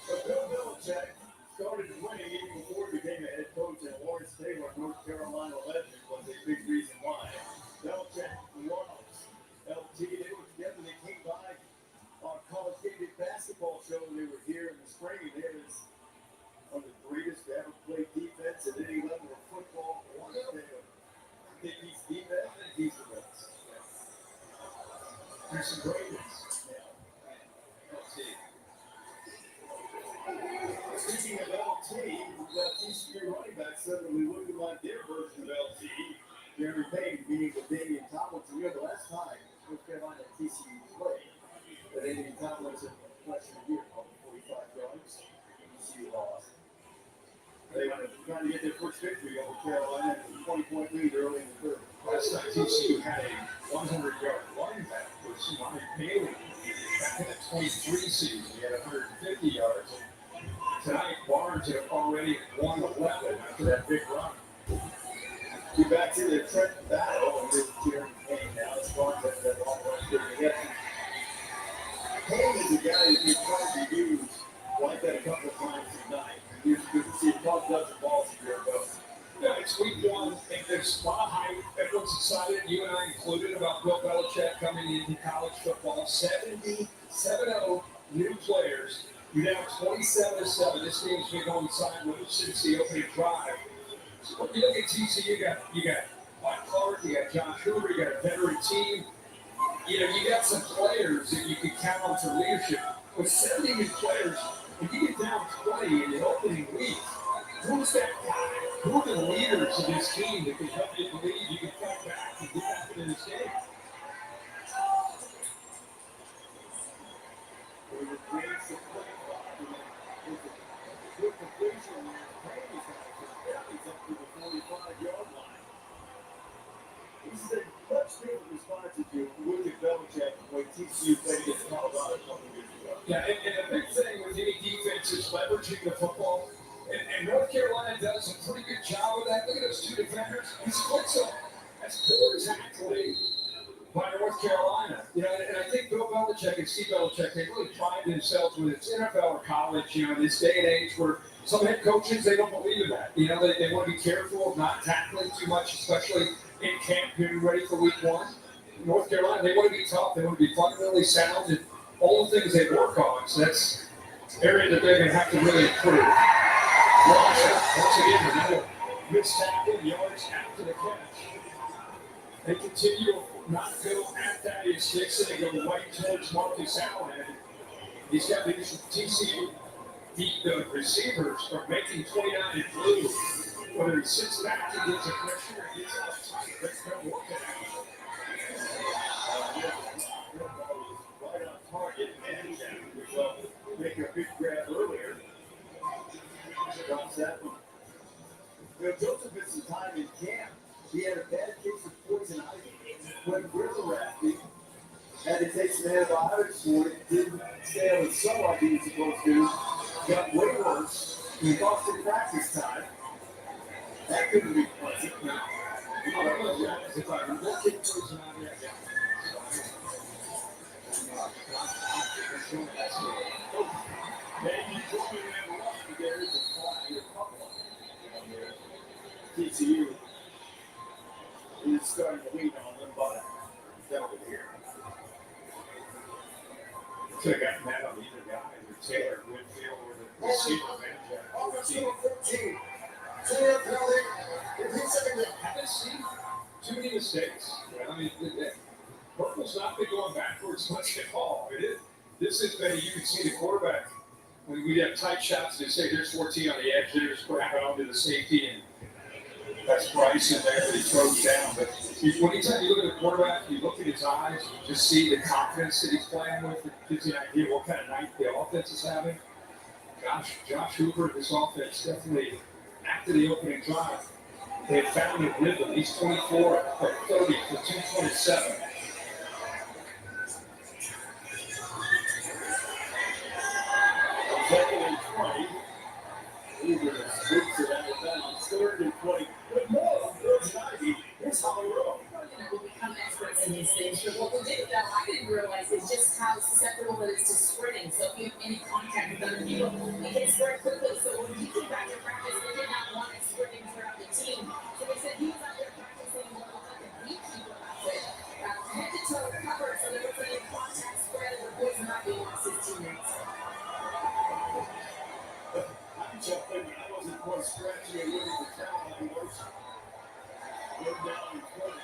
S4: But Bill Belichick started winning even before he became ago they were here in the spring, and there's one of the greatest to ever play defense at any level of football. I think he's the best, and he's the best. There's some greatness. Let's see. Speaking of LT, TCU running back suddenly looking like their version of LT. Jeremy Payne meeting with Damian Tomlinson. The last time North Carolina and TCU played, but Damian Tomlinson freshman year, 45 yards. TCU lost. They were trying to get their first victory over Carolina and a 20-point lead early in the third.
S17: Last time TCU had a 100-yard running back was Monty Bailey back in the 23 season. He had 150 yards. Tonight, Barnes had already won 11 after that big run.
S4: Get back to the Trenton battle, and there's Jeremy Payne now. It's Barnes that long run together. Payne is a guy who's been trying to use like that a couple of times tonight. You can see a couple dozen balls a year ago.
S17: Yeah, it's week one, and there's a lot of hype. Everyone's excited, you and I included, about Bill Belichick coming into college football. 70 new players. You're now 27-7. This game's been going sideways since the opening drive. So when you look at TCU, you got Mike Clark, you got Josh Hoover, you got a veteran team. You got some players that you can count on for leadership. With 70 new players, if you get down 20 in the opening week, who's that guy? Who are the leaders of this team that can help you believe you can fight back and get back into this game?
S4: Good completion there. Payne is up to the 45-yard line. This is a much different response if you look at Belichick when TCU played against Colorado a couple of years ago.
S17: Yeah, and the big thing with any defense is leveraging the football. And North Carolina does a pretty good job of that. Look at those two defenders. He splits them. That's poor tackling by North Carolina. And I think Bill Belichick and Steve Belichick, they really pride themselves with it's NFL or college, in this day and age where some head coaches, they don't believe in that. They want to be careful of not tackling too much, especially in camp, getting ready for week one. North Carolina, they want to be tough. They want to be fundamentally sound and all the things they work on. So that's an area that they're going to have to really improve. Once again, another missed tackle, yards after the catch. They continue to not go at Thaddeus Dixon. They go right towards Marcus Allen. He's got these TCU the receivers are making 29 in blue. Whether he sits back and gets a pressure or gets outside, that's going to work it out.
S4: Right on target, and make a big grab earlier. Drops that one. Joseph missed some time in camp. He had a bad case of poison ivy. Went river rafting. Had to take some antibiotics for it. Didn't stay on the sunlight he was supposed to. Got way worse. He lost in practice time. That couldn't be pleasant. No.
S17: If I look at poison ivy, I got
S4: Maybe putting in luck there is a fly, a couple of them there. TCU is starting to lean on them, but over here.
S17: Could have gotten that on either guy, either Taylor, Whitfield, or the receiver manager. Haven't seen too many mistakes. I mean, Purple's not been going backwards much at all. This has been, you can see the quarterback. When we have tight shots, they say there's 14 on the edge, they just grab it onto the safety, and that's Bryce in there that he throws down. But anytime you look at the quarterback, you look at his eyes, you just see the confidence that he's playing with. It gives you an idea what kind of night the offense is having. Josh Hoover, this offense definitely, after the opening drive, they have found a rhythm. He's 24 or 30 for 227.
S4: Second and 20. Hoover swoops it out of bounds. Third and 20. But more on third and 90. Here's Holly Rowe.
S5: We'll become experts in these things, but what we did that I didn't realize is just how susceptible it is to sprinting. So if you have any contact with other people, it can spread quickly. So when he came back to practice, they did not want it spreading throughout the team. So they said he was out there practicing what was like a beekeeper outfit, head to toe covered, so there was any contact spread of the poison ivy amongst his teammates.
S4: scratching and looking for talent on motion. Go down and play.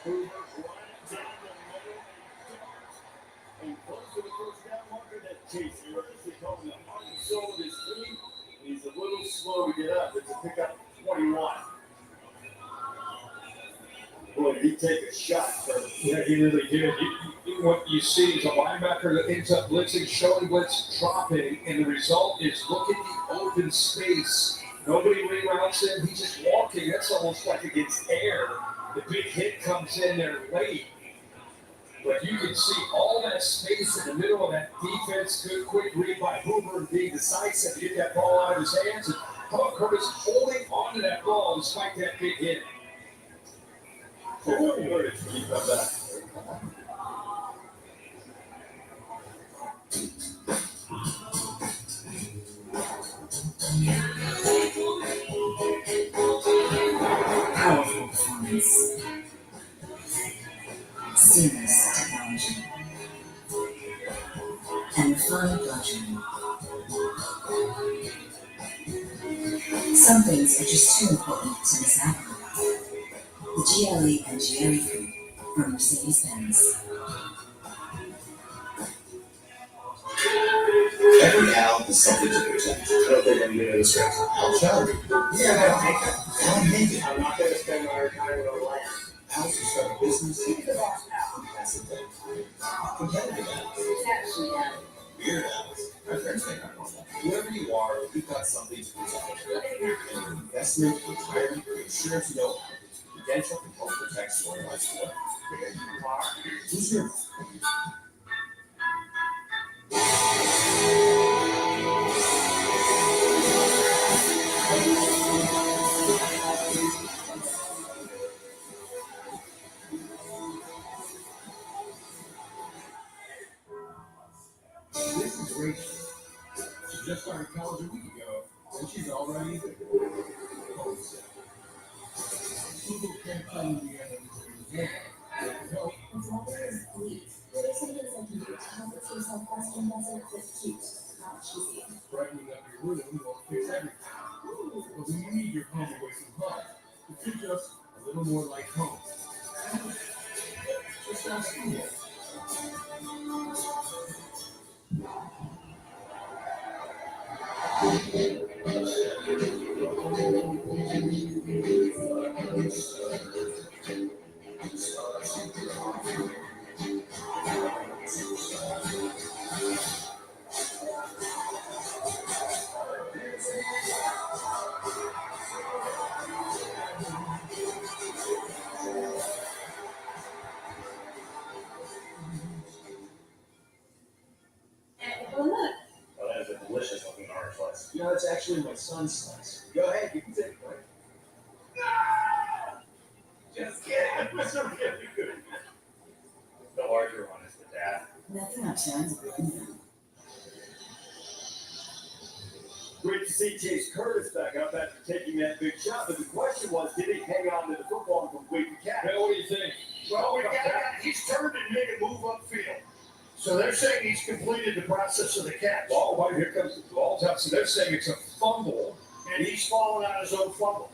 S4: Hoover running down the middle, and close to the first down marker. That Chase Curtis, they call him the heart and soul of his team. He's a little slow to get up. It's a pickup 21. Boy, did he take a shot.
S17: Yeah, he really did. What you see is a linebacker that ends up blitzing, showing blitz, dropping, and the result is look at the open space. Nobody reroutes him. He's just walking. That's almost like against air. The big hit comes in there late. But you can see all that space in the middle of that defense. Good quick read by Hoover and being decisive to get that ball out of his hands. And how about Curtis holding on to that ball despite that big hit?
S4: Curtis, when you come back.
S9: Powerful performance. Seamless technology. And refined luxury. Some things are just too important to miss out on. The GLE and GLE 3 from Mercedes-Benz.
S3: Every owl is something to protect. I don't think I'm getting this right. Owl child. Yeah, that'll make it. I'll make it.
S20: I'm not going to spend my retirement on land.
S3: Owls will start a business.
S20: Give me the box now.
S3: That's the thing. Competitive owls. Weird owls. My friends may not know that. Whoever you are, you've got something to protect. And investment, retirement, insurance, know-how. Prudential can help protect your life's work. Where you are, who's your
S19: This is Rachel. She just started college a week ago, and she's already homesick. People can't tell you the everything. Yeah. So,
S9: As long as it's bleak, what are some things I can do to help fix yourself question better that's cute, not cheesy?
S19: brightening up your room won't fix everything. But when you need your home away from home, it feel just a little more like home. Just ask me.
S6: Oh, that is a delicious looking orange slice.
S12: You know, that's actually my son's slice. Go ahead, you can take it, right?
S6: Just kidding. That was so really good. The larger one is the dad.
S9: Nothing much sounds good.
S4: Great to see Chase Curtis back up after taking that big shot. But the question was, did he hang on to the football and complete the catch?
S17: Bill, what do you think?
S20: Well, he's turned and made a move upfield. So they're saying he's completed the process of the catch.
S17: Ball, right here comes the ball top. So they're saying it's a fumble.
S20: And he's fallen on his own fumble.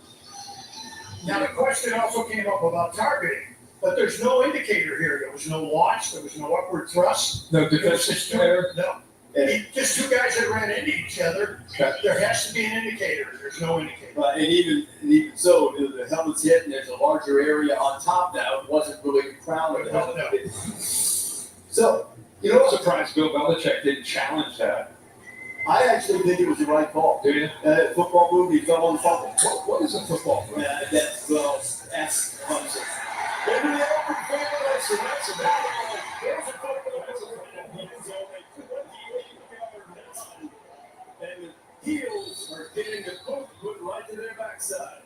S20: Now, the question also came up about targeting, but there's no indicator here. There was no launch. There was no upward thrust.
S17: No defensive player.
S20: No. Just two guys that ran into each other. There has to be an indicator. There's no indicator.
S4: And even so, the helmet's hit, and there's a larger area on top now. It wasn't really crowned with the helmet. So,
S17: you know, I'm surprised Bill Belichick didn't challenge that.
S4: I actually think it was the right call.
S17: Do you?
S4: Football move, he fell on the fumble.
S17: What is a football move?
S4: That's Clemson. Maybe the open field, that's a bad one. There's a football. That's a football. And the heels are getting the boot put right to their backside.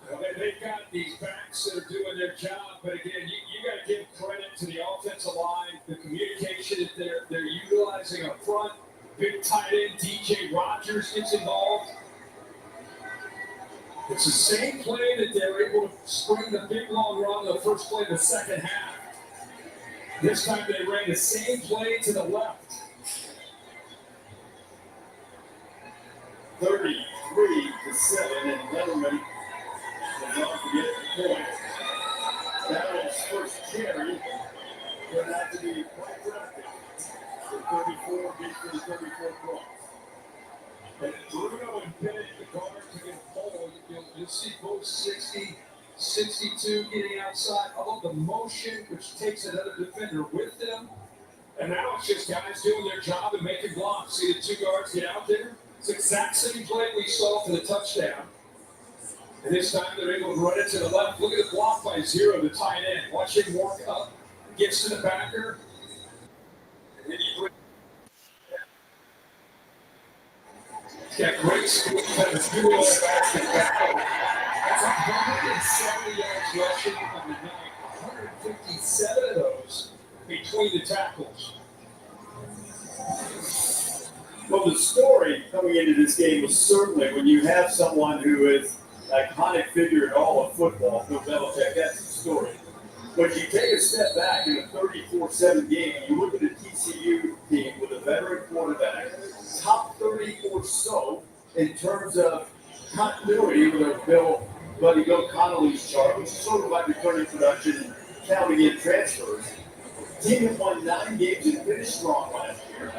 S17: Well, they've got these backs that are doing their job, but again, you got to give credit to the offensive line, the communication that they're utilizing up front. Big tight end DJ Rogers gets involved. It's the same play that they're able to spring the big long run the first play of the second half. This time they ran the same play to the left.
S4: 33-7, and Letterman does not forget the point. Darrell's first carry turned out to be quite productive. The 34 gets 34 points.
S17: And Bruno and Bennett, the guards against Pole, you'll see both 60, 62 getting outside. I love the motion, which takes another defender with them. And now it's just guys doing their job and making blocks. See the two guards get out there? It's the exact same play we saw for the touchdown. And this time they're able to run it to the left. Look at the block by Zero, the tight end. Watch him walk up, gets to the backer. And then he he's got great skill. That's a 170 yards rushing on the night. 157 of those between the tackles.
S4: Well, the story coming into this game was certainly when you have someone who is an iconic figure in all of football, Bill Belichick, that's the story. But you take a step back in a 34-7 game, you look at the TCU team with a veteran quarterback, top 30 or so in terms of continuity with a Bill Connolly's chart, which is sort of like returning production and counting in transfers. Team that won 9 games and finished strong last year.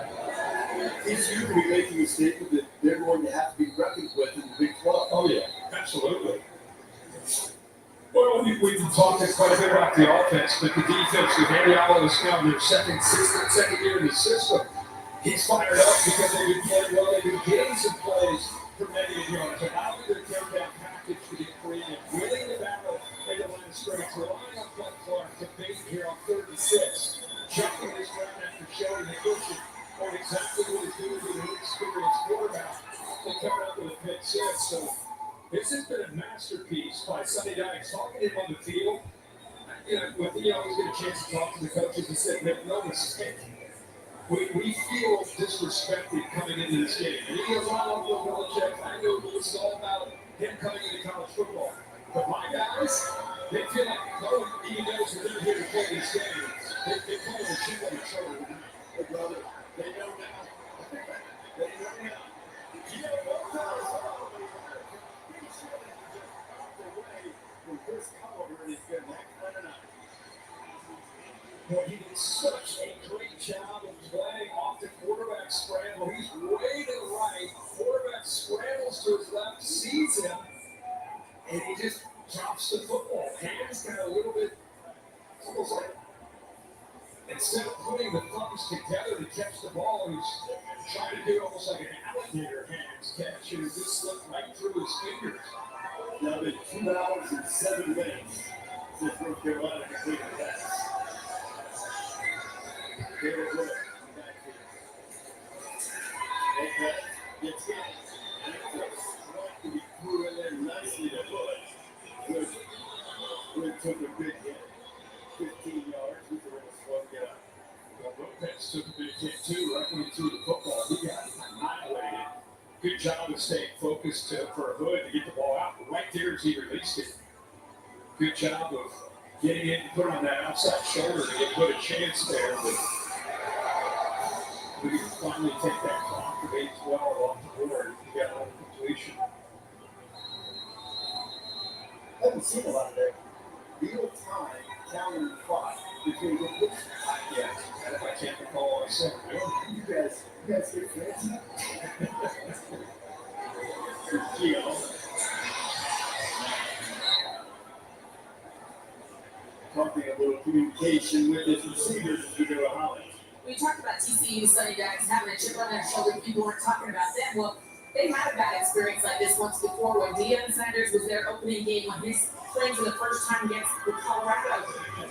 S4: TCU will be making a statement that they're going to have to be reckoned with in the Big 12.
S17: Oh, yeah, absolutely. Well, we've talked quite a bit about the offense, but the defense with Andy Allen is now in their second year in the system. He's fired up because they've been playing well. They've been getting some plays from negative yards. But how do they take that package to get creative? Winning the battle in the line of scrimmage, relying on Clark to bait here on 3rd and 6. Jumping this round after showing the cushion on exactly what he's doing with an inexperienced quarterback. They come up with a pick 6. So this has been a masterpiece by Sonny Dykes. Talking to him on the field, when he always get a chance to talk to the coaches, he said, make no mistake. We feel disrespected coming into this game. And he goes, I love Bill Belichick. I know this is all about him coming into college football. But my guys, they feel like no one even knows that they're here to play these games. They come with a chip on their shoulder.
S4: Hey, brother, they know now. They know now. You know what?
S17: Well, he did such a great job of playing off the quarterback scramble. He's way to the right. Quarterback scrambles to his left, sees him, and he just drops the football. Hands got a little bit, almost like, instead of putting the thumbs together to catch the ball, he's trying to do almost like an alligator hands catch, and it just slipped right through his fingers.
S4: Now, it's 2 hours and 7 minutes since North Carolina completed that. Caleb Wood, back here. Okay, gets hit. And it's a strike to be threw in there nicely to Wood. Wood took a big hit. 15 yards. He's a little slow to get up.
S17: Well, Lopez took a big hit too, right when he threw the football. He got annihilated. Good job of staying focused for Hood to get the ball out. But right there as he released it. Good job of getting it and put on that outside shoulder to get Hood a chance there. But we can finally take that clock of 8-12 off the board. We got all completion.
S4: I haven't seen a lot of that real time counting the clock between the hits.
S17: Yeah, and if I can't recall what I said,
S4: you guys get fancy. Talking a little communication with his receivers as we go to Holland.
S13: We talked about TCU Sonny Dykes having a chip on their shoulder. People weren't talking about them. Well, they've had a bad experience like this once before when Deion Sanders was their opening game when he's playing for the first time against Colorado.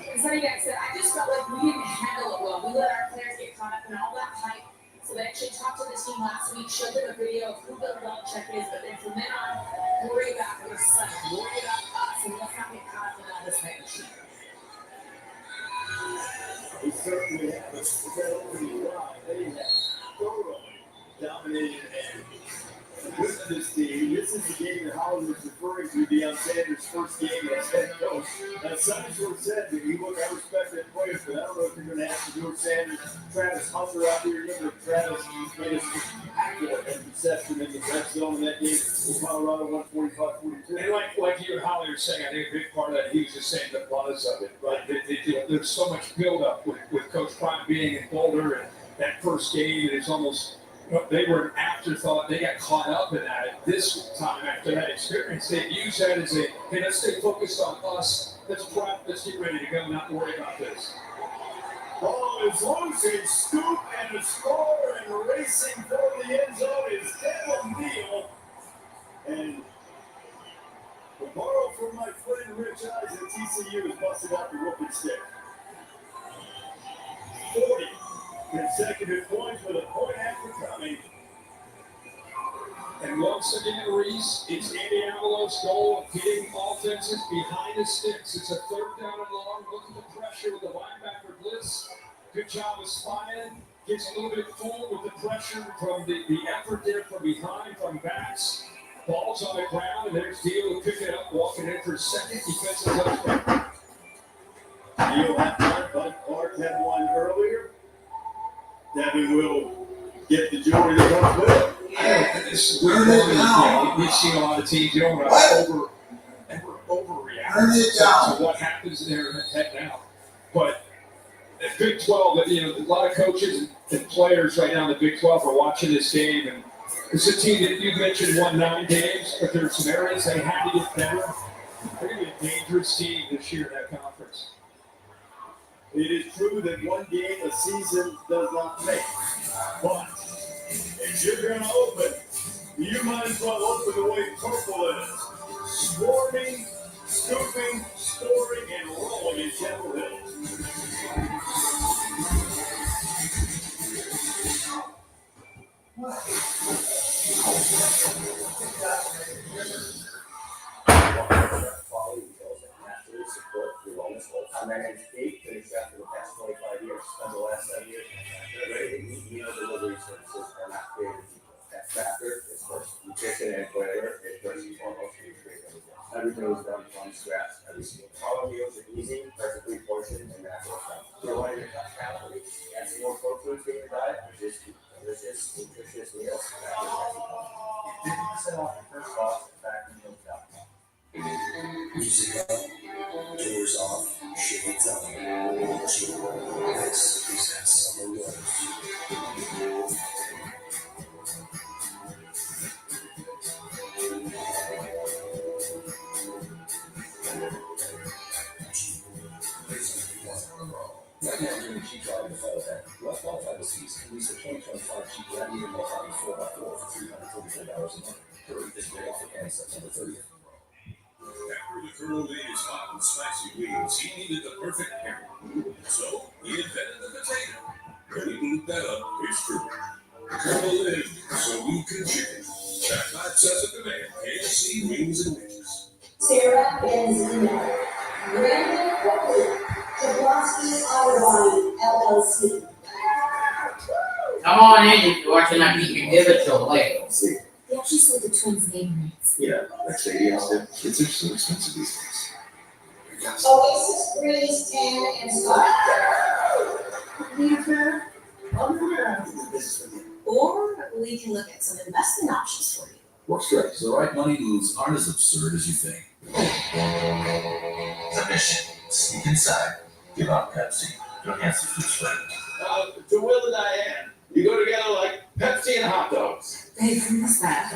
S13: And Sonny Dykes said, I just felt like we didn't handle it well. We let our players get caught up in all that hype. So they actually talked to the team last week, showed them a video of who Bill Belichick is, but then from then on, worry about your son, worry about us, and let's not get caught up in all this type of shit.
S4: They certainly have a stealthy drive. They have totally dominated and with this team. This is the game that Holland was referring to, the Deion Sanders' first game as head coach. Sunsford said that you look, I respect their players, but I don't know if you're going to have Shedeur Sanders, Travis Hunter out here. Remember, Travis made a spectacular interception in the red zone in that game with Colorado 145-42.
S17: And like you and Holly are saying, I think a big part of that, he was just saying the buzz of it, right? There's so much buildup with Coach Prime being in Boulder and that first game, and it's almost, they were an afterthought. They got caught up in that. This time, after that experience, they used that as a, hey, let's stay focused on us. Let's prep. Let's get ready to go. Not worry about this.
S4: Ball is loose, a scoop and a score, and racing for the end zone is Kevin Neal. And to borrow from my friend Rich Eyes at TCU is busted out the rookie stick. 40 consecutive points with a point after coming.
S17: And once again, Reese, it's Andy Avalos' goal of getting offenses behind the sticks. It's a third down and long. Look at the pressure with the linebacker blitz. Good job of spying. Gets a little bit full with the pressure from the effort there from behind, from backs. Ball's on the ground, and there's Deal to pick it up, walking in for a second defensive touchdown.
S4: Deal had one, but Clark had one earlier. Devin will get the jewelry that comes with it.
S17: This is weird. We've seen a lot of teams. You don't want to overreact to what happens there head now. But the Big 12, a lot of coaches and players right now in the Big 12 are watching this game, and it's a team that you mentioned won 9 games, but there's some areas they had to get better. They're going to be a dangerous team this year in that conference.
S4: It is true that one game a season does not make, but if you're going to open, you might as well open the way purple is. Swarming, scooping, scoring, and rolling in Chapel Hill.
S6: My name's Pete, been a chef for the past 25 years, spent the last 7 years ready to eat meal delivery services are not created people. That's factor, it's first. Nutrition and flavor, it's first and foremost, we create everything. Everything is done from scratch, every single. All our meals are easy, perfectly portioned, and natural stuff. If you want your top calories, add some more whole foods in your diet, or just eat delicious, nutritious meals. 50% off your first cost at factormeals.com.
S8: Music up, doors off, shades on. This is that summer love.
S19: Right now, during the Jeep Driving Fall event, well-qualified receipts can lease a 2025 Jeep Gladiator Mojave 4x4 for $344 a month. Hurry, this day offer ends September 30th.
S15: After the Colonel made his hot and spicy wings, he needed the perfect pairing. So he invented the potato. When he blew that up, it's true. Colonel is Solucan Chicken. That not says it demand. KFC wings and wings.
S9: Sarah Benzino, Brandon Buckley, Jablonski Autobody, LLC.
S1: Come on in if you're watching that beat. Give it your leg.
S9: They actually sold the twins' name rights.
S19: Yeah, like stadiums do. Kids are so expensive these days.
S9: Oasis Breeze, Tan, and Scott. Or we can look at some investment options for you.
S19: Works great. The right money moves aren't as absurd as you think.
S16: The mission. Sneak inside. Give out Pepsi. Don't answer food spread.
S20: To Will and Diane, you go together like Pepsi and hot dogs.
S9: Hey, who is that?
S6: I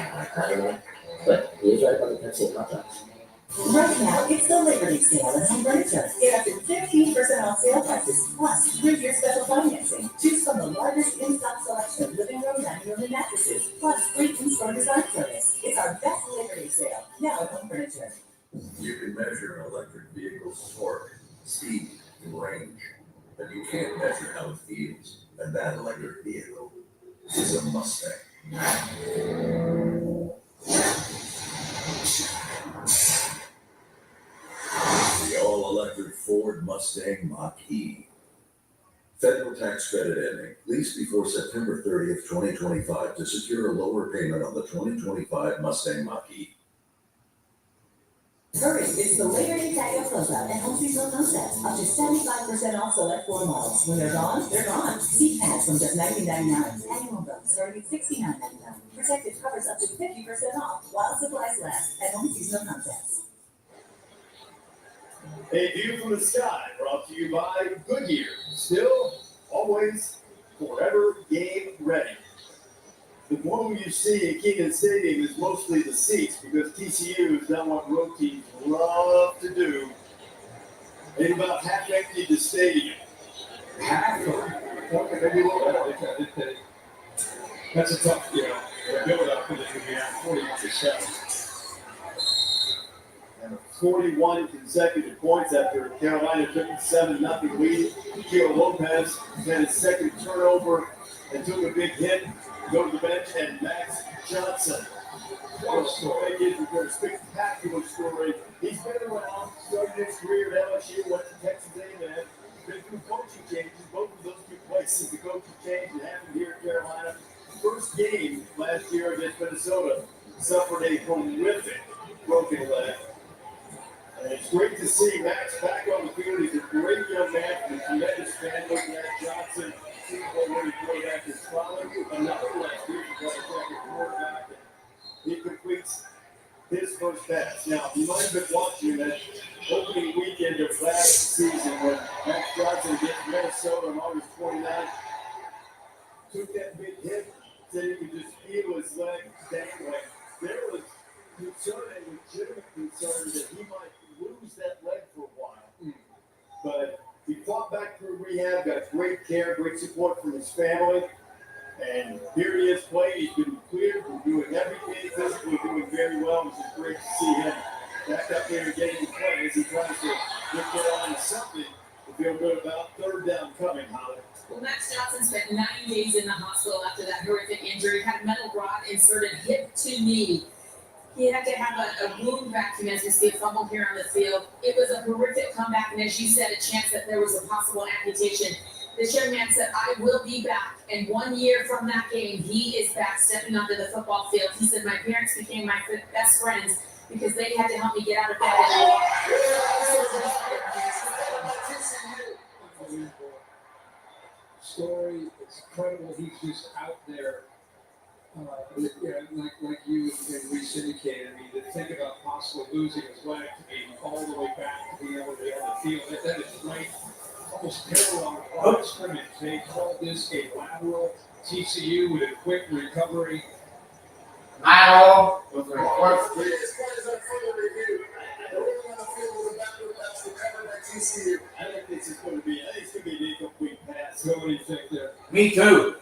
S6: don't know, but he is right about the Pepsi and hot dogs.
S23: Right now, it's the Liberty Sale at Home Furniture. Get up to 15% off sale prices, plus 3-year special financing. Choose from the largest in-stock selection of living room, dining room, and mattresses, plus free in-store design service. It's our best Liberty Sale, now at Home Furniture.
S19: You can measure an electric vehicle's torque, speed, and range, but you can't measure how it feels. And that electric vehicle is a Mustang. The all-electric Ford Mustang Mach-E. Federal tax credit ending. Lease before September 30th, 2025 to secure a lower payment on the 2025 Mustang Mach-E.
S23: Hurry, it's the Labor Day Tag Closeout at Home Seasonal Concepts. Up to 75% off select floor models. When they're gone, they're gone. Seat pads from just $19.99. Annual bills starting at $69.99. Protective covers up to 50% off while supplies last at Home Seasonal Concepts.
S4: A view from the sky brought to you by Goodyear. Still, always, forever game ready. The gloom you see in Kenan Stadium is mostly the seats because TCU has done what road teams love to do. They've about half emptied the stadium.
S17: Half or maybe a little more. That's a tough, build up because it could be at 41-7.
S4: And 41 consecutive points after Carolina took a 7-0 lead. Keo Lopez had his second turnover and took a big hit. Go to the bench, and Max Johnson. What a story. A spectacular story. He's been around, started his career at LSU, went to Texas A&M, been through coaching changes. Both of those two places, the coaching change that happened here at Carolina. First game last year against Minnesota, suffered a horrific broken leg. And it's great to see Max back on the field. He's a great young man from a tremendous family. Max Johnson, Super Bowl winning quarterback, is following another last year quarterback. He completes his first pass. Now, you might have been watching that opening weekend of last season when Max Johnson against Minnesota on August 29th took that big hit, said he could just feel his leg dangling. There was concern and legitimate concern that he might lose that leg for a while. But he fought back through rehab, got great care, great support from his family. And here he is playing. He's been cleared from doing everything physically, doing very well. It's just great to see him back up there and getting to play as he tries to get on something to feel good about. Third down coming, Holly.
S13: Well, Max Johnson spent 9 days in the hospital after that horrific injury, had metal rod inserted hip to knee. He had to have a wound vacuum as we see a fumble here on the field. It was a horrific comeback, and as you said, a chance that there was a possible amputation. This young man said, I will be back. And 1 year from that game, he is back stepping onto the football field. He said, my parents became my best friends because they had to help me get out of bed and walk.
S17: Story, it's incredible. He's just out there. Like you and Reese indicated, I mean, to think about possibly losing his leg to be all the way back to being able to be on the field, that is right, almost parallel to scrimmage. They called this a lateral. TCU with a quick recovery.
S1: Lateral with a quick.
S4: I think this is going to be an incomplete pass.
S17: So what do you think there?
S1: Me too.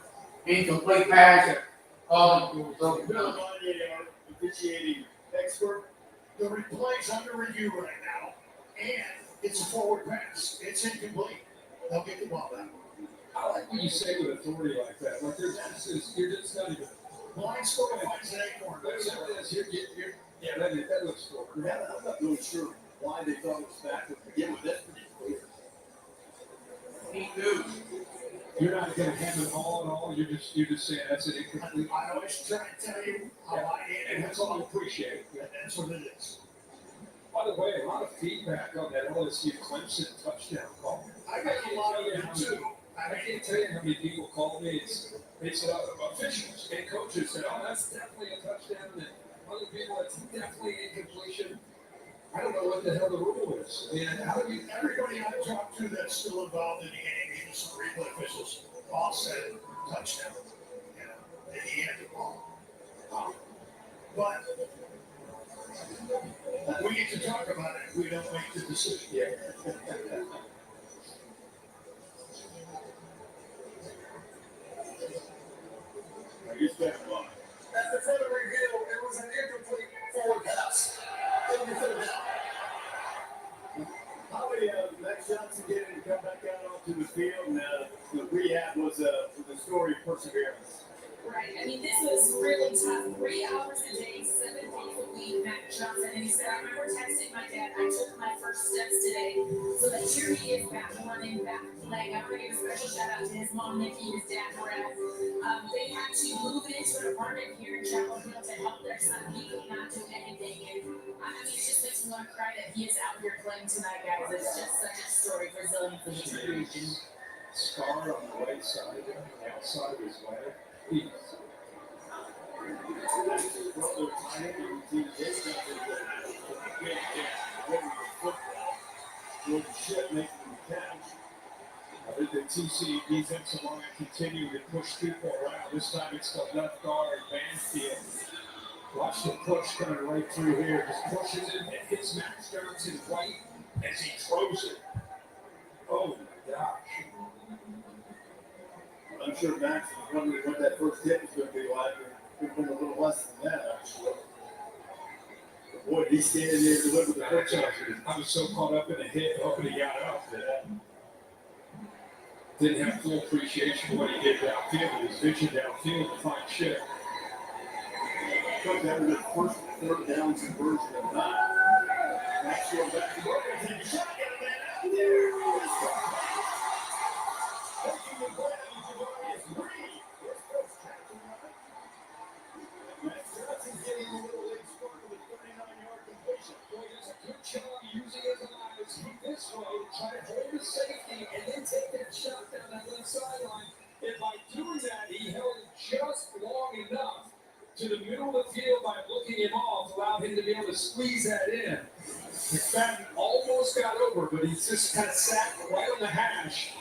S1: Incomplete pass.
S4: Bill Money, our officiating expert.
S2: The replay's under review right now, and it's a forward pass. It's incomplete. They'll get the ball back.
S17: I like when you say with authority like that. Like you're just not even.
S2: Blind score finds an acorn.
S17: That looks cool.
S4: I'm not really sure why they thought it was back to begin with. That's pretty clear.
S1: Me too.
S17: You're not going to have it all in all. You're just saying that's an incomplete.
S2: I always try to tell you how I am.
S17: And that's all I appreciate.
S2: That's what it is.
S17: By the way, a lot of feedback on that LSU Clemson touchdown call.
S2: I got a lot of it too.
S17: I can't tell you how many people called me. It's officials and coaches said, "Oh, that's definitely a touchdown." And other people, it's definitely incompletion. I don't know what the hell the rule is. I mean, how do you?
S2: Everybody I talked to that's still involved in the game, even some replay officials, all said touchdown. That he had the ball. But we get to talk about it if we don't make the decision.
S17: Yeah.
S4: I guess that's why.
S2: At the further review, it was an incomplete forward pass.
S4: Holly, Max Johnson getting to come back out onto the field, and the rehab was a story of perseverance.
S5: Right. I mean, this was really tough. 3 hours a day, 7 days a week, Matt Johnson. And he said, I remember texting my dad, I took my first steps today. So that here he is back running, back playing. I want to give a special shout out to his mom, Nikki, his dad, Brad. They had to move into an apartment here in Chapel Hill to help their son. He could not do anything. And I mean, it just makes me want to cry that he is out here playing tonight, guys. It's just such a story for Zillion for the generation.
S17: Scar on the right side, on the outside as well. He's the TCU defensive line continuing to push people around. This time it's the left guard, Banfield. Watch the push coming right through here. Just pushes it and hits Max Johnson right as he throws it. Oh my gosh.
S20: I'm sure Max was wondering what that first hit was going to be like. It could have been a little less than that, actually. But boy, he's standing there delivering the pitch out.
S17: I was so caught up in the hit, hoping he got up that didn't have full appreciation for what he did downfield. His vision downfield to find shit.
S20: But that was the first third down conversion of that. Max going back to work and take a shot. Got a man out there. Taking the grab, he's Reed. First coach catching right. Max Johnson's getting a little late start with a 39-yard completion.
S17: Boy, does a good job using his eyes. Keep this way, try to hold the safety, and then take that shot down that left sideline. And by doing that, he held it just long enough to the middle of the field by looking him off, allowed him to be able to squeeze that in. McFadden almost got over, but he just kind of sat right on the hash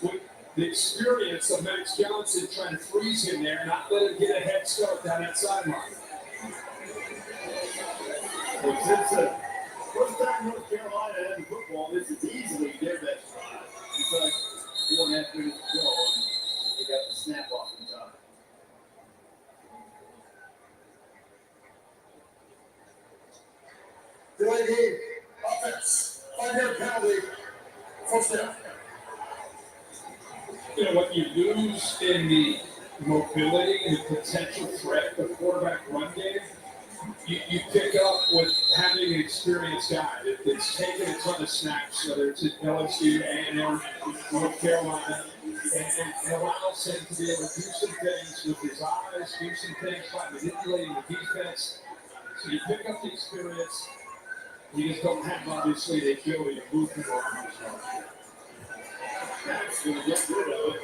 S17: with the experience of Max Johnson trying to freeze him there, not let him get a head start down that sideline.
S20: Well, since the first time North Carolina had the football, this is easily their best drive. It's like 4.5 minutes to go, and they got the snap off in time.
S2: Delay game, offense, 5-yard penalty, first down.
S17: You know, what you lose in the mobility and the potential threat of quarterback run game, you pick up with having an experienced guy that's taken a ton of snaps, whether it's at LSU, A&M, North Carolina, and allows him to be able to do some things with his eyes, do some things by manipulating the defense. So you pick up the experience. You just don't have, obviously, the ability to move people around as well.
S20: Max going to get rid of it.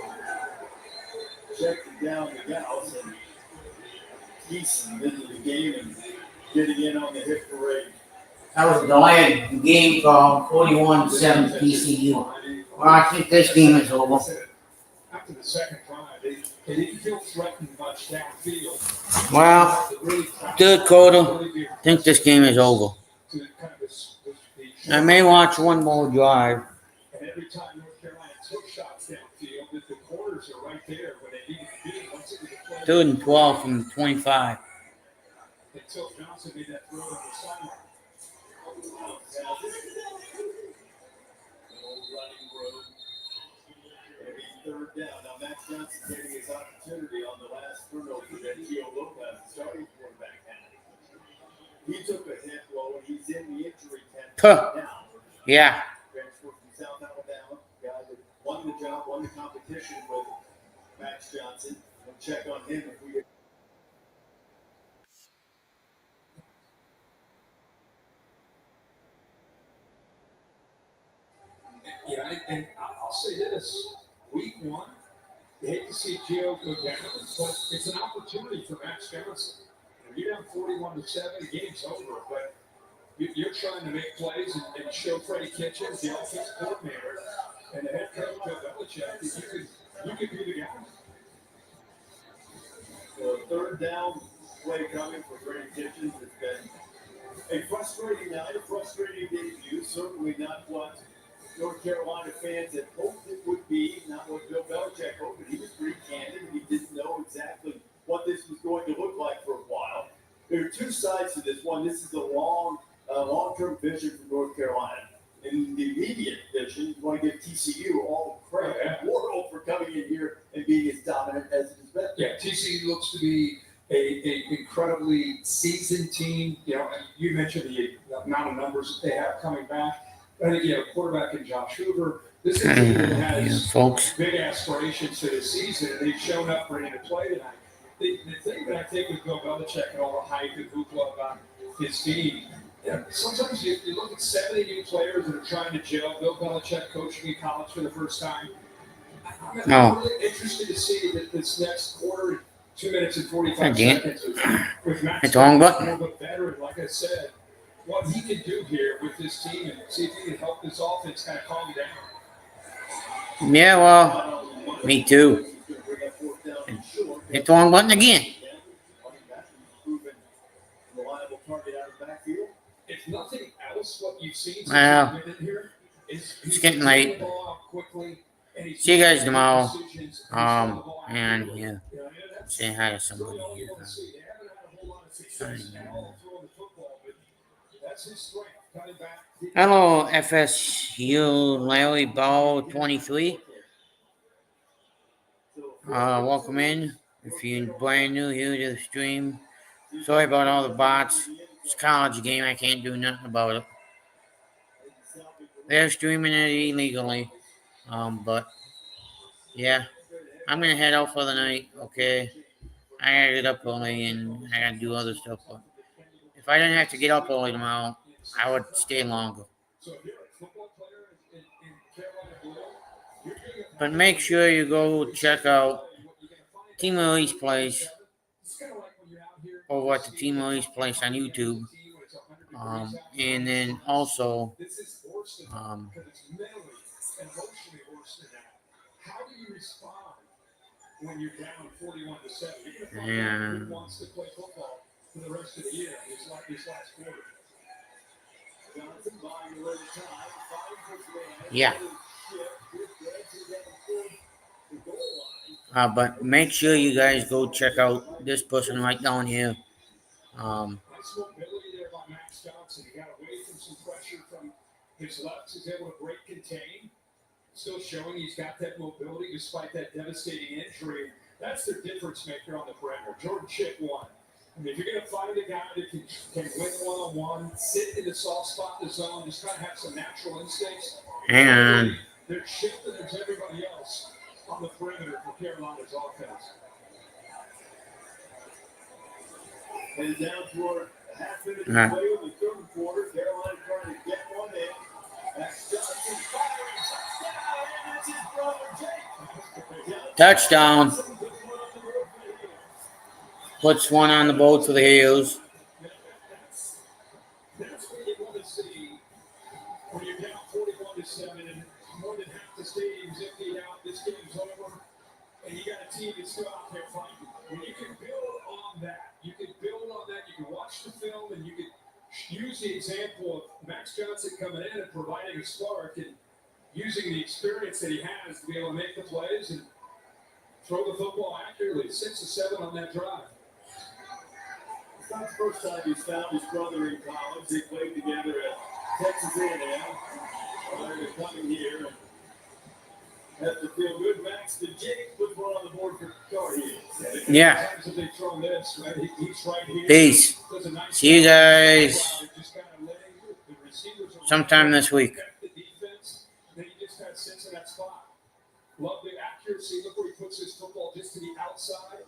S20: Checking down the Gauss and Easton into the game and getting in on the hit parade.
S1: That was a delayed game call, 41-7 TCU. Well, I think this game is over.
S17: After the second drive, they didn't feel threatened much downfield.
S1: Well, third quarter, I think this game is over. I may watch one more drive.
S17: And every time North Carolina took shots downfield, the corners are right there where they needed to be. Once it was a play,
S1: 3rd and 12 from the 25.
S17: until Johnson made that throw on the sideline.
S20: Third down. Now Max Johnson getting his opportunity on the last turnover that Gio Lopez, the starting quarterback, had. He took a hit blow and he's in the injury tent now.
S1: Yeah.
S20: Transfer from South Alabama, guy that won the job, won the competition with Max Johnson. We'll check on him if we get.
S17: Yeah, and I'll say this. Week 1, you hate to see Gio go down, but it's an opportunity for Max Johnson. You're down 41-7, the game's over, but you're trying to make plays and show Freddie Kitchens, the offensive coordinator, and the head coach, Bill Belichick, that you could be the guy.
S20: The third down play coming for Freddie Kitchens has been a frustrating night, a frustrating debut, certainly not what North Carolina fans had hoped it would be, not what Bill Belichick hoped, but he was pretty candid. He didn't know exactly what this was going to look like for a while. There are two sides to this. One, this is a long-term vision for North Carolina.
S4: in the immediate vision, you want to give TCU all the credit in the world for coming in here and being as dominant as it has been.
S17: Yeah, TCU looks to be a incredibly seasoned team. You know, you mentioned the amount of numbers that they have coming back. I think you have a quarterback in Josh Hoover. This is a team that has big aspirations for this season, and they've shown up ready to play tonight. The thing that I think with Bill Belichick and all the hype and hoopla about his team, sometimes you look at 70 new players that are trying to gel. Bill Belichick coaching in college for the first time. I'm really interested to see that this next quarter, 2 minutes and 45 seconds with Max Johnson, more of a veteran, like I said, what he can do here with this team and see if he can help this offense kind of calm down.
S1: Yeah, well, me too. Hit the wrong button again.
S17: If nothing else, what you've seen
S1: Well, it's getting late. See you guys tomorrow. And yeah, say hi to somebody here. Hello, FSU Larry Ball 23. Welcome in. If you're brand new here to the stream, sorry about all the bots. It's a college game. I can't do nothing about it. They're streaming it illegally. But yeah, I'm gonna head out for the night. Okay, I gotta get up early and I gotta do other stuff. But if I didn't have to get up early tomorrow, I would stay longer. But make sure you go check out Team Elite's place over at the Team Elite's place on YouTube. And then also,
S17: when you're down 41-7, you're wants to play football for the rest of the year. It's like this last quarter.
S1: Yeah. But make sure you guys go check out this person right down here.
S17: Nice mobility there by Max Johnson. He got away from some pressure from his left. He's able to break contain. Still showing he's got that mobility despite that devastating injury. That's the difference maker on the perimeter. Jordan Chick won. I mean, if you're going to find a guy that can win one-on-one, sit in the soft spot in the zone, just kind of have some natural instincts.
S1: And
S17: there's Chick and there's everybody else on the perimeter for Carolina's offense.
S4: Headed down toward a half minute to play in the third quarter. Carolina trying to get one in. That's Johnson firing. Touchdown, and that's his brother Jake.
S1: touchdown. Puts one on the board for the Heels.
S17: That's what you want to see when you're down 41-7 and more than half the stadium's emptied out. This game's over, and you got a team that's still out there fighting. When you can build on that, you can watch the film, and you can use the example of Max Johnson coming in and providing a spark and using the experience that he has to be able to make the plays and throw the football accurately. 6 of 7 on that drive.
S4: It's not the first time he's found his brother in college. They played together at Texas A&M. They're coming here and have to feel good. Max the Jake put one on the board for Tar Heels.
S1: Yeah.
S17: They've thrown this, right? He's right here.
S1: Peace. See you guys sometime this week.
S17: Then he just kind of sits in that spot. Love the accuracy. Look where he puts his football just to the outside.